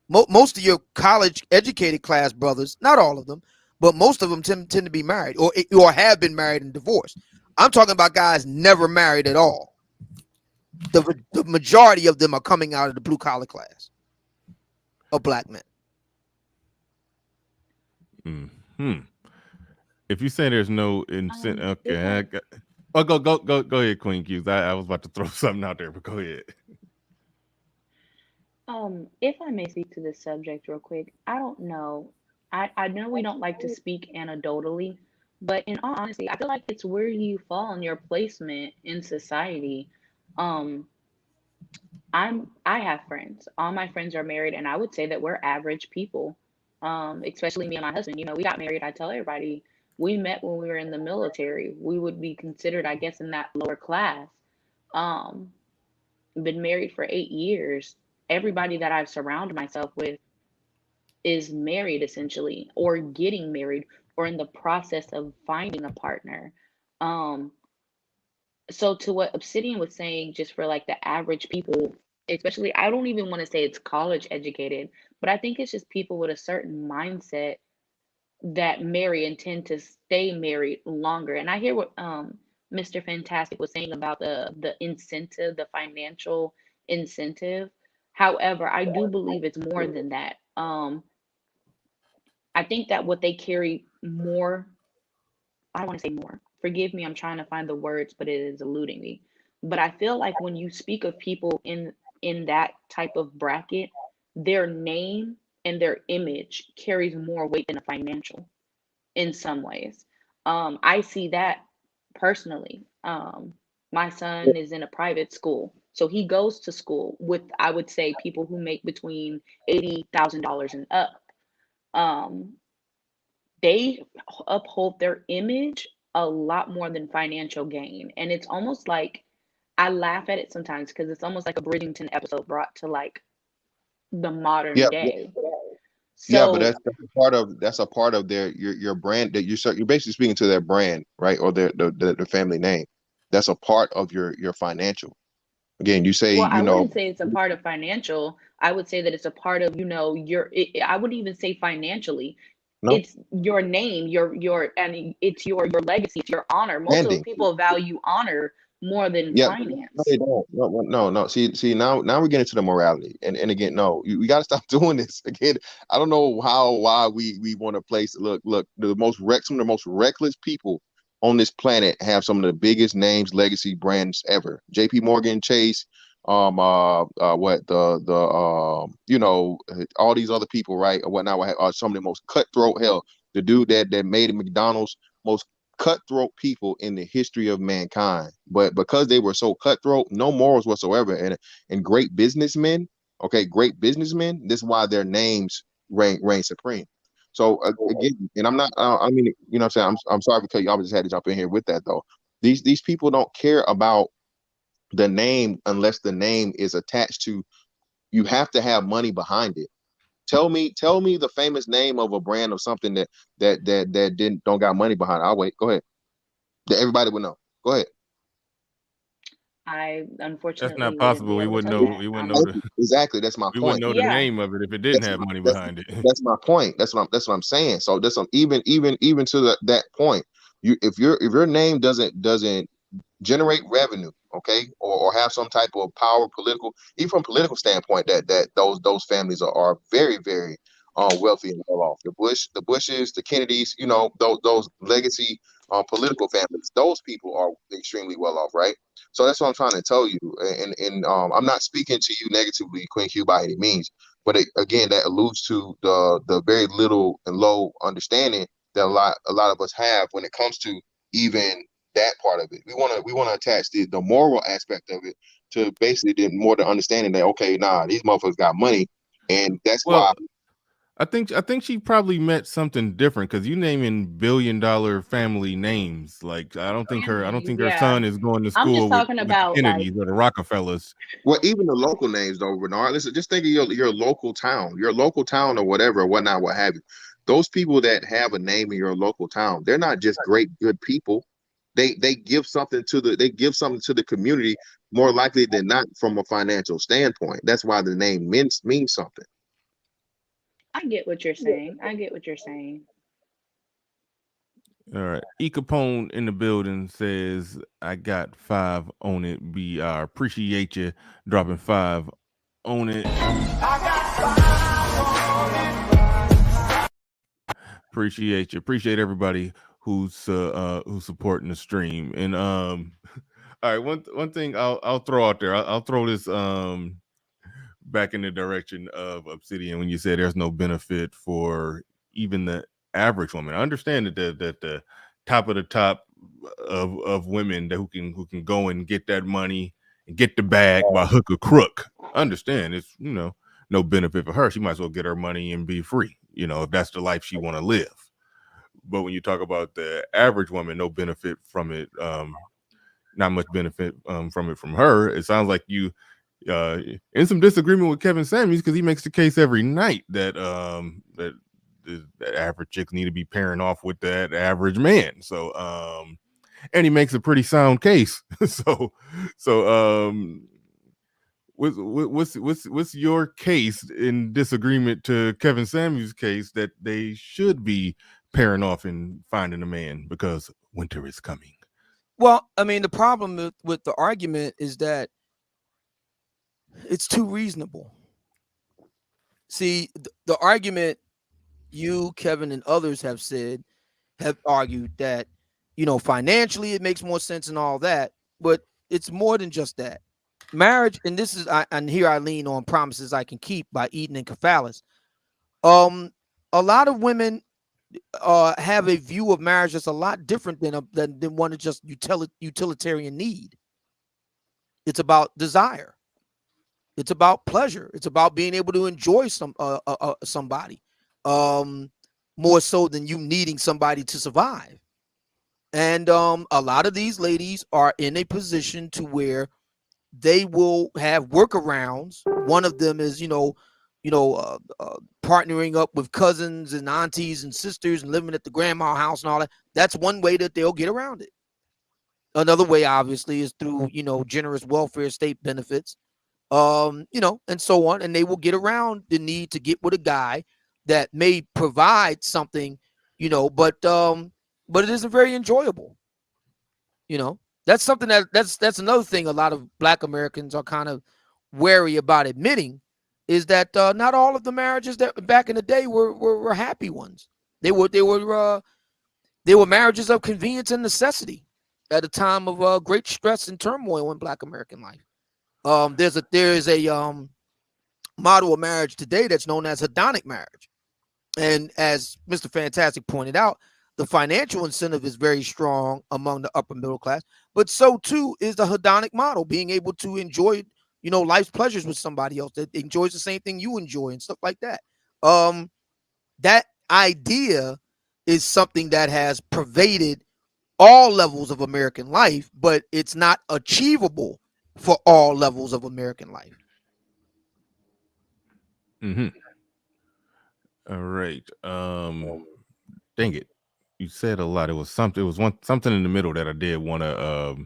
Most of your college educated class brothers, not all of them, but most of them tend to be married or have been married and divorced. I'm talking about guys never married at all. The majority of them are coming out of the blue collar class of black men. Mm-hmm. If you say there's no incentive, if okay. I, Oh, go ahead, Queen Q's. I was about to throw something out there, but go ahead. if I may speak to this subject real quick, I don't know. I know we don't like to speak anecdotally, but in all honesty, I feel like it's where you fall in your placement in society. Um, I have friends. All my friends are married, and I would say that we're average people. Especially me and my husband. You know, we got married. I tell everybody we met when we were in the military. We would be considered, I guess, in that lower class. Um, been married for 8 years. Everybody that I've surrounded myself with is married essentially, or getting married, or in the process of finding a partner. Um, so to what Obsidian was saying, just for like the average people, especially, I don't even want to say it's college educated, but I think it's just people with a certain mindset that marry and tend to stay married longer. And I hear what Mr. Fantastic was saying about the incentive, the financial incentive. However, I do believe it's more than that. I think that what they carry more, I don't want to say more. Forgive me, I'm trying to find the words, but it is eluding me. But I feel like when you speak of people in that type of bracket, their name and their image carries more weight than a financial in some ways. I see that personally. My son is in a private school, so he goes to school with, I would say, people who make between $80,000 and up. Um, they uphold their image a lot more than financial gain, and it's almost like I laugh at it sometimes because it's almost like a Bridgerton episode brought to like the modern Yeah, day. yeah, but So that's a part of their your brand that you're basically speaking to their brand, right? Or their family name. That's a part of your financial. Again, you say, well, I wouldn't say it's a part of financial. I would say that it's a part of, I wouldn't even say financially. no It's your name, and it's your legacy, it's your honor. Most of those branding. people value honor more than Yeah, no, finance. they don't. No. See, now we're getting to the morality, and again, no, we got to stop doing this. Again, I don't know why we want to place. Look, some of the most reckless people on this planet have some of the biggest names, legacy brands ever. J.P. Morgan, Chase, what all these other people, right, or whatnot, are some of the most cutthroat. Hell, the dude that made McDonald's, most cutthroat people in the history of mankind. But because they were so cutthroat, no morals whatsoever, and great businessmen, okay, great businessmen, this is why their names reign supreme. So again, and I'm not, I mean, you know what I'm saying? I'm sorry because y'all just had to jump in here with that though. These people don't care about the name unless the name is attached to, you have to have money behind it. Tell me the famous name of a brand of something that didn't don't got money behind it. I'll wait. Go ahead. That everybody would know. Go ahead. I That's unfortunately not wouldn't be possible. We able to wouldn't tell you know. that. We wouldn't know the. Exactly. That's my We wouldn't point. know the Yeah. name of it if it didn't That's have my money that's behind it. that's my point. That's what I'm saying. So that's even to that point. If your name doesn't generate revenue, okay, or have some type of power, political, even from political standpoint, that those families are very, very wealthy and well off. The Bushes, the Kennedys, those legacy political families. Those people are extremely well off, right? So that's what I'm trying to tell you. And I'm not speaking to you negatively, Queen Q, by any means. But again, that alludes to the very little and low understanding that a lot of us have when it comes to even that part of it. We want to attach the moral aspect of it to basically the understanding that, okay, nah, these motherfuckers got money, and that's why. Well, I think she probably meant something different because you naming billion-dollar family names. Like I don't think her Yeah. son is going to I'm just school talking with the about like Kennedys or the Rockefellers. Well, even the local names though, Bernard. Listen, just think of your local town or whatever, or whatnot, what have you. Those people that have a name in your local town, they're not just great, good people. They give something to the community more likely than not from a financial standpoint. That's why the name means something. I get what you're saying. I get what you're saying. All right. E Capone in the building says, I got 5 on it. BR. Appreciate you dropping 5 on it. Appreciate you. Appreciate everybody who's supporting the stream. And all right, one thing I'll throw out there. I'll throw this back in the direction of Obsidian when you said there's no benefit for even the average woman. I understand that the top of the top of women that who can go and get that money and get the bag by hook or crook. I understand it's no benefit for her. She might as well get her money and be free. If that's the life she want to live. But when you talk about the average woman, no benefit from it. Not much benefit from it from her. It sounds like you in some disagreement with Kevin Samuels because he makes the case every night that that average chicks need to be pairing off with that average man. So and he makes a pretty sound case. so what's your case in disagreement to Kevin Samuels' case that they should be pairing off and finding a man because winter is coming? Well, I mean, the problem with the argument is that it's too reasonable. See, the argument you, Kevin, and others have argued that, financially it makes more sense and all that, but it's more than just that. Marriage, and this is, and here I lean on Promises I Can Keep by Eden and Cephas. A lot of women have a view of marriage that's a lot different than one of just utilitarian need. It's about desire. It's about pleasure. It's about being able to enjoy somebody, more so than you needing somebody to survive. And a lot of these ladies are in a position to where they will have workarounds. One of them is, partnering up with cousins and aunties and sisters and living at the grandma house and all that. That's one way that they'll get around it. Another way, obviously, is through, generous welfare state benefits, and so on. And they will get around the need to get with a guy that may provide something, but it isn't very enjoyable. That's something that's another thing a lot of Black Americans are kind of wary about admitting, is that not all of the marriages that back in the day were happy ones. They were marriages of convenience and necessity at a time of great stress and turmoil in Black American life. There is a model of marriage today that's known as hedonic marriage, and as Mr. Fantastic pointed out, the financial incentive is very strong among the upper middle class, but so too is the hedonic model, being able to enjoy, life's pleasures with somebody else that enjoys the same thing you enjoy and stuff like that. That idea is something that has pervaded all levels of American life, but it's not achievable for all levels of American life. Mm-hmm. All right. Dang it. You said a lot. It was something in the middle that I did want to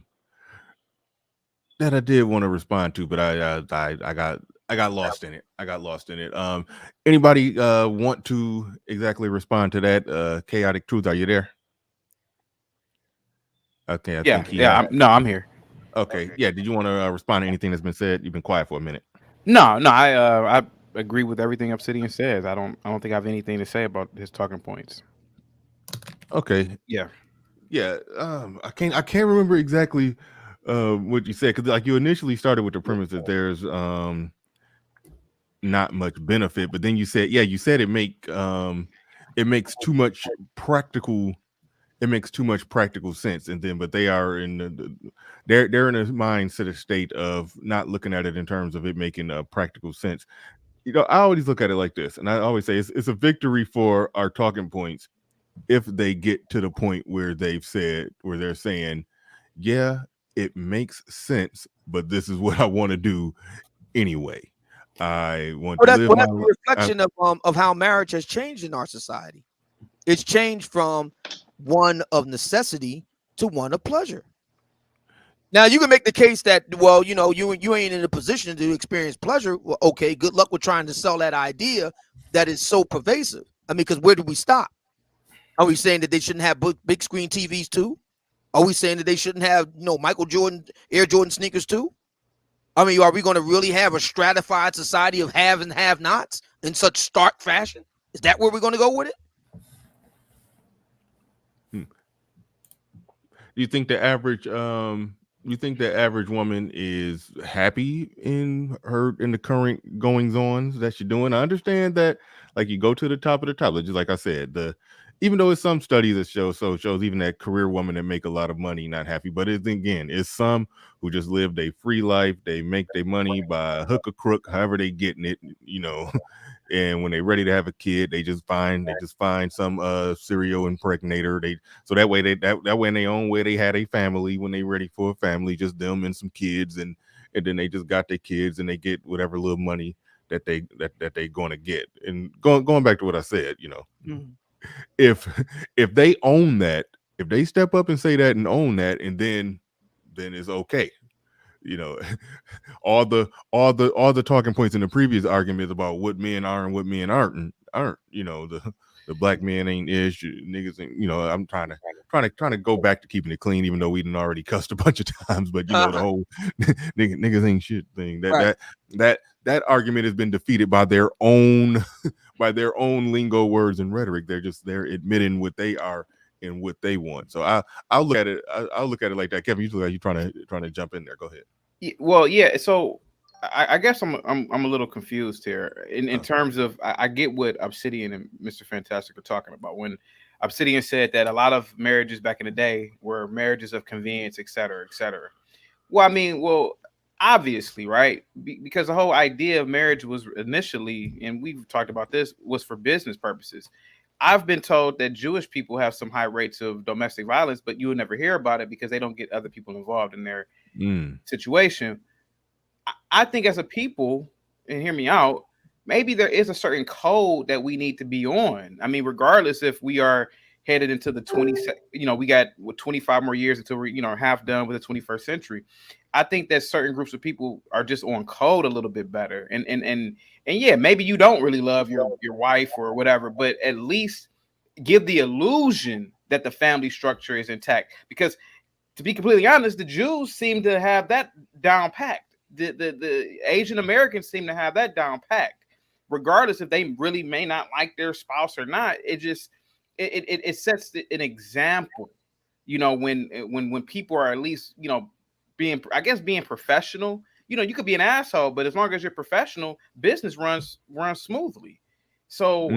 respond to, but I got lost in it. Anybody want to exactly respond to that? Chaotic Truth, are you there? Okay, I think I'm here. Okay, yeah. Did you want to respond to anything that's been said? You've been quiet for a minute. No, I agree with everything Obsidian says. I don't think I have anything to say about his talking points. Okay. Yeah. Yeah, I can't remember exactly what you said, because like you initially started with the premise that there's not much benefit, but then you said it makes too much practical it makes too much practical sense, and then but they are in they're in a mindset of state of not looking at it in terms of it making practical sense. I always look at it like this, and I always say it's a victory for our talking points if they get to the point where they're saying, yeah, it makes sense, but this is what I want to do anyway. I want to live my That's a life. reflection of how marriage has changed in our society. It's changed from one of necessity to one of pleasure. Now you can make the case that, well, you ain't in a position to experience pleasure. Well, okay, good luck with trying to sell that idea that is so pervasive. I mean, because where do we stop? Are we saying that they shouldn't have big screen TVs too? Are we saying that they shouldn't have Michael Jordan Air Jordan sneakers too? I mean, are we going to really have a stratified society of have and have nots in such stark fashion? Is that where we're going to go with it? Do you think the average woman is happy in the current goings ons that she's doing? I understand that, like, you go to the top of the top, just like I said, even though it's some studies that shows even that career women that make a lot of money not happy, but it's some who just live their free life. They make their money by hook or crook, however they getting it, and when they're ready to have a kid, they just find some serial impregnator. So that way that way in their own way they had a family when they ready for a family, just them and some kids, and then they just got their kids and they get whatever little money that they going to get. And going back to what I said, Mhm. if if they own that, if they step up and say that and own that, and then it's okay. you know all the talking points in the previous arguments about what men are and what men aren't. The black men ain't ish, niggas ain't, I'm trying to go back to keeping it clean, even though we done already cussed a bunch of times. But the whole niggas ain't shit thing, Right. that argument has been defeated by their own by their own lingo, words, and rhetoric. They're admitting what they are and what they want. So I'll look at it. I'll look at it like that. Kevin, you look like you trying to jump in there. Go ahead. Well, yeah. So I guess I'm a little confused here in terms of I get what Obsidian and Mr. Fantastic are talking about when Obsidian said that a lot of marriages back in the day were marriages of convenience, et cetera, et cetera. Well, I mean, obviously, right? Because the whole idea of marriage was initially, and we've talked about this, was for business purposes. I've been told that Jewish people have some high rates of domestic violence, but you will never hear about it because they don't get other people involved in their situation. I think as a people, and hear me out, maybe there is a certain code that we need to be on. I mean, regardless if we are headed into the we got 25 more years until we're, half done with the 21st century. I think that certain groups of people are just on code a little bit better. And yeah, maybe you don't really love your wife or whatever, but at least give the illusion that the family structure is intact. Because to be completely honest, the Jews seem to have that down packed. The Asian Americans seem to have that down packed, regardless if they really may not like their spouse or not. It just it sets an example, when people are at least being professional. You could be an asshole, but as long as you're professional, business runs smoothly. So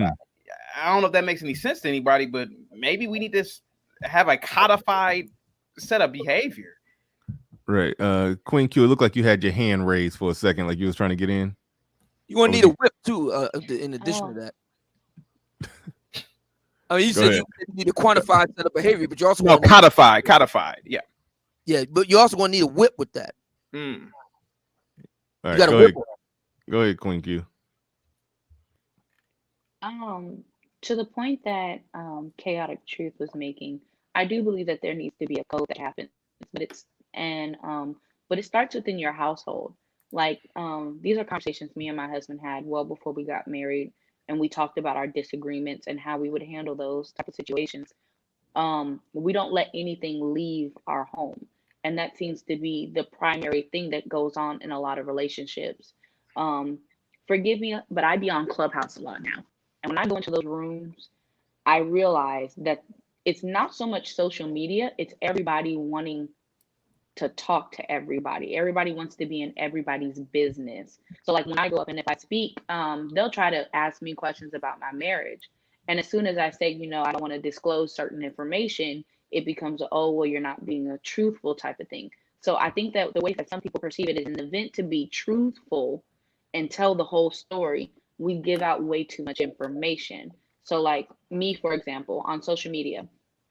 I don't know if that makes any sense to anybody, but maybe we need to have a codified set of behavior. Right. Queen Q, it looked like you had your hand raised for a second, like you was trying to get in. You're going to need a whip too, in addition to that. I mean, you said you need a quantified set of behavior, but you also want codified. Yeah. Yeah, but you also going to need a whip with that. All right, go ahead, Queen Q. To the point that Chaotic Truth was making, I do believe that there needs to be a code that happens, but it starts within your household. Like, these are conversations me and my husband had well before we got married, and we talked about our disagreements and how we would handle those type of situations. We don't let anything leave our home, and that seems to be the primary thing that goes on in a lot of relationships. Um, Forgive me, but I be on Clubhouse a lot now, and when I go into those rooms, I realize that it's not so much social media, it's everybody wanting to talk to everybody. Everybody wants to be in everybody's business. So like when I go up and if I speak, they'll try to ask me questions about my marriage. And as soon as I say, I don't want to disclose certain information, it becomes, oh, well, you're not being a truthful type of thing. So I think that the way that some people perceive it is an event to be truthful and tell the whole story, we give out way too much information. So like me, for example, on social media,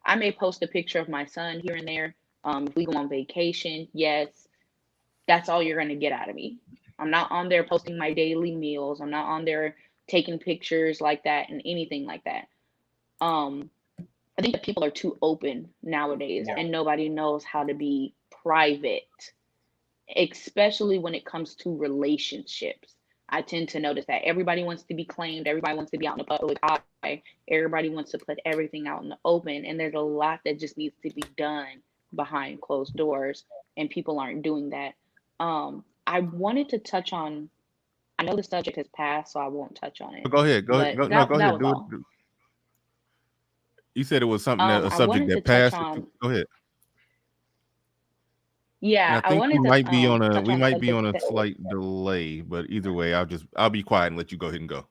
I may post a picture of my son here and there. If we go on vacation, yes, that's all you're going to get out of me. I'm not on there posting my daily meals. I'm not on there taking pictures like that and anything like that. Um, I think that people are too open nowadays Yeah. and nobody knows how to be private, especially when it comes to relationships. I tend to notice that everybody wants to be claimed, everybody wants to be out in the public eye, everybody wants to put everything out in the open, and there's a lot that just needs to be done behind closed doors, and people aren't doing that. I wanted to touch on. I know the subject has passed, so I won't touch on it. Go ahead. But No, that go that ahead. was Do it. all. You said it was something that a I subject wanted to that touch passed. on. Go ahead. And Yeah, I I think wanted to touch we on the might be on subject a that. slight delay, but either way, I'll be quiet and let you go ahead and go.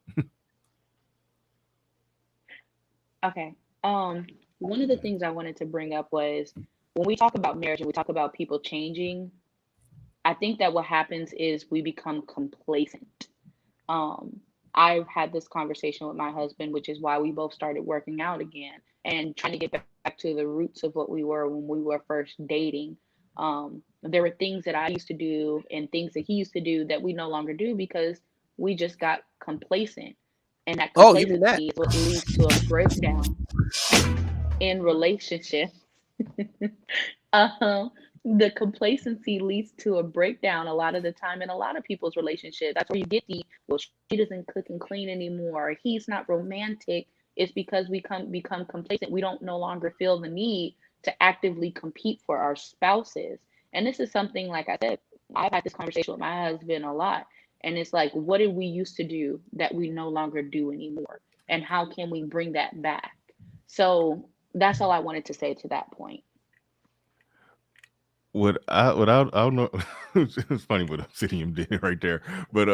Okay. Um, One of the things I wanted to bring up was when we talk about marriage and we talk about people changing, I think that what happens is we become complacent. Um, I've had this conversation with my husband, which is why we both started working out again and trying to get back to the roots of what we were when we were first dating. There were things that I used to do and things that he used to do that we no longer do because we just got complacent. And that Oh, you mean that? complacency is what leads to a breakdown in relationships. um, the complacency leads to a breakdown a lot of the time in a lot of people's relationships. That's where you get the, well, she doesn't cook and clean anymore. He's not romantic. It's because we become complacent. We don't no longer feel the need to actively compete for our spouses. And this is something, like I said, I've had this conversation with my husband a lot. And it's like, what did we used to do that we no longer do anymore? And how can we bring that back? So that's all I wanted to say to that point. I don't know. It's funny what Obsidian did right there, but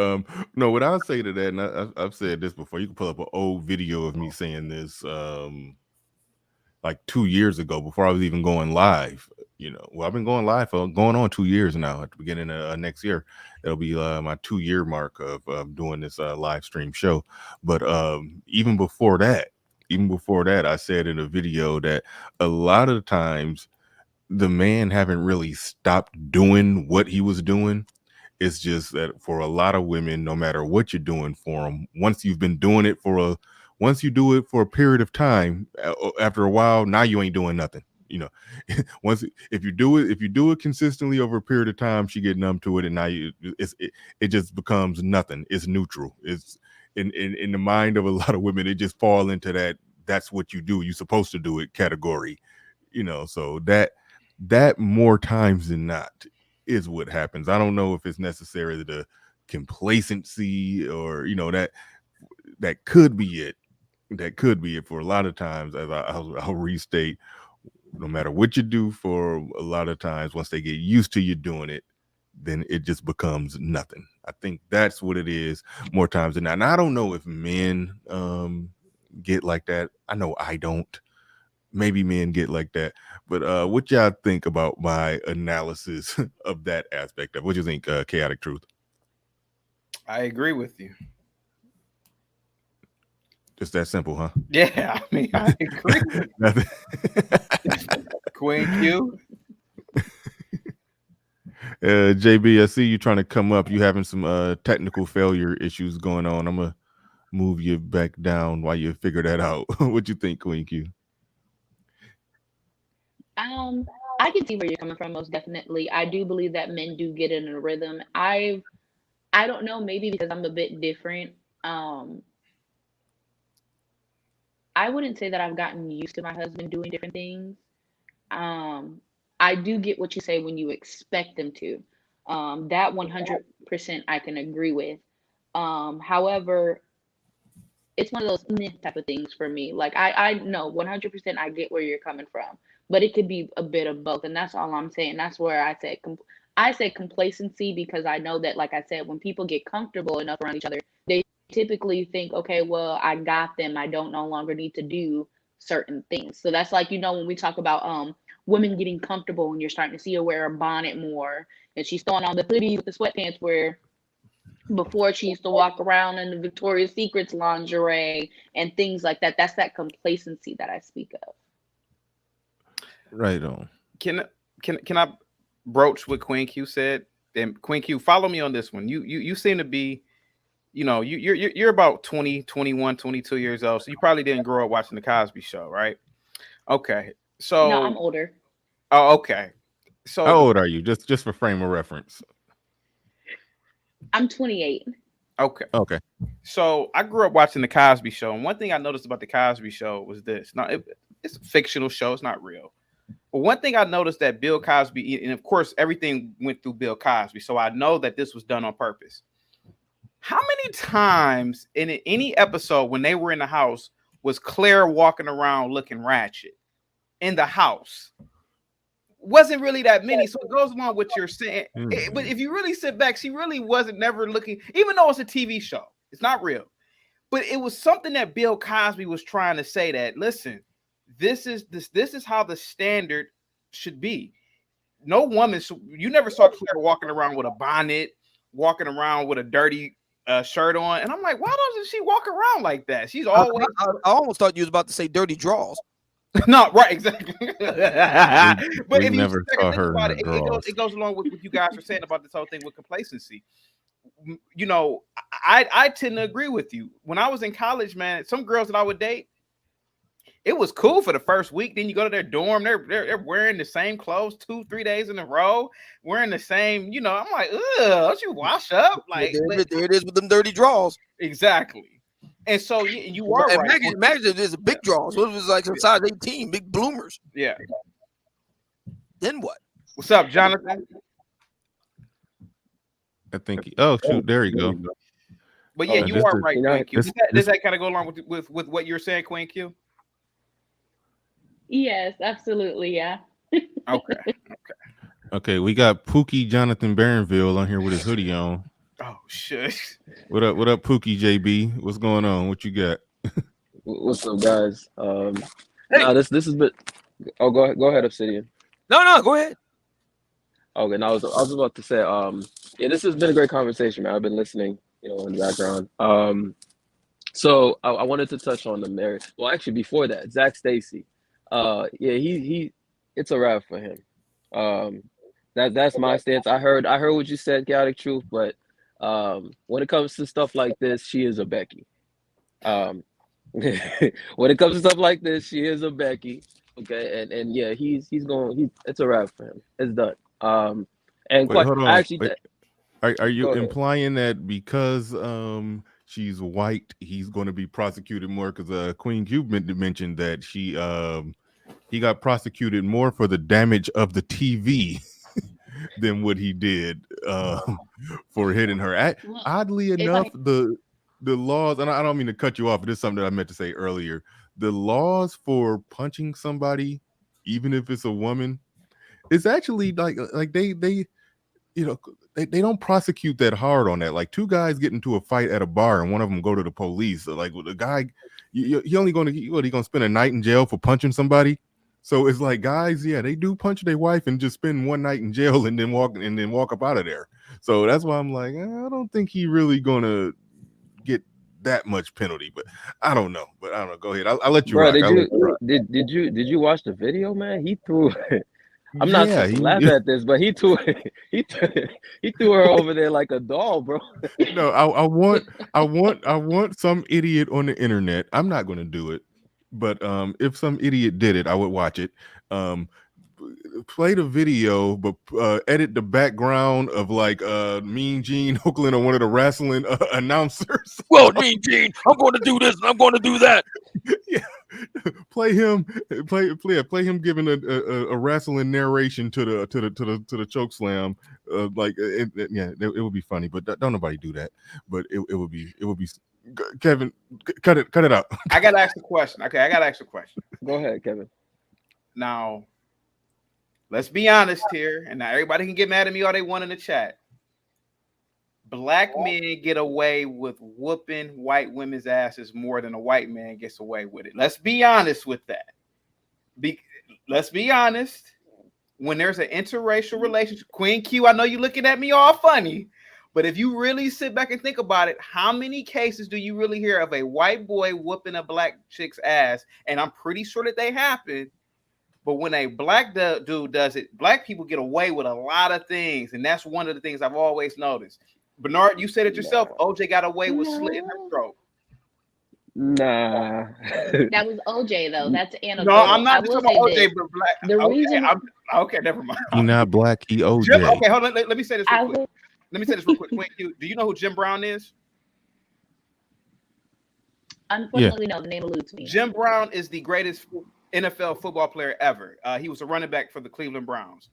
no, what I'll say to that, and I've said this before. You can pull up an old video of me saying this, like 2 years ago before I was even going live. Well, I've been going live for going on 2 years now. At the beginning of next year, it'll be my 2 year mark of doing this live stream show. But even before that, I said in a video that a lot of the times the man haven't really stopped doing what he was doing. It's just that for a lot of women, no matter what you're doing for them, once you do it for a period of time, after a while, now you ain't doing nothing. You know, once if you do it consistently over a period of time, she get numb to it, and now it just becomes nothing. It's neutral. It's in the mind of a lot of women, it just fall into that. That's what you do. You're supposed to do it category. So that more times than not is what happens. I don't know if it's necessarily the complacency or that could be it. That could be it for a lot of times. As I'll restate, no matter what you do, for a lot of times, once they get used to you doing it, then it just becomes nothing. I think that's what it is more times than not. And I don't know if men get like that. I know I don't. Maybe men get like that, but what y'all think about my analysis of that aspect of what you think, Chaotic Truth? I agree with you. Just that simple, huh? Yeah, I mean, I agree with Nothing. Queen Q. JB, I see you trying to come up. You having some technical failure issues going on. I'm gonna move you back down while you figure that out. What you think, Queen Q? I can see where you're coming from, most definitely. I do believe that men do get in a rhythm. I don't know, maybe because I'm a bit different. Um, I wouldn't say that I've gotten used to my husband doing different things. Um, I do get what you say when you expect them to. That 100% I can agree with. However, it's one of those type of things for me. Like I know 100% I get where you're coming from, but it could be a bit of both, and that's all I'm saying. That's where I said complacency, because I know that, like I said, when people get comfortable enough around each other, they typically think, okay, well, I got them. I don't no longer need to do certain things. So that's like, when we talk about women getting comfortable, and you're starting to see her wear a bonnet more, and she's throwing on the hoodie with the sweatpants, where before she used to walk around in the Victoria's Secrets lingerie and things like that. That's that complacency that I speak of. Right on. Can I broach what Queen Q said? And Queen Q, follow me on this one. You seem to be, you're about 20, 21, 22 years old. So you probably didn't grow up watching the Cosby Show, right? Okay. So No, I'm older. Oh, okay. So how old are you? Just for frame of reference. I'm 28. Okay. So I grew up watching the Cosby Show, and one thing I noticed about the Cosby Show was this. Now, it's a fictional show; it's not real. But one thing I noticed that Bill Cosby, and of course, everything went through Bill Cosby, so I know that this was done on purpose. How many times in any episode when they were in the house was Claire walking around looking ratchet in the house? Wasn't really that many, so it goes along with what you're saying. But if you really sit back, she really wasn't never looking, even though it's a TV show, it's not real. But it was something that Bill Cosby was trying to say, that listen, this is how the standard should be. No woman, you never saw Claire walking around with a bonnet, walking around with a dirty shirt on, and I'm like, why doesn't she walk around like that? She's always. I almost thought you was about to say dirty draws. No, right, exactly. But if you never saw her about in it goes along with what you guys are saying about this whole thing with complacency. I tend to agree with you. When I was in college, man, some girls that I would date, it was cool for the first week. Then you go to their dorm, they're wearing the same clothes 2-3 days in a row, wearing the same. I'm like, ugh, don't you wash up? Like there it is with them dirty draws. Exactly. And so you are right. Imagine if there's a big draws. What if it was like some size 18, big bloomers? Yeah. Then what? What's up, Jonathan? I think. Oh shoot, there you go. But yeah, you are right, Queen Q. Does that kind of go along with what you're saying, Queen Q? Yes, absolutely. Yeah. Okay. We got Pookie Jonathan Barronville on here with his hoodie on. Oh shush. What up, Pookie JB? What's going on? What you got? What's up, guys? Hey. This has been. Oh, go ahead, Obsidian. No, go ahead. Okay, now I was about to say, yeah, this has been a great conversation, man. I've been listening, in the background. So I wanted to touch on the marriage. Well, actually, before that, Zac Stacy. Yeah, he, it's a wrap for him. That's my stance. I heard what you said, Chaotic Truth, but when it comes to stuff like this, she is a Becky. When it comes to stuff like this, she is a Becky. Okay, and yeah, it's a wrap for him. It's done. And wait, hold on. Actually, are you implying that because she's white, he's going to be prosecuted more? Because Queen Q mentioned that he got prosecuted more for the damage of the TV than what he did for hitting her. Oddly enough, the laws, and I don't mean to cut you off, but it's something that I meant to say earlier. The laws for punching somebody, even if it's a woman, it's actually like they they don't prosecute that hard on that. Like two guys get into a fight at a bar and one of them go to the police. So like the guy, he only going to spend a night in jail for punching somebody. So it's like, guys, yeah, they do punch their wife and just spend one night in jail and then walk up out of there. So that's why I'm like, I don't think he really gonna get that much penalty, but I don't know. But I don't know. Go ahead. I'll let you. Bro, rock. Did you watch the video, man? He threw. I'm not supposed to laugh at this, but he threw her over there like a doll, bro. No, I want some idiot on the internet. I'm not going to do it, but if some idiot did it, I would watch it. Play the video, but edit the background of like Mean Gene Oakland or one of the wrestling announcers. Well, Mean Gene, I'm going to do this and I'm going to do that. Yeah, play him giving a wrestling narration to the choke slam. It would be funny, but don't nobody do that. But it would be Kevin, cut it out. I gotta ask a question. Okay, I gotta ask a question. Go ahead, Kevin. Now, let's be honest here, and now everybody can get mad at me all they want in the chat. Black men get away with whooping white women's asses more than a white man gets away with it. Let's be honest with that. Let's be honest. When there's an interracial relationship, Queen Q, I know you're looking at me all funny, but if you really sit back and think about it, how many cases do you really hear of a white boy whooping a black chick's ass? And I'm pretty sure that they happen. But when a black dude does it, black people get away with a lot of things. And that's one of the things I've always noticed. Bernard, you said it yourself. OJ got away with slitting her throat. Nah. That was OJ though. That's anecdotal. No, I'm not talking about OJ, but black. The reason okay, never mind. He not black. He OJ. Okay, hold on. Let me say this real quick. Let me say this real quick. Do you know who Jim Brown is? Unfortunately, no. The name eludes me. Jim Brown is the greatest NFL football player ever. He was a running back for the Cleveland Browns.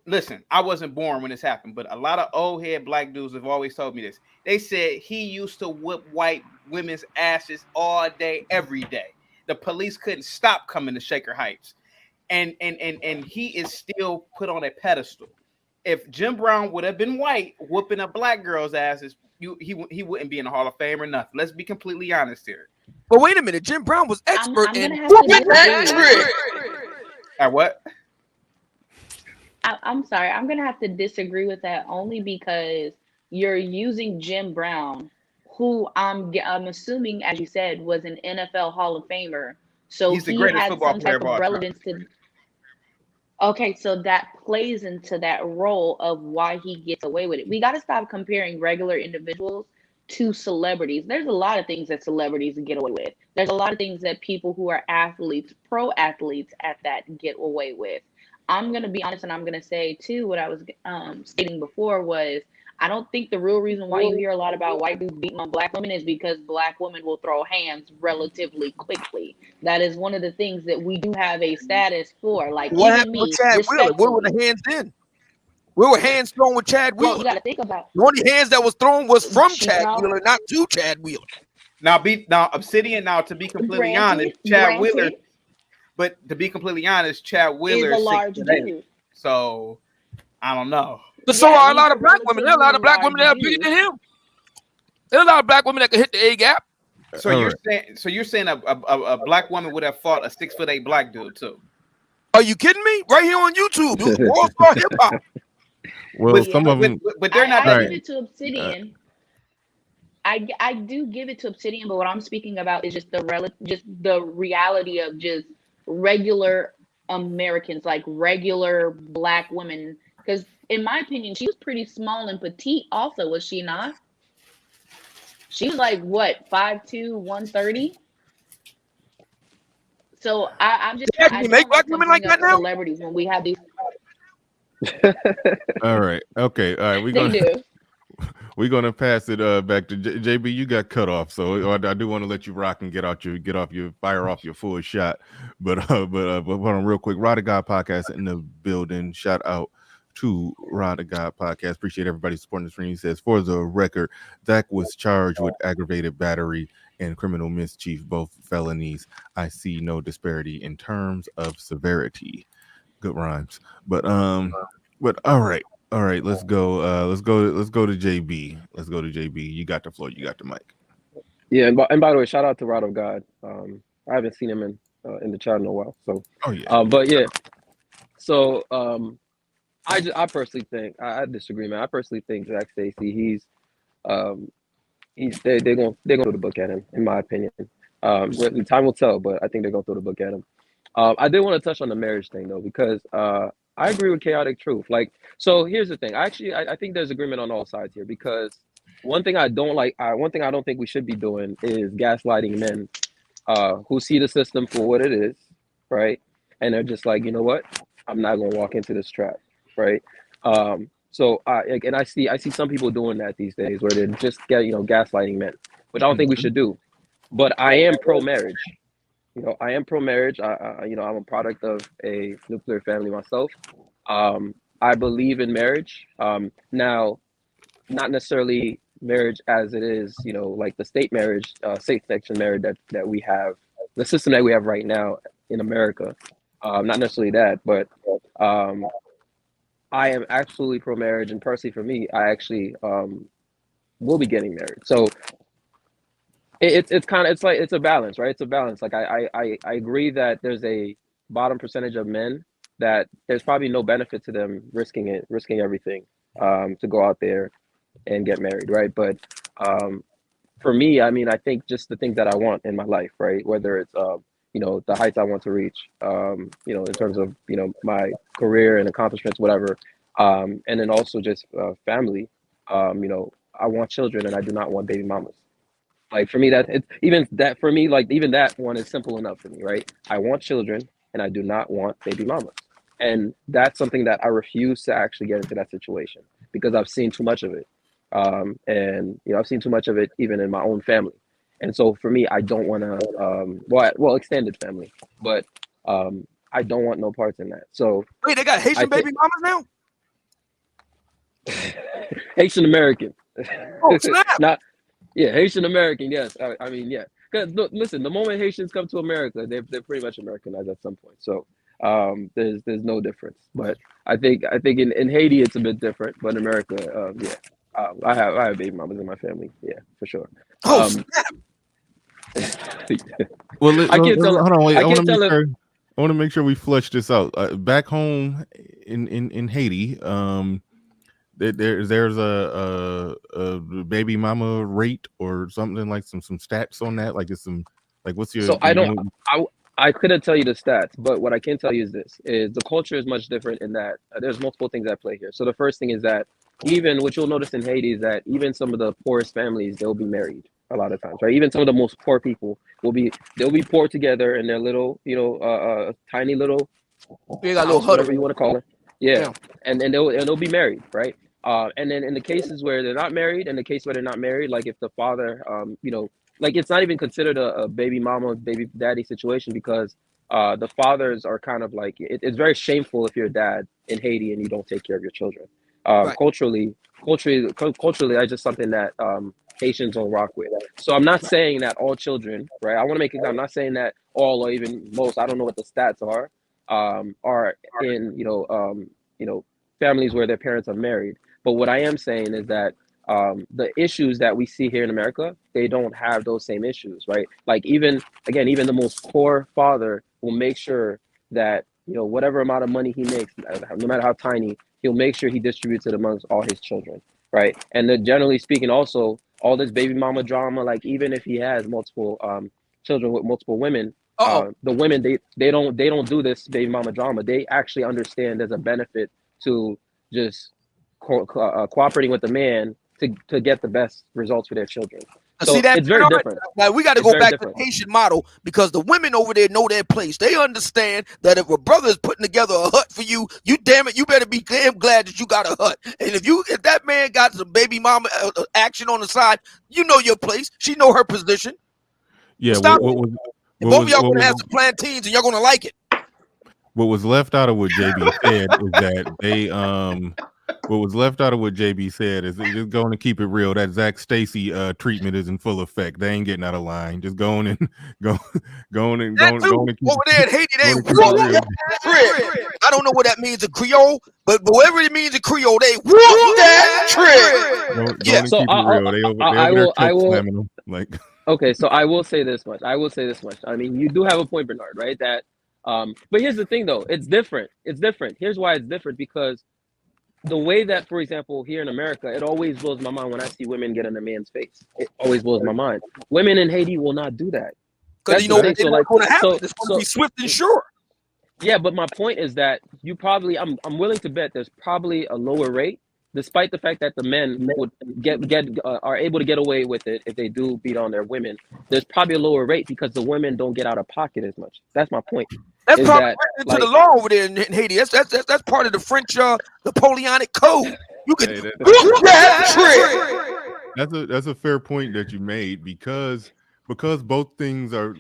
Listen, I wasn't born when this happened, but a lot of old head black dudes have always told me this. They said he used to whip white women's asses all day, every day. The police couldn't stop coming to Shaker Heights. And he is still put on a pedestal. If Jim Brown would have been white, whooping a black girl's asses, he wouldn't be in the Hall of Fame or nothing. Let's be completely honest here. But wait a minute, Jim Brown was expert in whooping At what? I'm sorry. I'm going to have to disagree with that only because you're using Jim Brown, who I'm assuming, as you said, was an NFL Hall of Famer. So he's the greatest football player of all relevance to. Okay, so that plays into that role of why he gets away with it. We got to stop comparing regular individuals to celebrities. There's a lot of things that celebrities get away with. There's a lot of things that people who are athletes, pro athletes at that, get away with. I'm going to be honest, and I'm going to say, too, what I was stating before was, I don't think the real reason why you hear a lot about white dudes beating on black women is because black women will throw hands relatively quickly. That is one of the things that we do have a status for. Like, what happened with Chad Wheeler? Where were the hands in? Where were hands thrown with Chad Wheeler? Well, you got to think about the only hands that was thrown was from Chad Wheeler, not to Chad Wheeler. Now, Obsidian. Now, to be completely honest, Chad Wheeler. But to be completely honest, Chad Wheeler is a large dude. So I don't know. But so are a lot of black women. There are a lot of black women that are bigger than him. There are a lot of black women that can hit the A gap. So you're saying a black woman would have fought a 6'8" black dude too? Are you kidding me? Right here on YouTube, All Star Hip Hop. Well, some of them, but they're not. I give it to Obsidian. I do give it to Obsidian, but what I'm speaking about is just the reality of just regular Americans, like regular black women. Because in my opinion, she was pretty small and petite also, was she not? She was like, what, 5'2", 130? So I'm just... Can you make black women like that now? Celebrities when we have these... All right. Okay. All right. We're gonna pass it back to JB. You got cut off, so I do want to let you rock and fire off your full shot. But hold on real quick. Rod of God podcast in the building. Shout out to Rod of God podcast. Appreciate everybody supporting the stream. He says, for the record, Zac was charged with aggravated battery and criminal mischief, both felonies. I see no disparity in terms of severity. Good rhymes. But all right. All right, let's go to JB. Let's go to JB. You got the floor. You got the mic. Yeah, and by the way, shout out to Rod of God. I haven't seen him in the chat in a while. So, but yeah. So, I personally think I disagree, man. I personally think Zac Stacy, they're gonna throw the book at him, in my opinion. Time will tell, but I think they're gonna throw the book at him. I did want to touch on the marriage thing though, because I agree with Chaotic Truth. Like, so here's the thing. Actually, I think there's agreement on all sides here, because one thing I don't think we should be doing is gaslighting men who see the system for what it is, right? And they're just like, you know what? I'm not gonna walk into this trap, right? So I see some people doing that these days, where they're just gaslighting men, which I don't think we should do. But I am pro-marriage. I am pro-marriage. I'm a product of a nuclear family myself. I believe in marriage. Now, not necessarily marriage as it is, like the state marriage, state section marriage that we have, the system that we have right now in America. Not necessarily that, but I am absolutely pro marriage, and personally for me, I actually will be getting married. So it's kind of it's a balance, right? It's a balance. Like I agree that there's a bottom percentage of men that there's probably no benefit to them risking everything to go out there and get married, right? But for me, I mean, I think just the things that I want in my life, right? Whether it's the heights I want to reach, in terms of my career and accomplishments, whatever, and then also just family. I want children, and I do not want baby mamas. Like for me, that it's even that for me, like even that one is simple enough for me, right? I want children, and I do not want baby mamas, and that's something that I refuse to actually get into that situation because I've seen too much of it, and I've seen too much of it even in my own family, and so for me, I don't want to, well, extended family, but I don't want no parts in that. So Wait, they got Haitian baby mamas now? Haitian American. Oh, snap. Not. Yeah, Haitian American. Yes, I mean, yeah. Because listen, the moment Haitians come to America, they're pretty much Americanized at some point. So there's no difference. But I think in Haiti it's a bit different. But in America, yeah, I have baby mamas in my family. Yeah, for sure. Oh, snap. Well, I can't tell. hold on, wait. I can't tell. I want to make sure we flush this out. Back home in Haiti, there's a baby mama rate or something, like some stats on that. Like it's some, like what's your? So I couldn't tell you the stats, but what I can tell you is this: is the culture is much different in that there's multiple things at play here. So the first thing is that even what you'll notice in Haiti is that even some of the poorest families, they'll be married a lot of times, right? Even some of the most poor people they'll be poor together in their little, tiny little, You got a little house, whatever huddle. you want to call it. Yeah. And they'll be married, right? And then in the cases where they're not married, in the case where they're not married, like if the father, like it's not even considered a baby mama, baby daddy situation because the fathers are kind of like it's very shameful if you're a dad in Haiti and you don't take care of your children. Right. Culturally, that's just something that Haitians don't rock with. So I'm not saying that all children, right? I want to make it clear, I'm not saying that all or even most. I don't know what the stats are in families where their parents are married. But what I am saying is that the issues that we see here in America, they don't have those same issues, right? Like even the most poor father will make sure that whatever amount of money he makes, no matter how tiny, he'll make sure he distributes it amongst all his children, right? And then generally speaking, also all this baby mama drama, like even if he has multiple children with multiple women, the women they don't do this baby mama drama. They actually understand there's a benefit to just cooperating with the man to get the best results for their children. So see that it's very different. Now we got to go back to the Haitian model because the women over there know their place. They understand that if a brother is putting together a hut for you, you better be damn glad that you got a hut. And if that man got some baby mama action on the side, you know your place. She know her position. Yeah. Both of y'all gonna have some plantains and y'all gonna like it. What was left out of what JB said is that they what was left out of what JB said is just going to keep it real. That Zac Stacy keep in full effect. They ain't getting out of line. Just going and going and going and keep over there in Haiti, they whoop that trick. I don't know what that means in Creole, but whatever it means in Creole, they whoop that trick. Yeah. So I will like. Okay, so I will say this much. I mean, you do have a point, Bernard, right? That, but here's the thing, though. It's different. Here's why it's different, because the way that, for example, here in America, it always blows my mind when I see women get in a man's face. It always blows my mind. Women in Haiti will not do that. Because it's going to happen. It's going to be swift and sure. Yeah, but my point is that I'm willing to bet there's probably a lower rate, despite the fact that the men would are able to get away with it if they do beat on their women. There's probably a lower rate because the women don't get out of pocket as much. That's my point. That's probably written into the law over there in Haiti. That's part of the French Napoleonic code. You can That's a fair point that you made because both things are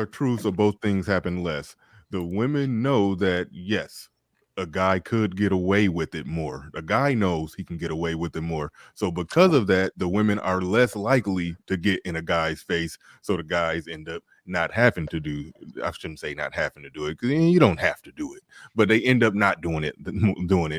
true, so both things happen less. The women know that yes, a guy could get away with it more. A guy knows he can get away with it more. So because of that, the women are less likely to get in a guy's face. So the guys end up not having to do, I shouldn't say not having to do it, because you don't have to do it, but they end up not doing it,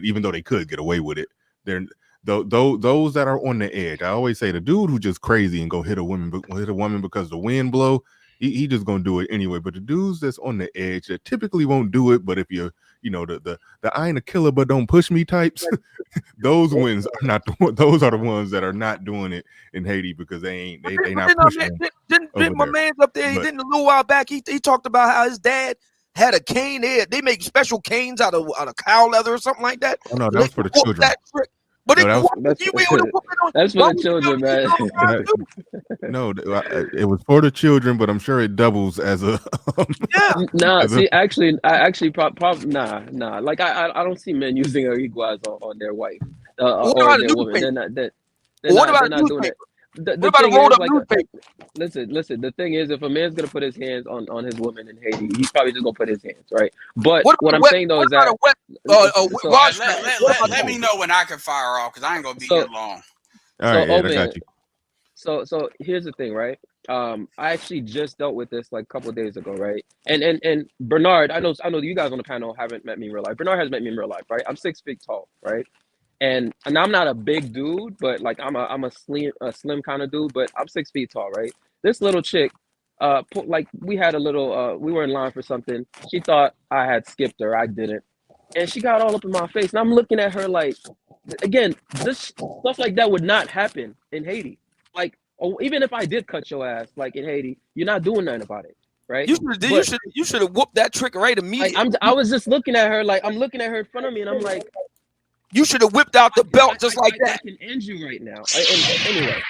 even though they could get away with it. They're those that are on the edge. I always say the dude who just crazy and go hit a woman because the wind blow, he just gonna do it anyway. But the dudes that's on the edge that typically won't do it, but if you're, the I ain't a killer but don't push me types, those ones are not those are the ones that are not doing it in Haiti because they not pushing. Didn't my man's up there? He didn't a little while back. He talked about how his dad had a cane. They make special canes out of cow leather or something like that. Oh no, that was for the children. But that's for the children, man. No, it was for the children, but I'm sure it doubles as a. Nah, see, actually, nah. Like I don't see men using a iguaz on their wife or their woman. They're not doing it. The what about a rolled up newspaper? Listen. The thing is, if a man's gonna put his hands on his woman in Haiti, he's probably just gonna put his hands, right? But what I'm saying though is that let me know when I can fire off because I ain't gonna be here long. All right, Ed, I got you. So here's the thing, right? I actually just dealt with this like a couple of days ago, right? And Bernard, I know you guys on the panel haven't met me in real life. Bernard has met me in real life, right? I'm 6 feet tall, right? And I'm not a big dude, but like I'm a slim kind of dude, but I'm 6 feet tall, right? This little chick, like we had a little, we were in line for something. She thought I had skipped her, I didn't, and she got all up in my face, and I'm looking at her like, again, this stuff like that would not happen in Haiti. Like, even if I did cut your ass, like in Haiti, you're not doing nothing about it, right? You should have whooped that trick right immediately. Like, I was just looking at her, like I'm looking at her in front of me, and I'm like. You should have whipped out the belt just like that. I can end you right now. Anyway,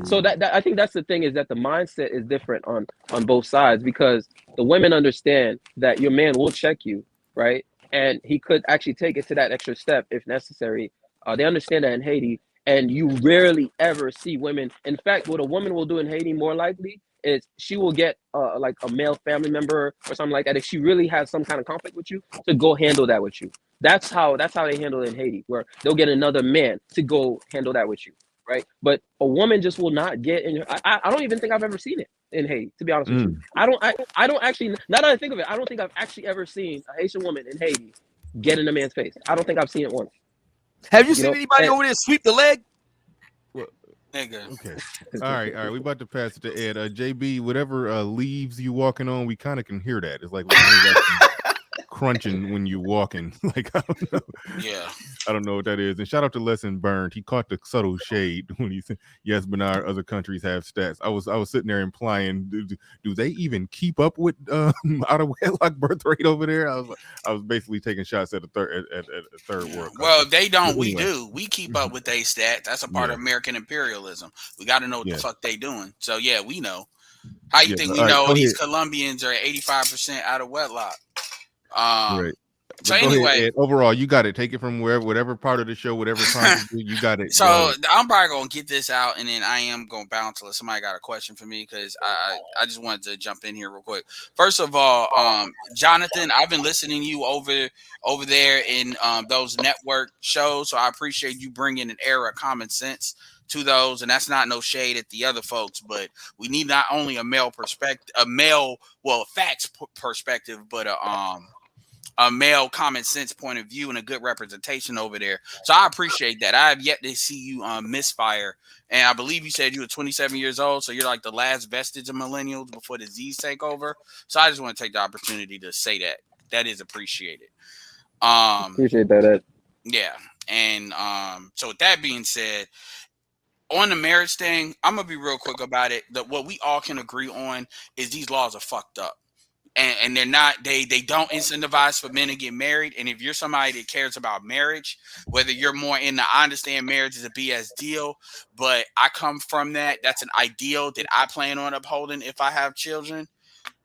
so that I think that's the thing, is that the mindset is different on both sides, because the women understand that your man will check you, right? And he could actually take it to that extra step if necessary. They understand that in Haiti, and you rarely ever see women. In fact, what a woman will do in Haiti more likely is she will get like a male family member or something like that, if she really has some kind of conflict with you, to go handle that with you. That's how they handle it in Haiti, where they'll get another man to go handle that with you, right? But a woman just will not get in. I don't even think I've ever seen it in Haiti, to be honest with you. I don't actually. Now that I think of it, I don't think I've actually ever seen a Haitian woman in Haiti get in a man's face. I don't think I've seen it once. Have you seen anybody over there sweep the leg? Nigga. Okay. All right. We about to pass it to Ed. JB, whatever leaves you walking on, we kind of can hear that. It's like crunching when you walking. Like, I don't know. Yeah. I don't know what that is. And shout out to Lesson Burned. He caught the subtle shade when he said, "Yes, Bernard, other countries have stats." I was sitting there implying, do they even keep up with out of wedlock birth rate over there? I was basically taking shots at a third world. Well, they don't. We do. We keep up with they stats. That's a part of American imperialism. We got to know what the fuck they doing. So yeah, we know. How you think we know these Colombians are 85% out of wedlock? Right. So anyway, ahead, overall, you got it. Take it from whatever part of the show, whatever time you got it. So I'm probably gonna get this out, and then I am gonna bounce unless somebody got a question for me, because I just wanted to jump in here real quick. First of all, Jonathan, I've been listening to you over there in those network shows, so I appreciate you bringing an air of common sense to those, and that's not no shade at the other folks, but we need not only a male perspective, facts perspective, but a male common sense point of view and a good representation over there. So I appreciate that. I have yet to see you misfire, and I believe you said you were 27 years old, so you're like the last vestige of millennials before the Z's take over. So I just want to take the opportunity to say that. That is appreciated. Appreciate that, Ed. Yeah, and so with that being said, on the marriage thing, I'm gonna be real quick about it. That what we all can agree on is these laws are fucked up, and they're not. They don't incentivize for men to get married. And if you're somebody that cares about marriage, whether you're more in the, I understand marriage is a BS deal, but I come from that. That's an ideal that I plan on upholding if I have children.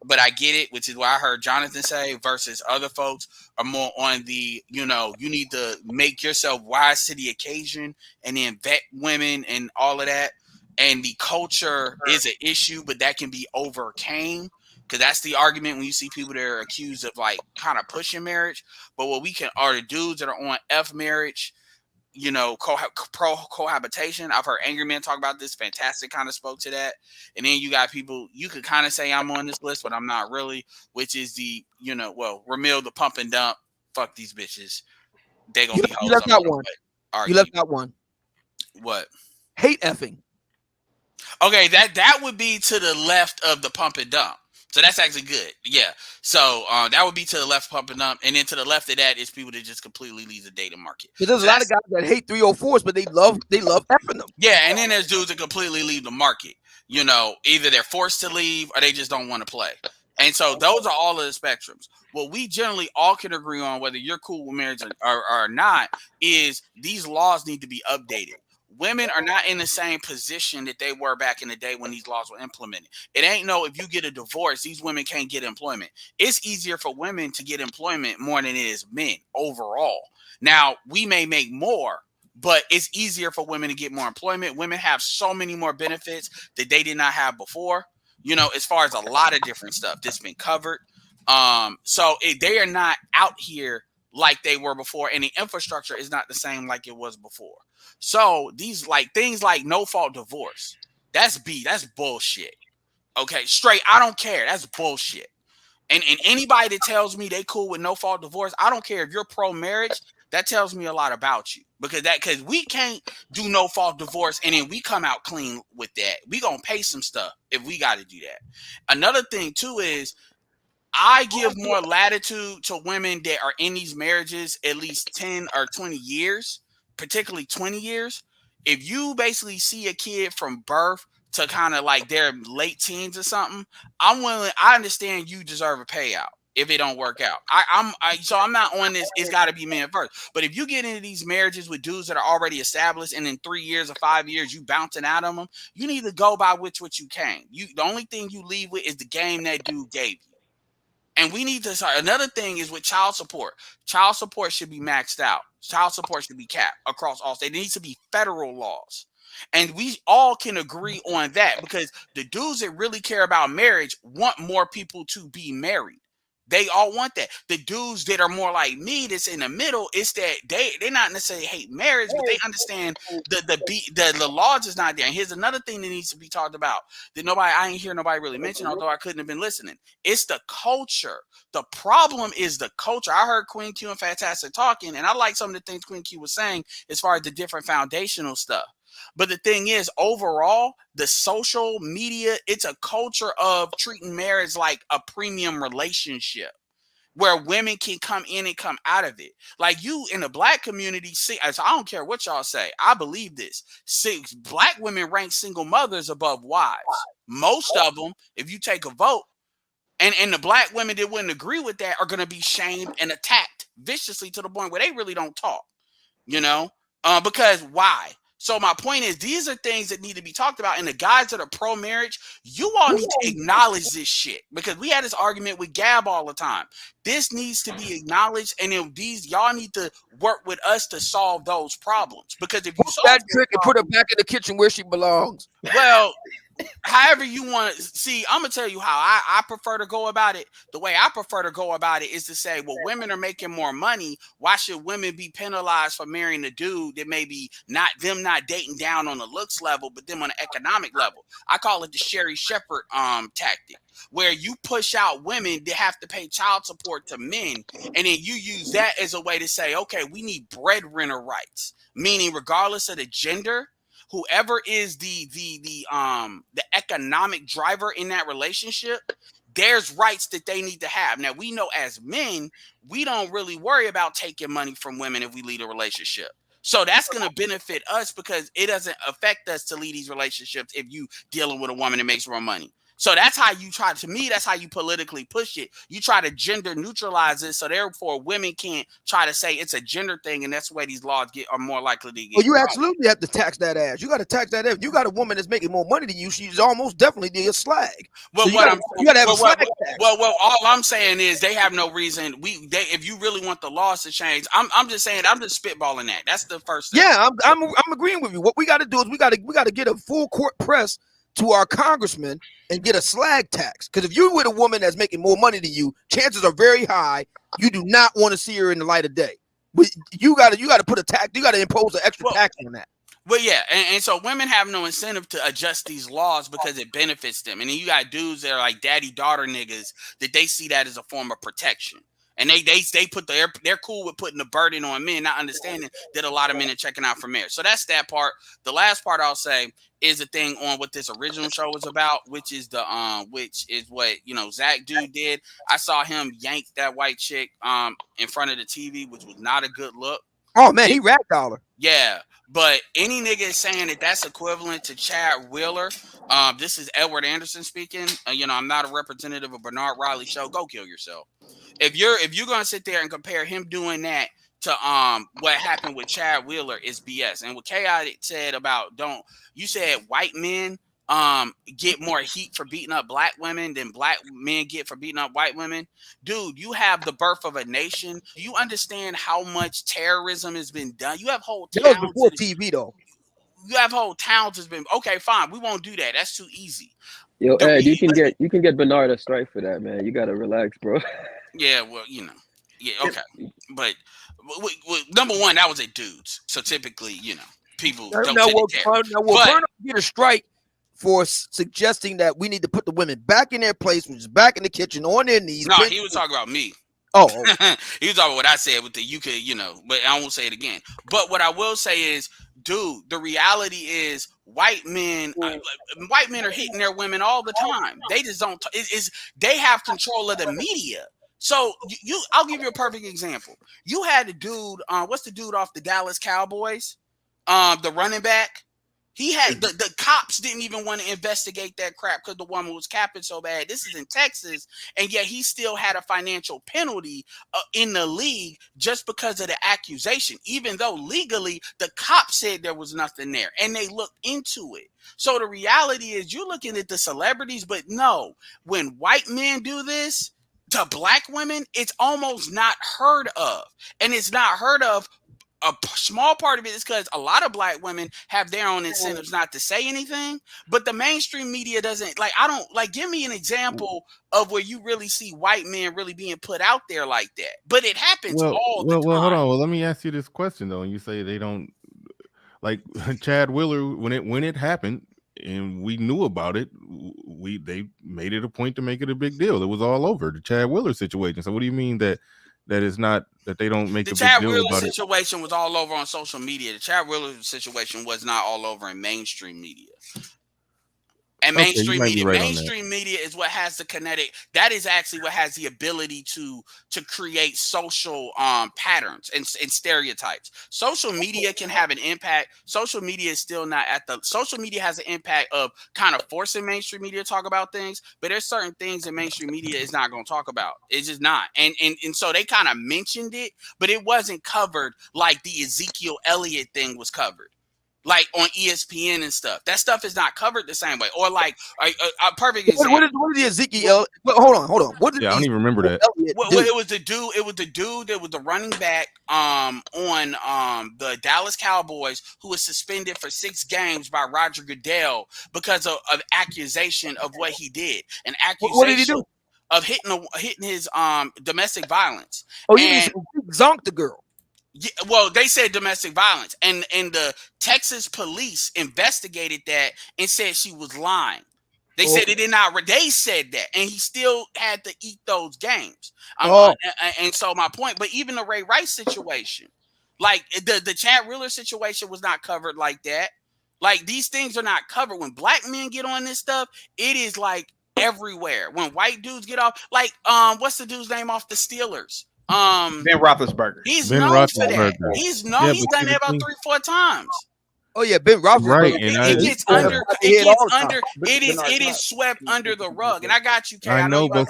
But I get it, which is what I heard Jonathan say, versus other folks are more on the, you need to make yourself wise to the occasion and then vet women and all of that. And the culture is an issue, but that can be overcame. because that's the argument when you see people that are accused of like kind of pushing marriage. But what we can are the dudes that are on F marriage, you know, pro cohabitation. I've heard angry men talk about this. Fantastic kind of spoke to that. And then you got people, you could kind of say I'm on this list, but I'm not really, which is the, you know, well, Ramil, the pump and dump. Fuck these bitches. They gonna be hoes. You left out one. You left out one. What? Hate effing. Okay, that would be to the left of the pump and dump. So that's actually good. Yeah. So that would be to the left pump and dump. And then to the left of that is people that just completely leave the dating market. Because there's a lot of guys that hate 304s, but they love effing them. Yeah, and then there's dudes that completely leave the market. You know, either they're forced to leave or they just don't want to play. And so those are all of the spectrums. What we generally all can agree on, whether you're cool with marriage or not, is these laws need to be updated. Women are not in the same position that they were back in the day when these laws were implemented. It ain't no, if you get a divorce, these women can't get employment. It's easier for women to get employment more than it is men overall. Now, we may make more, but it's easier for women to get more employment. Women have so many more benefits that they did not have before, you know, as far as a lot of different stuff that's been covered. So they are not out here like they were before, and the infrastructure is not the same like it was before. So these like things like no fault divorce, that's bullshit. Okay, straight, I don't care. That's bullshit. And anybody that tells me they cool with no fault divorce, I don't care if you're pro marriage. That tells me a lot about you, because we can't do no fault divorce and then we come out clean with that. We gonna pay some stuff if we got to do that. Another thing too is I give more latitude to women that are in these marriages at least 10 or 20 years, particularly 20 years. If you basically see a kid from birth to kind of like their late teens or something, I understand you deserve a payout if it don't work out. So I'm not on this, it's got to be men first. But if you get into these marriages with dudes that are already established and in 3 years or 5 years, you bouncing out of them, you need to go by what you came. The only thing you leave with is the game that dude gave you. And we need to start. Another thing is with child support. Child support should be maxed out. Child support should be capped across all states. There needs to be federal laws. And we all can agree on that, because the dudes that really care about marriage want more people to be married. They all want that. The dudes that are more like me, that's in the middle, it's that they're not necessarily hate marriage, but they understand the laws is not there. And here's another thing that needs to be talked about that I ain't hear nobody really mention, although I couldn't have been listening. It's the culture. The problem is the culture. I heard Queen Q and Fantastic talking, and I like some of the things Queen Q was saying as far as the different foundational stuff. But the thing is, overall, the social media, it's a culture of treating marriage like a premium relationship where women can come in and come out of it. Like you in the black community, see, I don't care what y'all say. I believe this. Black women rank single mothers above wives. Most of them, if you take a vote, and the black women that wouldn't agree with that are going to be shamed and attacked viciously to the point where they really don't talk, because why? So my point is, these are things that need to be talked about. And the guys that are pro-marriage, you all need to acknowledge this shit, because we had this argument with Gab all the time. This needs to be acknowledged, and then y'all need to work with us to solve those problems. Because if you solve that trick and put her back in the kitchen where she belongs. Well, however you want to see, I'm gonna tell you how I prefer to go about it. The way I prefer to go about it is to say, well, women are making more money. Why should women be penalized for marrying a dude that maybe not dating down on the looks level, but them on the economic level? I call it the Sherry Shepherd tactic, where you push out women that have to pay child support to men, and then you use that as a way to say, okay, we need breadwinner rights, meaning regardless of the gender, whoever is the economic driver in that relationship, there's rights that they need to have. Now, we know as men, we don't really worry about taking money from women if we lead a relationship. So that's going to benefit us, because it doesn't affect us to lead these relationships if you dealing with a woman that makes more money. So that's how you try, to me, that's how you politically push it. You try to gender neutralize it, so therefore women can't try to say it's a gender thing, and that's the way these laws are more likely to get. Well, you absolutely have to tax that ass. You got to tax that ass. You got a woman that's making more money than you, she's almost definitely a slag. Well, so you got to have a slag tax. Well, all I'm saying is they have no reason. If you really want the laws to change, I'm just saying, I'm just spitballing that. That's the first thing. Yeah, I'm agreeing with you. What we got to do is we got to get a full court press to our congressman and get a slag tax. Because if you're with a woman that's making more money than you, chances are very high you do not want to see her in the light of day. But you gotta put a tax. You gotta impose an extra tax on that. Well, yeah, and so women have no incentive to adjust these laws because it benefits them. And then you got dudes that are like daddy-daughter niggas that they see that as a form of protection. And they put they're cool with putting the burden on men, not understanding that a lot of men are checking out for marriage. So that's that part. The last part I'll say is the thing on what this original show was about, which is what Zach dude did. I saw him yank that white chick in front of the TV, which was not a good look. Oh man, he ragdolled her. Yeah, but any nigga is saying that that's equivalent to Chad Wheeler. This is Edward Anderson speaking. I'm not a representative of Bernard Riley's show. Go kill yourself. If you're gonna sit there and compare him doing that to what happened with Chad Wheeler is BS. And what Chaotic said about you said white men get more heat for beating up black women than black men get for beating up white women. Dude, you have the birth of a nation. Do you understand how much terrorism has been done? You have whole towns. That was before TV though. You have whole towns has been okay, fine. We won't do that. That's too easy. Yo, Ed, you can get Bernard a strike for that, man. You gotta relax, bro. Yeah, well, yeah, okay, but number one, that was a dudes, so typically, people don't Bernard get a strike for suggesting that we need to put the women back in their place, which is back in the kitchen on their knees. No, he was talking about me. Oh, he was talking about what I said with the you could, but I won't say it again. But what I will say is, dude, the reality is white men are hitting their women all the time. They just don't. They have control of the media. So I'll give you a perfect example. You had the dude, what's the dude off the Dallas Cowboys? The running back. He had the cops didn't even want to investigate that crap because the woman was capping so bad. This is in Texas, and yet he still had a financial penalty in the league just because of the accusation, even though legally the cops said there was nothing there, and they looked into it. So the reality is you're looking at the celebrities, but no, when white men do this to black women, it's almost not heard of. And it's not heard of. A small part of it is because a lot of black women have their own incentives not to say anything, but the mainstream media doesn't give me an example of where you really see white men really being put out there like that. But it happens all the time. Well, hold on. Well, let me ask you this question though. And you say they don't like Chad Wheeler when it happened and we knew about it, they made it a point to make it a big deal. It was all over the Chad Wheeler situation. So what do you mean that is not that they don't make a big deal about it? The Chad Wheeler situation was all over on social media. The Chad Wheeler situation was not all over in mainstream media. And mainstream media is what has the kinetic. That is actually what has the ability to create social patterns and stereotypes. Social media can have an impact. Social media is still not social media has an impact of kind of forcing mainstream media to talk about things, but there's certain things that mainstream media is not going to talk about. It's just not. And so they kind of mentioned it, but it wasn't covered like the Ezekiel Elliott thing was covered. Like on ESPN and stuff. That stuff is not covered the same way. Or like a perfect example. What is the Ezekiel? Hold on. What did I don't even remember that. It was the dude that was the running back on the Dallas Cowboys who was suspended for 6 games by Roger Goodell because of accusation of what he did. An accusation what did he do? Of hitting his domestic violence. Oh, you mean zonked the girl? Yeah, well, they said domestic violence, and the Texas police investigated that and said she was lying. They said it did not. They said that, and he still had to eat those games. And so my point, but even the Ray Rice situation, like the Chad Wheeler situation, was not covered like that. Like these things are not covered. When black men get on this stuff, it is like everywhere. When white dudes get off, like what's the dude's name off the Steelers? Ben Roethlisberger. He's known for that. He's known. He's done that about 3-4 times. Oh yeah, Ben Roethlisberger. Right, it is swept under the rug, and I got you, Kay. I know, but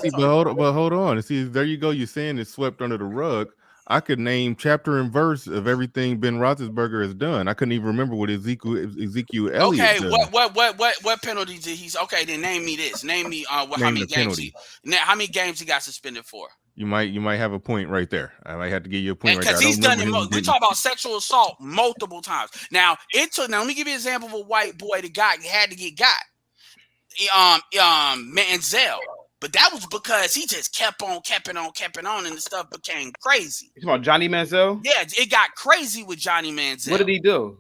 hold on. See, there you go. You're saying it's swept under the rug. I could name chapter and verse of everything Ben Roethlisberger has done. I couldn't even remember what Ezekiel Elliott did. What penalty did he? Okay, then name me this. Name me how many games he got suspended for. You might have a point right there. I might have to give you a point right there. Because he's done it. We talk about sexual assault multiple times. Now let me give you an example of a white boy that had to get got. Manziel. But that was because he just kept on, and the stuff became crazy. You talking about Johnny Manziel? Yeah, it got crazy with Johnny Manziel. What did he do?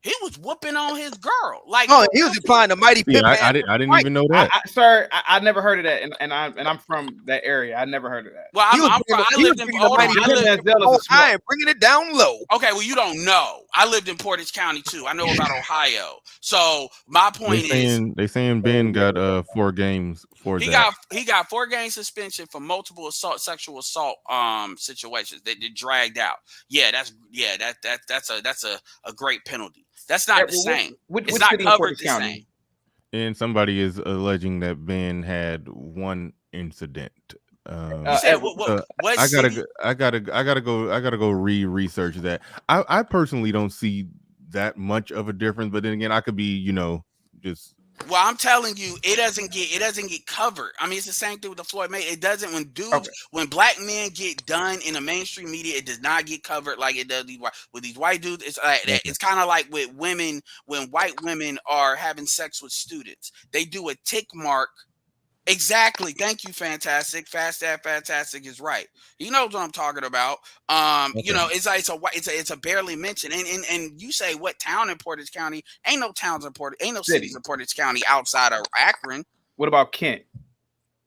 He was whooping on his girl. Like, oh, he was implying the mighty pimp. I didn't even know that. Sir, I never heard of that, and I'm from that area. I never heard of that. Well, I lived in bringing it down low. Okay, well, you don't know. I lived in Portage County too. I know about Ohio. So my point they saying Ben got 4 games for that. He got 4 game suspension for multiple sexual assault situations that dragged out. Yeah, that's a great penalty. That's not the same. It's not covered the same. And somebody is alleging that Ben had 1 incident. I gotta go research that. I personally don't see that much of a difference, but then again, I could be, just. Well, I'm telling you, it doesn't get covered. I mean, it's the same thing with the Floyd Mayweather. It doesn't when black men get done in the mainstream media, it does not get covered like it does with these white dudes. It's like that. It's kind of like with women when white women are having sex with students. They do a tick mark. Exactly. Thank you, Fantastic. Fantastic is right. He knows what I'm talking about. It's a barely mentioned. And you say what town in Portage County? Ain't no cities in Portage County outside of Akron. What about Kent?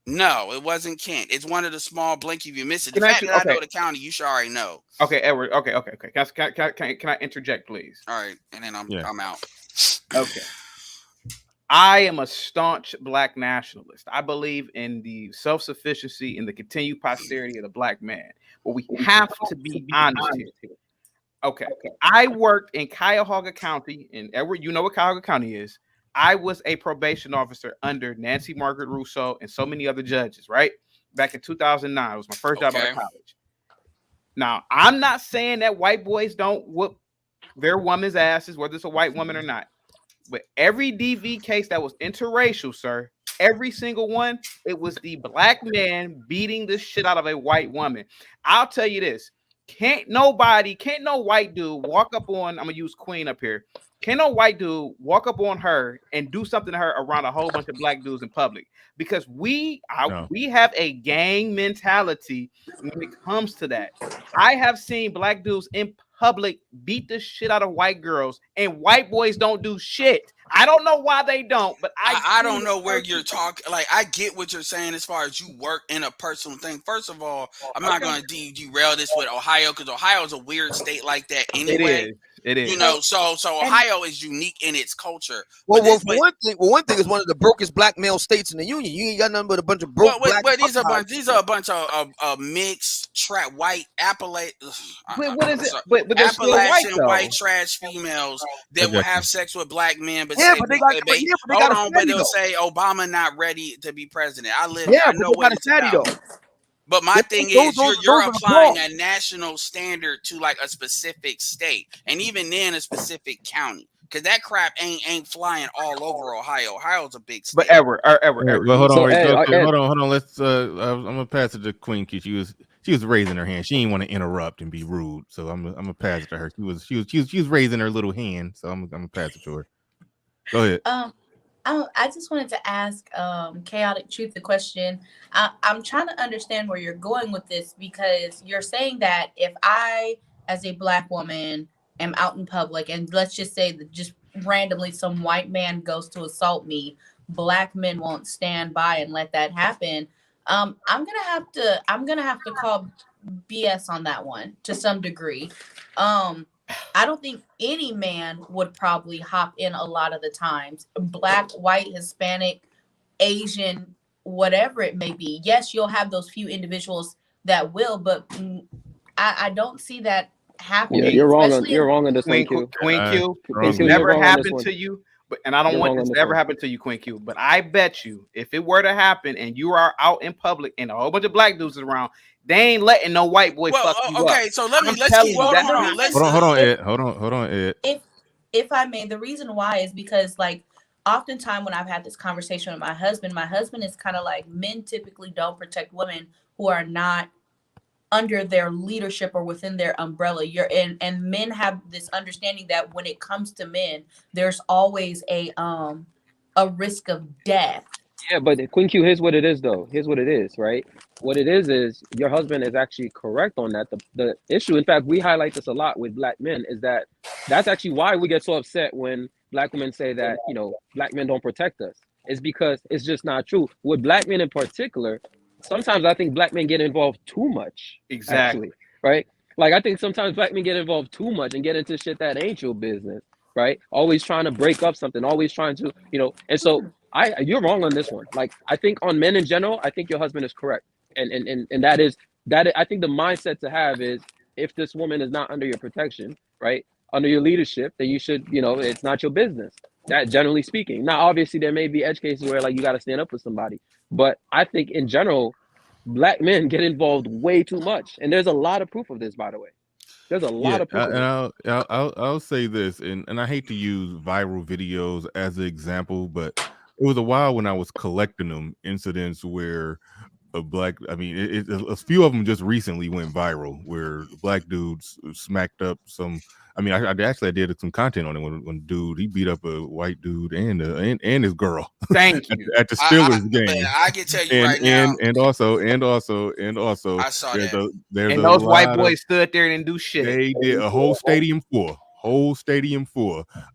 No, it wasn't Kent. It's one of the small blink if you miss it. The fact that I know the county, you should already know. Okay, Edward. Okay. Can I interject, please? All right, and then I'm out. Okay. I am a staunch black nationalist. I believe in the self-sufficiency and the continued posterity of the black man. But we have to be honest here. Okay. I worked in Cuyahoga County, and Edward, you know what Cuyahoga County is. I was a probation officer under Nancy Margaret Rousseau and so many other judges, right? Back in 2009. It was my first job out of college. Now, I'm not saying that white boys don't whoop their women's asses, whether it's a white woman or not. But every DV case that was interracial, sir, every single one, it was the black man beating the shit out of a white woman. I'll tell you this. Can't no white dude walk up on, I'm going to use Queen up here. Can't no white dude walk up on her and do something to her around a whole bunch of black dudes in public. Because we have a gang mentality when it comes to that. I have seen black dudes in public beat the shit out of white girls, and white boys don't do shit. I don't know why they don't, but I don't know where you're talking. Like, I get what you're saying as far as you work in a personal thing. First of all, I'm not going to derail this with Ohio because Ohio is a weird state like that anyway. It is. So Ohio is unique in its culture. One thing is one of the brokest black male states in the union. You ain't got nothing but a bunch of broke black. These are a bunch of mixed white Appalachian white trash females that will have sex with black men, but they'll say Obama not ready to be president. I know what it's about. But my thing is, you're applying a national standard to like a specific state, and even then, a specific county, because that crap ain't flying all over Ohio. Ohio's a big state. But Edward. Well, hold on. Let's. I'm gonna pass it to Queen Key. She was raising her hand. She didn't want to interrupt and be rude, so I'm gonna pass it to her. She was raising her little hand, so I'm gonna pass it to her. Go ahead. I just wanted to ask Chaotic Truth the question. I'm trying to understand where you're going with this, because you're saying that if I, as a black woman, am out in public, and let's just say that just randomly some white man goes to assault me, black men won't stand by and let that happen. I'm gonna have to call BS on that one to some degree. I don't think any man would probably hop in a lot of the times. Black, white, Hispanic, Asian, whatever it may be. Yes, you'll have those few individuals that will, but I don't see that happening. Yeah, you're wrong on this one, Q. Queen Q. It's never happened to you, and I don't want this to ever happen to you, Queen Q. But I bet you, if it were to happen and you are out in public and a whole bunch of black dudes around, they ain't letting no white boy fuck you up. Okay, so let's keep hold on, Ed. If I may, the reason why is because, like, oftentimes when I've had this conversation with my husband is kind of like, men typically don't protect women who are not under their leadership or within their umbrella. And men have this understanding that when it comes to men, there's always a a risk of death. Yeah, but Queen Q, here's what it is, though. Here's what it is, right? What it is your husband is actually correct on that. The issue, in fact, we highlight this a lot with black men, is that that's actually why we get so upset when black women say that, black men don't protect us. It's because it's just not true. With black men in particular, sometimes I think black men get involved too much, Exactly. actually, right? Like, I think sometimes black men get involved too much and get into shit that ain't your business, right? Always trying to break up something, always trying to, and so you're wrong on this one. Like, I think on men in general, I think your husband is correct, and I think the mindset to have is, if this woman is not under your protection, right, under your leadership, then you should, it's not your business. That, generally speaking. Now, obviously, there may be edge cases where, like, you got to stand up for somebody, but I think in general, black men get involved way too much, and there's a lot of proof of this, by the way. There's a lot of proof of and this. I'll say this, and I hate to use viral videos as an example, but it was a while when I was collecting them incidents where I mean, a few of them just recently went viral where black dudes smacked up some. I mean, I did some content on it when dude he beat up a white dude and his girl. Thank you. at the Steelers game. But I can tell you right now, and also I saw that. there's And a those white lot boys of, stood there and didn't do shit. they did a whole stadium full.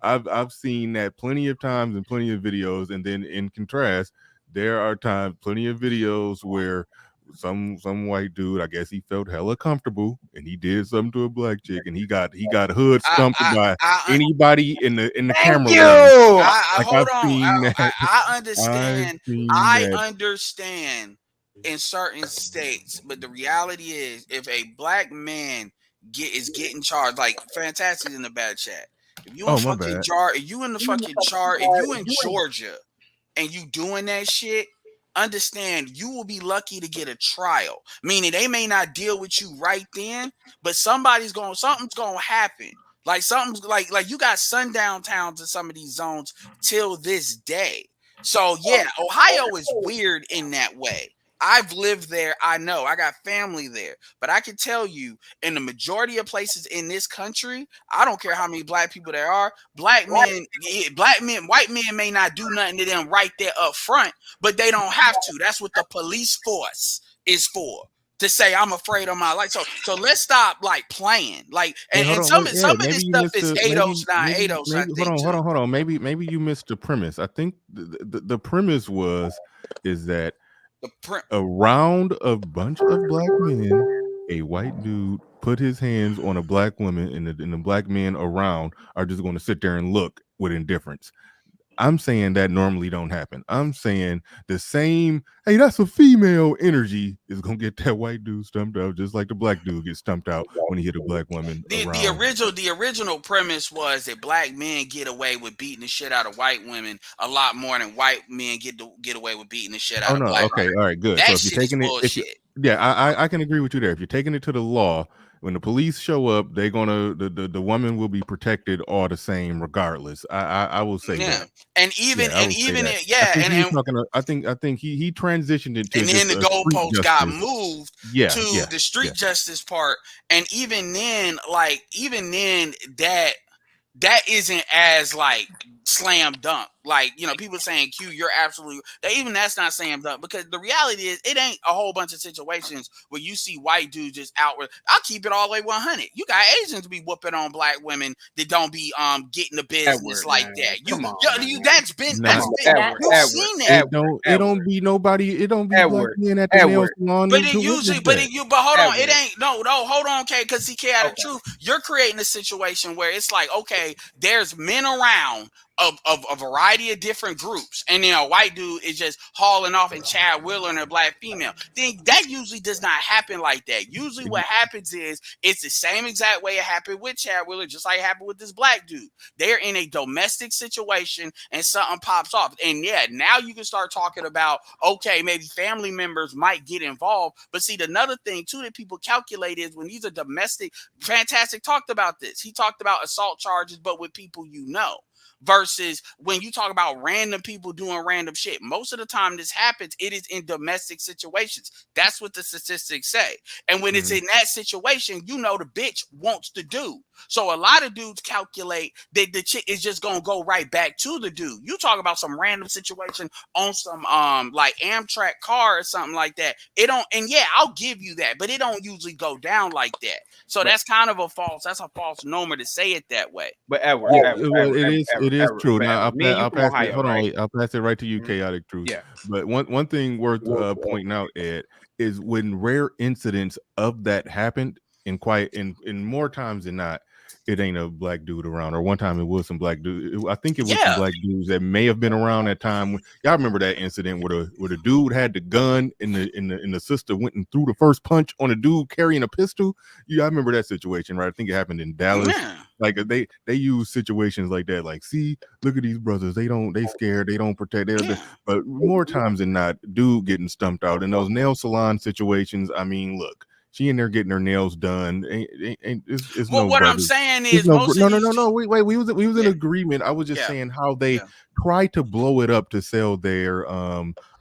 I've seen that plenty of times in plenty of videos, and then in contrast, there are plenty of videos where some white dude, I guess he felt hella comfortable, and he did something to a black chick, and he got hood stumped by anybody in the camera. Hold on. I understand. I understand in certain states, but the reality is, if a black man is getting charged, like Fantastic in the bad chat, if you in fucking if you in the fucking chart, if you in Georgia and you doing that shit, understand you will be lucky to get a trial. Meaning they may not deal with you right then, but something's gonna happen. Like something's like you got sundown towns in some of these zones till this day. So yeah, Ohio is weird in that way. I've lived there. I know. I got family there. But I can tell you, in the majority of places in this country, I don't care how many black people there are, white men may not do nothing to them right there up front, but they don't have to. That's what the police force is for. To say I'm afraid of my life. So let's stop like playing. Like and some of this stuff is 809. Hold on. Maybe you missed the premise. I think the premise is that around a bunch of black men, a white dude put his hands on a black woman, and the black men around are just going to sit there and look with indifference. I'm saying that normally don't happen. I'm saying the same, hey, that's a female energy is gonna get that white dude stumped out, just like the black dude gets stumped out when he hit a black woman. The original premise was that black men get away with beating the shit out of white women a lot more than white men get away with beating the shit out of black women. All right, good. That so if shit you're taking is bullshit. I can agree with you there. If you're taking it to the law, when the police show up, they're gonna the woman will be protected all the same regardless. I will say that. I think he transitioned into, and then the goalposts got moved to the street justice part, and even then that isn't as like slam dunk. Like, people saying Q, you're absolutely that's not slam dunk, because the reality is it ain't a whole bunch of situations where you see white dudes just outward. I'll keep it all the way 100. You got Asians be whooping on black women that don't be getting the business that. That's been you've seen that. It don't be black men at the nail salon. But hold on, it ain't hold on, K, because see, K, out of truth, you're creating a situation where it's like, okay, there's men around of a variety of different groups, and then a white dude is just hauling off and Chad Wheeler and a black female. Then that usually does not happen like that. Usually what happens is it's the same exact way it happened with Chad Wheeler, just like it happened with this black dude. They're in a domestic situation and something pops off. And now you can start talking about, okay, maybe family members might get involved. But see, another thing too that people calculate is when these are domestic, Fantastic talked about this. He talked about assault charges, but with people versus when you talk about random people doing random shit. Most of the time this happens, it is in domestic situations. That's what the statistics say. And when it's in that situation, you know the bitch wants the dude. So a lot of dudes calculate that the chick is just gonna go right back to the dude. You talk about some random situation on some like Amtrak car or something like that. It don't, and yeah, I'll give you that, but it don't usually go down like that. So that's kind of a false normer to say it that way. But Edward, it is true. Now I'll pass it. Hold on, right? wait, I'll pass it right to you, Chaotic Truth. Yeah. But one thing worth pointing out, Ed, is when rare incidents of that happened, in more times than not, it ain't a black dude around. Or one time it was some black dude. I think it was some black dudes that may have been around that time. Y'all remember that incident where the dude had the gun and the sister went and threw the first punch on a dude carrying a pistol? Yeah, I remember that situation, right? I think it happened in Dallas. Yeah. Like they use situations like that. Like, see, look at these brothers. They scared. They don't protect. But more times than not, dude getting stumped out in those nail salon situations. I mean, look. She in there getting her nails done. It's well, no what brothers. I'm saying is, No. Wait. We was in agreement. I was just Yeah. saying how they Yeah. try to blow it up to sell their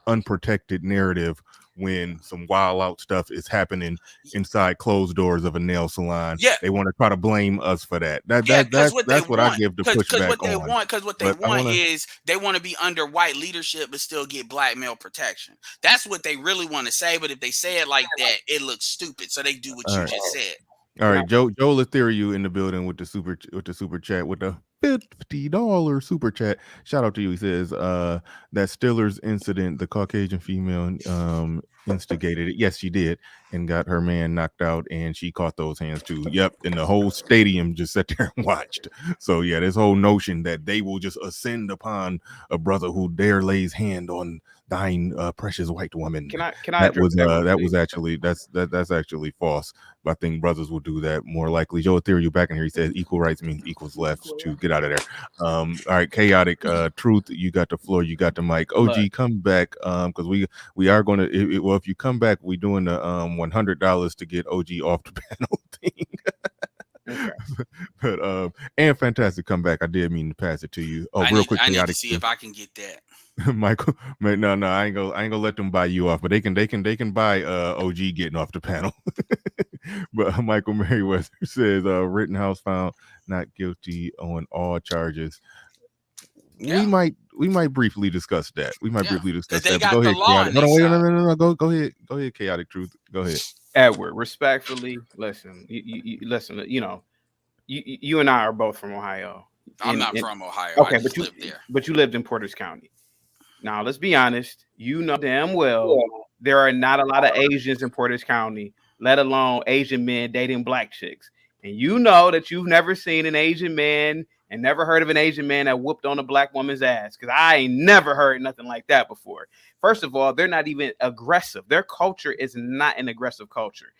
unprotected narrative when some wild out stuff is happening inside closed doors of a nail salon. Yeah. They want to try to blame us for that. That's what I give the pushback on. Because what they want is they want to be under white leadership but still get black male protection. That's what they really want to say. But if they say it like that, it looks stupid. So they do what you just said. All right, Joel Ethereum in the building with the super chat with the $50 super chat. Shout out to you. He says that Stiller's incident, the Caucasian female instigated it. Yes, she did, and got her man knocked out, and she caught those hands too. Yep, and the whole stadium just sat there and watched. So yeah, this whole notion that they will just ascend upon a brother who dare lays hand on thine precious white woman. Can I that was actually that's actually false. But I think brothers will do that more likely. Joe Ethereum back in here. He says equal rights means equals left. To get out of there. All right, Chaotic Truth. You got the floor. You got the mic. OG, come back because we are going to. Well, if you come back, we doing the $100 to get OG off the panel thing. But and fantastic comeback. I did mean to pass it to you. Real quick, I need to Chaotic. see if I can get that. Michael, no, I ain't gonna let them buy you off, but they can buy OG getting off the panel. But Michael Merriweather says Rittenhouse found not guilty on all charges. Yeah. We might briefly discuss that. Briefly discuss that. But go ahead, Chaotic. No. Go ahead, Chaotic Truth. Go ahead. Edward, respectfully, listen. You listen. You know, you and I are both from Ohio. I'm not from Ohio. Okay, I just lived there. But you lived in Portage County. Now, let's be honest. You know damn well there are not a lot of Asians in Portage County, let alone Asian men dating black chicks. And you know that you've never seen an Asian man and never heard of an Asian man that whooped on a black woman's ass, because I ain't never heard nothing like that before. First of all, they're not even aggressive. Their culture is not an aggressive culture.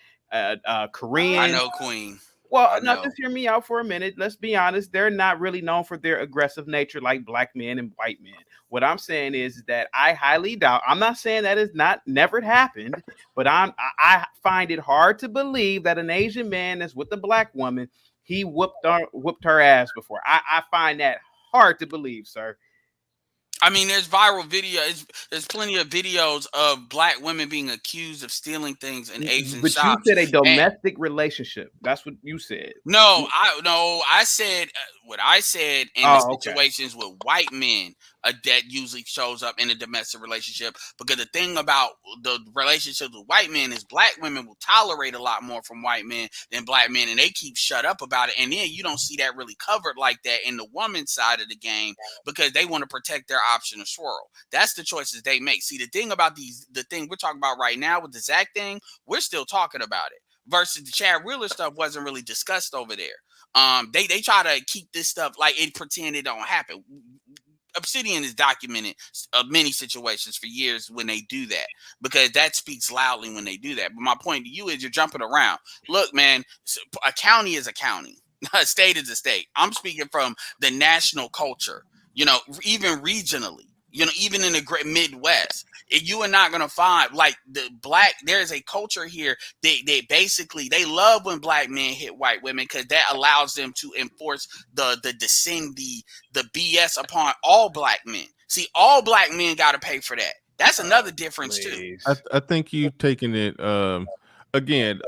Korean. I know, Queen. Well, now just hear me out for a minute. Let's be honest. They're not really known for their aggressive nature like black men and white men. What I'm saying is that I highly doubt. I'm not saying that is never happened, but I find it hard to believe that an Asian man that's with a black woman, he whooped her ass before. I find that hard to believe, sir. I mean, there's viral videos. There's plenty of videos of black women being accused of stealing things in Asian shops. But you said a domestic relationship. That's what you said. No, I said what I said in the situations with white men that usually shows up in a domestic relationship, because the thing about the relationships with white men is black women will tolerate a lot more from white men than black men, and they keep shut up about it. And then you don't see that really covered like that in the woman's side of the game, because they want to protect their option of swirl. That's the choices they make. See, the thing about the thing we're talking about right now with the Zac thing, we're still talking about it. Versus the Chad Wheeler stuff wasn't really discussed over there. They try to keep this stuff like it, pretend it don't happen. Obsidian has documented many situations for years when they do that, because that speaks loudly when they do that. But my point to you is you're jumping around. Look, man, a county is a county. A state is a state. I'm speaking from the national culture, even regionally. You know, even in the great Midwest, you are not gonna find like the black. There is a culture here. They basically they love when black men hit white women because that allows them to enforce the BS upon all black men. See, all black men got to pay for that. That's another difference too. I think you taking it again.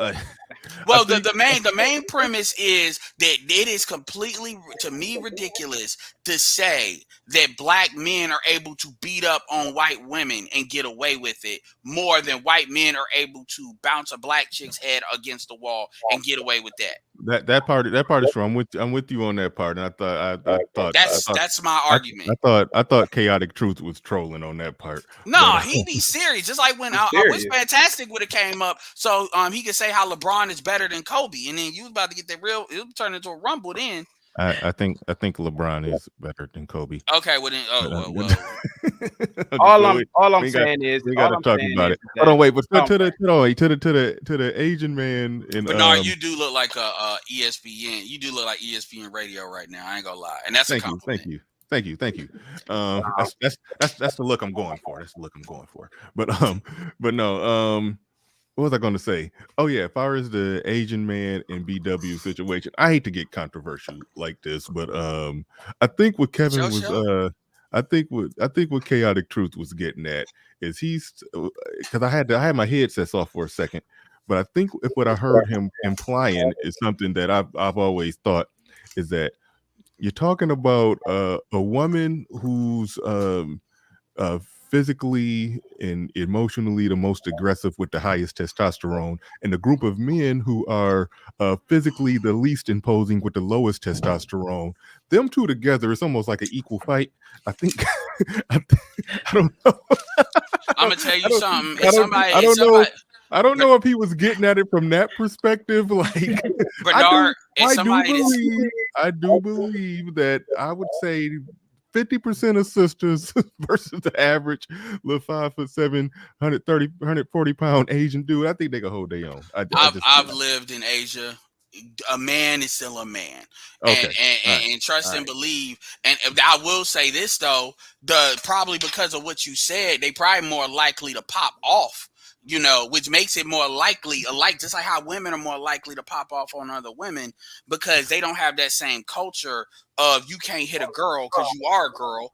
Well, the main premise is that it is completely, to me, ridiculous to say that black men are able to beat up on white women and get away with it more than white men are able to bounce a black chick's head against the wall and get away with that. That part is true. I'm with you on that part. And I thought that's my argument. I thought Chaotic Truth was trolling on that part. No, he be serious. Just like when I wish Fantastic would have came up, so he could say how LeBron is better than Kobe, and then you was about to get that real. It would turn into a rumble then. I think LeBron is better than Kobe. Okay, well then, all I'm saying is we got to talk about it. Hold on, wait, but to the Asian man. Bernard, you do look like a ESPN. You do look like ESPN radio right now. I ain't gonna lie, and that's a compliment. Thank you. That's the look I'm going for. But no. What was I going to say? Oh yeah, as far as the Asian man and BW situation, I hate to get controversial like this, but I think what Kevin was, I think what Chaotic Truth was getting at is he's because I had my headsets off for a second, but I think if what I heard him implying is something that I've always thought is that you're talking about a woman who's physically and emotionally the most aggressive with the highest testosterone, and a group of men who are physically the least imposing with the lowest testosterone. Them two together, it's almost like an equal fight. I think. I don't know. I'm gonna tell you something. I don't know if he was getting at it from that perspective. Like, Bernard, I do believe that I would say 50% of sisters versus the average little 5'7", 140 pound Asian dude. I think they can hold their own. I've lived in Asia. A man is still a man. Okay. And trust and believe. And I will say this though, probably because of what you said, they probably more likely to pop off. You know, which makes it more likely, just like how women are more likely to pop off on other women because they don't have that same culture of you can't hit a girl because you are a girl.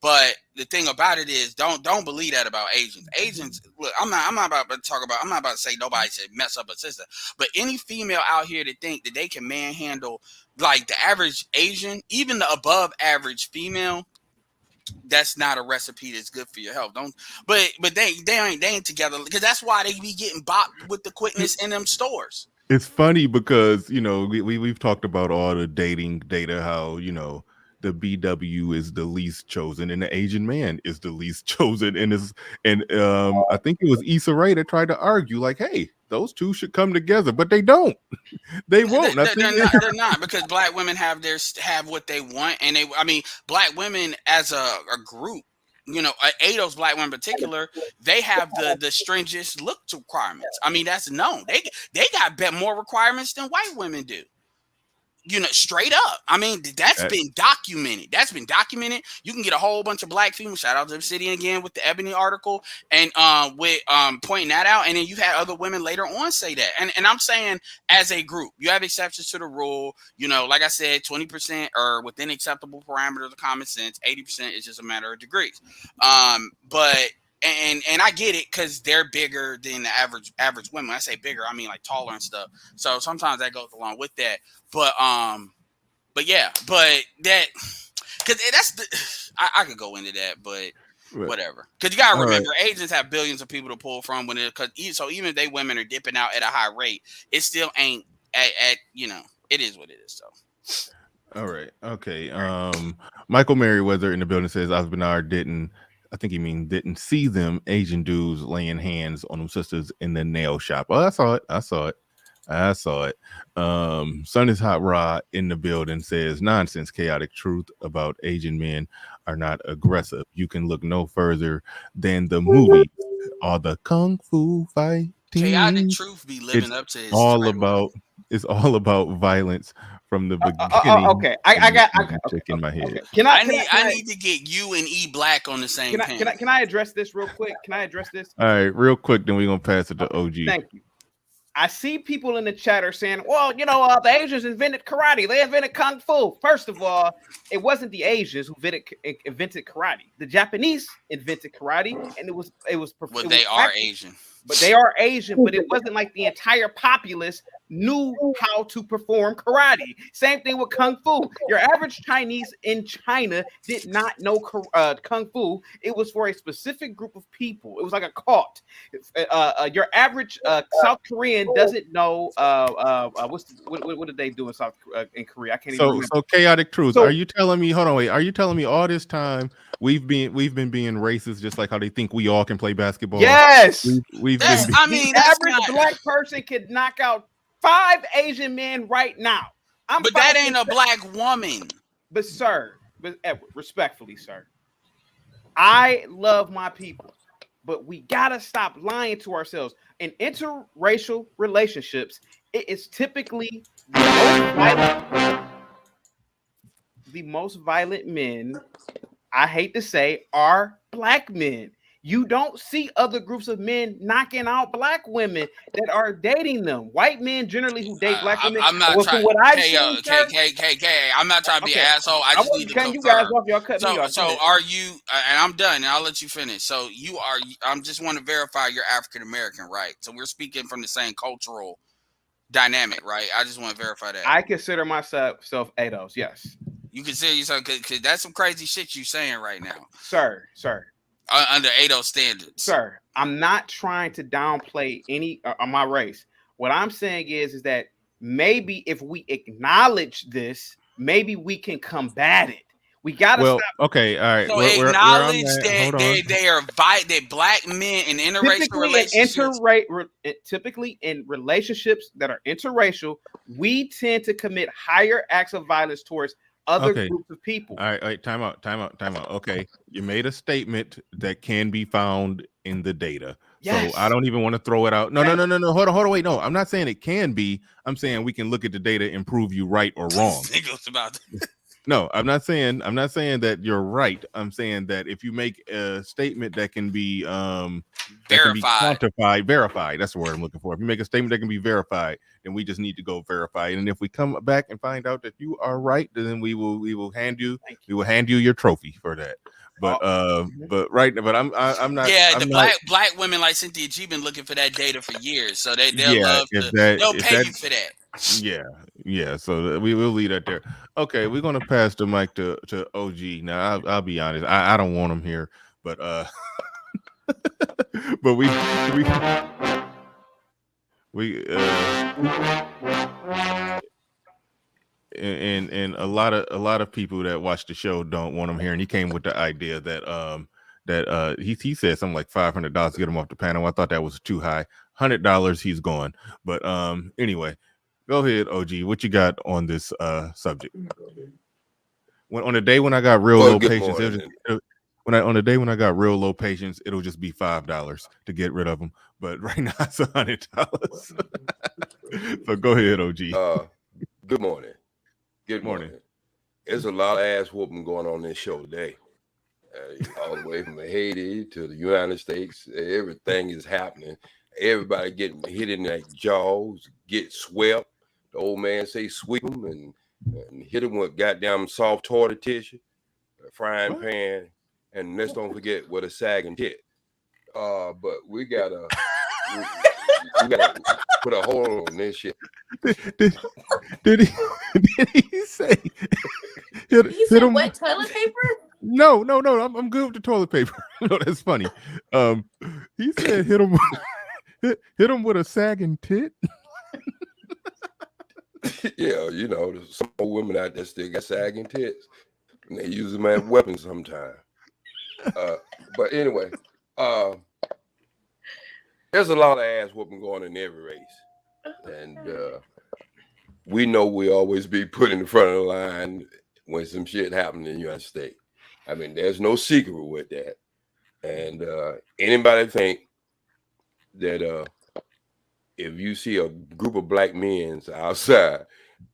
But the thing about it is, don't believe that about Asians. Asians, look, I'm not about to say nobody should mess up a sister, but any female out here to think that they can manhandle like the average Asian, even the above average female. That's not a recipe that's good for your health. But they ain't together because that's why they be getting bopped with the quickness in them stores. It's funny because we've talked about all the dating data, how the BW is the least chosen and the Asian man is the least chosen, and I think it was Issa Rae that tried to argue like, hey, those two should come together, but they don't. They won't. They're not because black women have what they want, and black women as a group, ADOS black women in particular, they have the stringent look requirements. I mean, that's known. They got more requirements than white women do. Straight up. I mean, that's been documented. You can get a whole bunch of black females. Shout out to Obsidian again with the Ebony article and with pointing that out. And then you had other women later on say that. And I'm saying as a group, you have exceptions to the rule. Like I said, 20% are within acceptable parameters of common sense. 80% is just a matter of degrees. But and I get it because they're bigger than the average women. When I say bigger, I mean like taller and stuff. So sometimes that goes along with that. But that because I could go into that, but whatever. Because you gotta remember, Asians have billions of people to pull from so even if they women are dipping out at a high rate, it still ain't at it is what it is. So. All right. Okay. Michael Merriweather in the building says Osbernard didn't see them Asian dudes laying hands on them sisters in the nail shop. Oh, I saw it. Son is Hot Rod in the building says nonsense. Chaotic Truth about Asian men are not aggressive. You can look no further than the movies or the kung fu fighting. Chaotic Truth be living up to his it's all about violence from the beginning. Okay, I got. Shaking my head. Okay. I need to get you and E Black on the same page. Can I address this real quick? Can I address this? All right, real quick. Then we're gonna pass it to OG. Thank you. I see people in the chat are saying, well, the Asians invented karate. They invented kung fu. First of all, it wasn't the Asians who invented karate. The Japanese invented karate, and it was. Well, they are Asian. But they are Asian, but it wasn't like the entire populace knew how to perform karate. Same thing with kung fu. Your average Chinese in China did not know kung fu. It was for a specific group of people. It was like a cult. Your average South Korean doesn't know what did they do in Korea? I can't even remember. So chaotic truth. Are you telling me? Hold on, wait. Are you telling me all this time we've been being racist, just like how they think we all can play basketball? Yes. We've been. The average black person could knock out 5 Asian men right now. But that ain't a black woman. But Edward, respectfully, sir, I love my people, but we gotta stop lying to ourselves. In interracial relationships, it is typically the most violent men, I hate to say, are black men. You don't see other groups of men knocking out black women that are dating them. White men generally who date black women. I'm not trying. I'm not trying to be an asshole. I just need to confirm. You guys off. Y'all cut me off. So are you? And I'm done. And I'll let you finish. So you are. I'm just want to verify you're African American, right? So we're speaking from the same cultural dynamic, right? I just want to verify that. I consider myself ADOS. Yes. You consider yourself because that's some crazy shit you saying right now, sir. Under ADO standards. Sir, I'm not trying to downplay any my race. What I'm saying is that maybe if we acknowledge this, maybe we can combat it. We gotta stop. Okay, all right. So acknowledge that they are that black men in interracial relationships. Typically in relationships that are interracial, we tend to commit higher acts of violence towards other groups of people. All right, time out. Okay, you made a statement that can be found in the data. Yes. So I don't even want to throw it out. No. Hold on, wait. No, I'm not saying it can be. I'm saying we can look at the data and prove you right or wrong. No, I'm not saying that you're right. I'm saying that if you make a statement that can be verified. That's the word I'm looking for. If you make a statement that can be verified, then we just need to go verify it. And if we come back and find out that you are right, then we will hand you your trophy for that. But I'm not. Yeah, black women like Cynthia G been looking for that data for years, so they'll pay you for that. Yeah. So we will leave that there. Okay, we're gonna pass the mic to OG. Now I'll be honest, I don't want him here, but but we and a lot of people that watch the show don't want him here, and he came with the idea that he said something like $500 to get him off the panel. I thought that was too high. $100 he's gone. But anyway, go ahead, OG. What you got on this subject? On the day when I got real low patience, on the day when I got real low patience, it'll just be $5 to get rid of them. But right now it's $100. So go ahead, OG. Good morning. Good morning. There's a lot of ass whooping going on this show today. All the way from Haiti to the United States, everything is happening. Everybody getting hit in their jaws, get swept. The old man say sweep them and hit them with goddamn soft toilet tissue, a frying pan, and let's don't forget with a sagging tit. But we gotta put a hold on this shit. Did he say? He said wet toilet paper? No. I'm good with the toilet paper. No, that's funny. He said hit him with a sagging tit. Yeah, there's some old women out there still got sagging tits, and they use them as weapons sometimes. But anyway, there's a lot of ass whooping going in every race, and we know we always be put in the front of the line when some shit happens in the United States. I mean, there's no secret with that, and anybody think that if you see a group of black men outside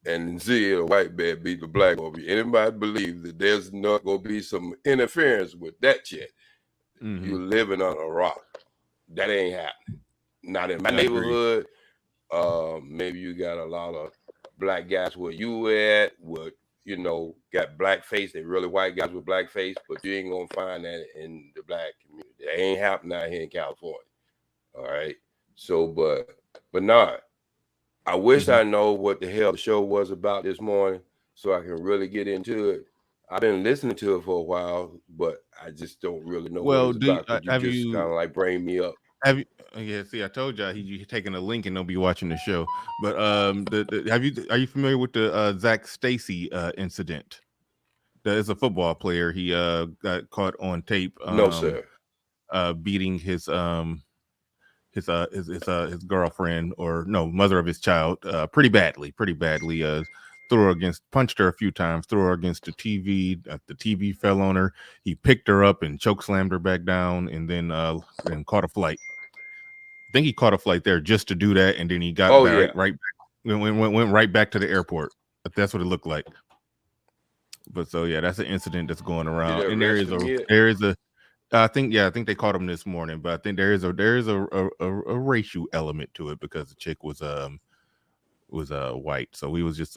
and see a white man beat the black boy. Anybody believe that there's not gonna be some interference with that shit? You're living on a rock. That ain't happening. Not in my neighborhood. Maybe you got a lot of black guys where you at, what got black face. They really white guys with black face, but you ain't gonna find that in the black community. That ain't happening out here in California. All right. So, but not. I wish I know what the hell the show was about this morning, so I can really get into it. I've been listening to it for a while, but I just don't really know what it's about. Could you just kind of like bring me up? Have you? Yeah, see, I told y'all he's taking a link and they'll be watching the show. But are you familiar with the Zac Stacy incident? There's a football player. He got caught on tape. No, sir. Beating his girlfriend, or no, mother of his child, pretty badly. Punched her a few times, threw her against the TV. The TV fell on her. He picked her up and choke slammed her back down, and then caught a flight. I think he caught a flight there just to do that, and then he got right back, went right back to the airport. That's what it looked like. But so yeah, that's an incident that's going around, and there is a. I think they caught him this morning, but I think there is a racial element to it because the chick was white, so we was just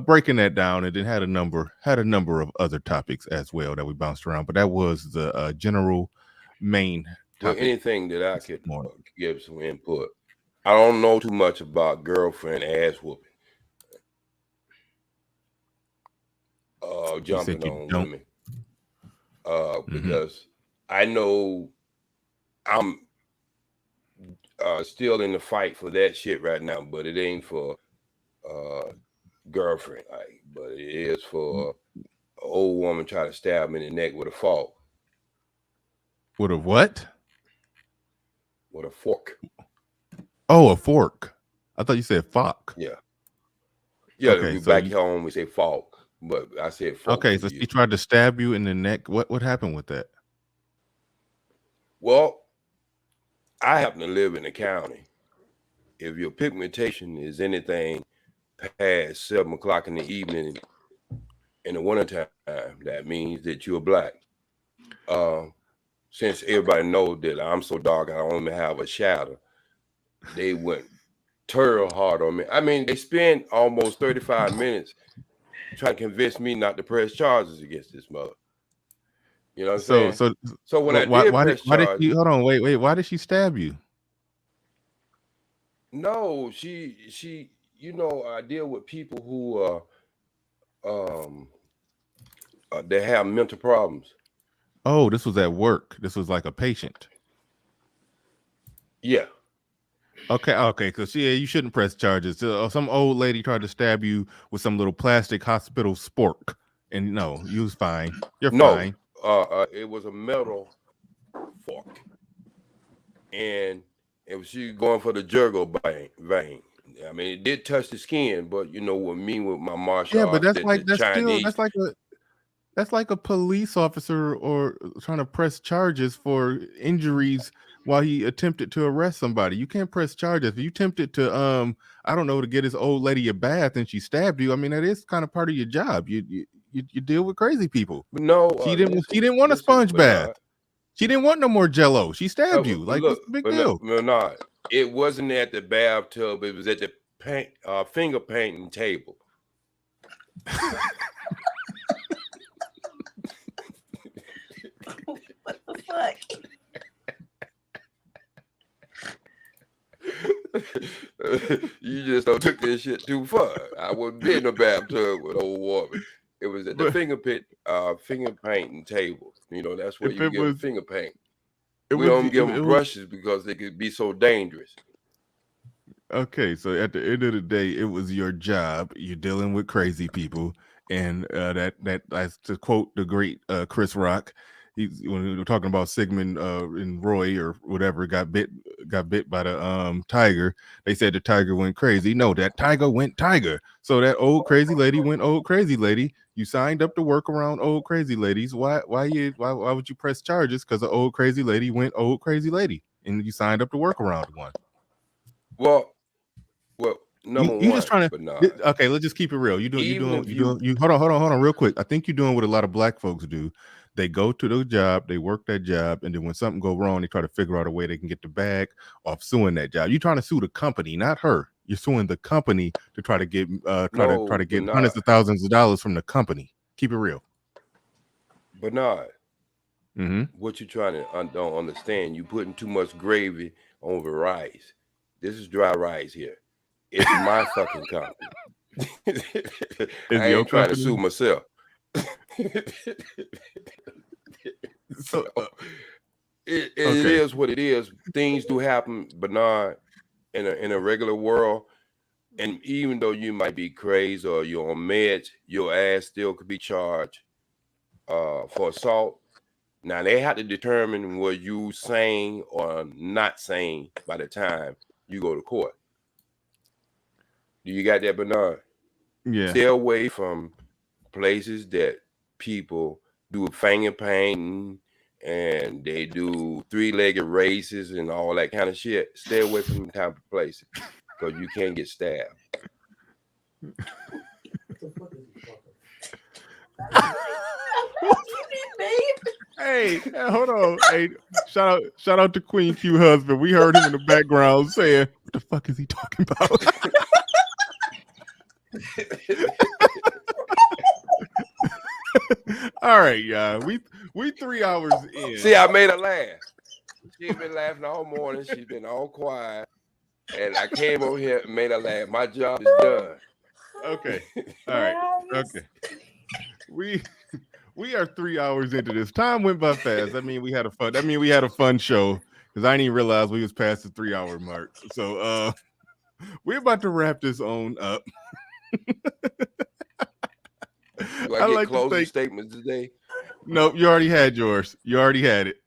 breaking that down, and then had a number of other topics as well that we bounced around, but that was the general main topic. Well, anything that I could give some input. I don't know too much about girlfriend ass whooping. Jumping on women. Because I know I'm still in the fight for that shit right now, but it ain't for girlfriend, but it is for an old woman trying to stab me in the neck with a fork. With a what? With a fork. Oh, a fork. I thought you said fork. Yeah. Okay, back home we say fork. But I said, okay, so she tried to stab you in the neck. What happened with that? Well, I happen to live in the county. If your pigmentation is anything past 7 o'clock in the evening in the wintertime, that means that you're black. Since everybody knows that I'm so dark, I only have a shadow, they went terrible hard on me. I mean, they spent almost 35 minutes trying to convince me not to press charges against this mother. You know what I'm saying? So when I did press charges, hold on, wait, why did she stab you? No, she I deal with people who they have mental problems. Oh, this was at work. This was like a patient. Yeah. Okay. Because you shouldn't press charges. Some old lady tried to stab you with some little plastic hospital spork, and no, you was fine. You're fine. It was a metal fork, and it was she going for the jugular vein. I mean, it did touch the skin, but with me with my martial arts, but that's like a police officer or trying to press charges for injuries while he attempted to arrest somebody. You can't press charges. If you attempted to to get this old lady a bath and she stabbed you, I mean, that is kind of part of your job. You deal with crazy people. But no, she didn't want a sponge bath. She didn't want no more Jello. She stabbed you. Like, what's the big deal? No, it wasn't at the bathtub. It was at the finger painting table. What the fuck? You just took this shit too far. I wouldn't be in the bathtub with old woman. It was at the finger painting table. That's where you get finger paint. We don't give them brushes because they could be so dangerous. Okay, so at the end of the day, it was your job. You're dealing with crazy people, and that to quote the great Chris Rock, when we were talking about Sigmund and Roy or whatever got bit by the tiger. They said the tiger went crazy. No, that tiger went tiger. So that old crazy lady went old crazy lady. You signed up to work around old crazy ladies. Why would you press charges? Because the old crazy lady went old crazy lady, and you signed up to work around one. Well, number You one, just trying to Bernard. okay, let's just keep it real. Even if You hold on real quick. I think you're doing what a lot of black folks do. They go to the job, they work that job, and then when something go wrong, they try to figure out a way they can get the bag off suing that job. You're trying to sue the company, not her. You're suing the company to try to get no, get Bernard. hundreds of thousands of dollars from the company. Keep it real. Bernard, Mm-hmm. what you trying to don't understand? You putting too much gravy over rice. This is dry rice here. It's my fucking company. I ain't trying to sue myself. So it is what it is. Things do happen, Bernard, in a regular world. And even though you might be crazy or you're on meds, your ass still could be charged for assault. Now they have to determine whether you sane or not sane by the time you go to court. Do you got that, Bernard? Yeah. Stay away from places that people do finger painting and they do three-legged races and all that kind of shit. Stay away from them type of places because you can't get stabbed. Hey, hold on. Hey, shout out to Queen Q husband. We heard him in the background saying, "What the fuck is he talking about?" All right, y'all. We 3 hours in. See, I made her laugh. She's been laughing all morning. She's been all quiet. And I came over here and made her laugh. My job is done. Okay. All right. Okay. We are 3 hours into this. Time went by fast. We had a fun show because I didn't even realize we was past the 3 hour mark. So we're about to wrap this on up. Do I get closing statements today? Nope, you already had yours. You already had it.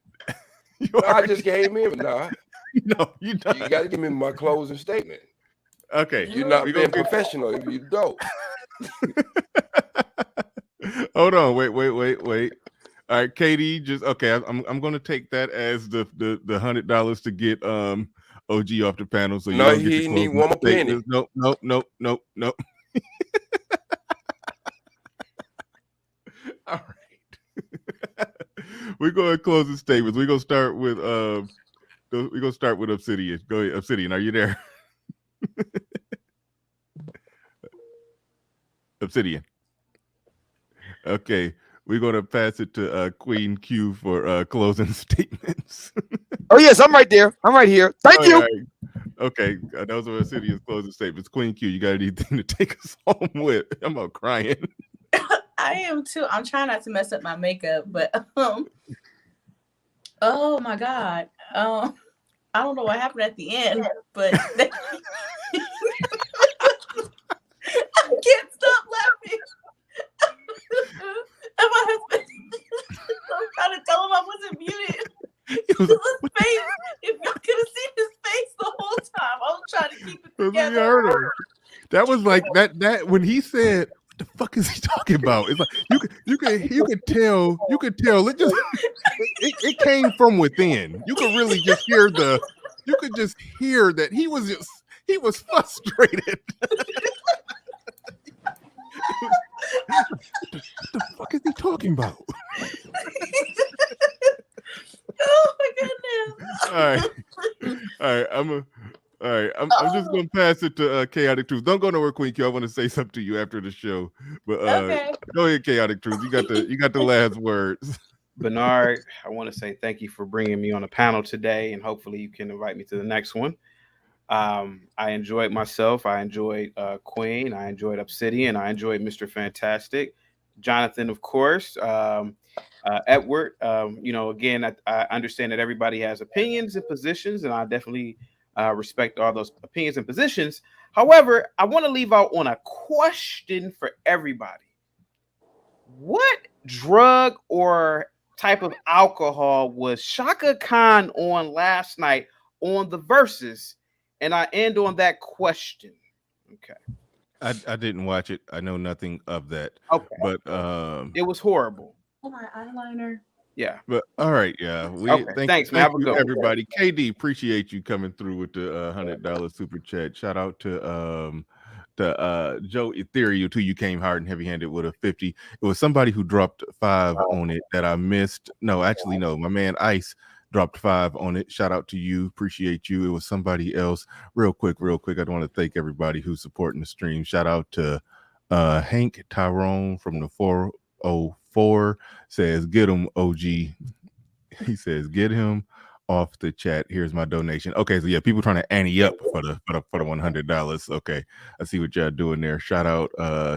I just came in, nah. No, you don't. You got to give me my closing statement. Okay. You're not being professional if you don't. Hold on. Wait. All right, Katie, just okay. I'm gonna take that as the $100 to get OG off the panel. So you no, don't get he need one more penny. Nope. All right. We're going to close the statements. We're gonna start with Obsidian. Go ahead, Obsidian. Are you there? Obsidian. Okay, we're gonna pass it to Queen Q for closing statements. Oh yes, I'm right there. I'm right here. Thank you. Right. Okay, those are Obsidian's closing statements. Queen Q, you got anything to take us home with? I'm about crying. I am too. I'm trying not to mess up my makeup, but oh my God. I don't know what happened at the end, but I can't stop laughing. And my husband, I'm trying to tell him I wasn't muted. His face, if y'all could have seen his face the whole time, I was trying to keep it together. You heard him. That was like that when he said, "What the fuck is he talking about?" It's like you could tell it came from within. You could really just hear that he was frustrated. What the fuck is he talking about? Oh my goodness! All right. I'm just gonna pass it to Chaotic Truth. Don't go nowhere, Queen Q. I want to say something to you after the show. But okay. Go ahead, Chaotic Truth. You got the last words. Bernard, I want to say thank you for bringing me on the panel today, and hopefully you can invite me to the next one. I enjoyed myself. I enjoyed Queen. I enjoyed Obsidian. I enjoyed Mr. Fantastic. Jonathan, of course. Edward, again, I understand that everybody has opinions and positions, and I definitely respect all those opinions and positions. However, I want to leave out on a question for everybody. What drug or type of alcohol was Shaka Khan on last night on the Versus? And I end on that question. Okay. I didn't watch it. I know nothing of that. Okay. But it was horrible. Oh, my eyeliner. Yeah. But all right, yeah. Okay. Thanks, man. Have a you good one. everybody. KD, appreciate you coming through with the $100 super chat. Shout out to Joe Ethereal too. You came hard and heavy handed with a 50. It was somebody who dropped 5 on it that I missed. No, actually, no. My man Ice dropped 5 on it. Shout out to you. Appreciate you. It was somebody else. Real quick. I don't want to thank everybody who's supporting the stream. Shout out to Hank Tyrone from the 404 says, get him, OG. He says, get him off the chat. Here's my donation. Okay, so yeah, people trying to ante up for the $100. Okay, I see what y'all doing there. Shout out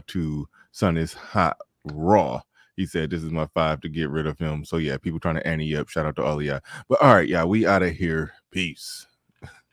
to Son is Hot Raw. He said, this is my 5 to get rid of him. So yeah, people trying to ante up. Shout out to all of y'all. But all right, y'all, we out of here. Peace.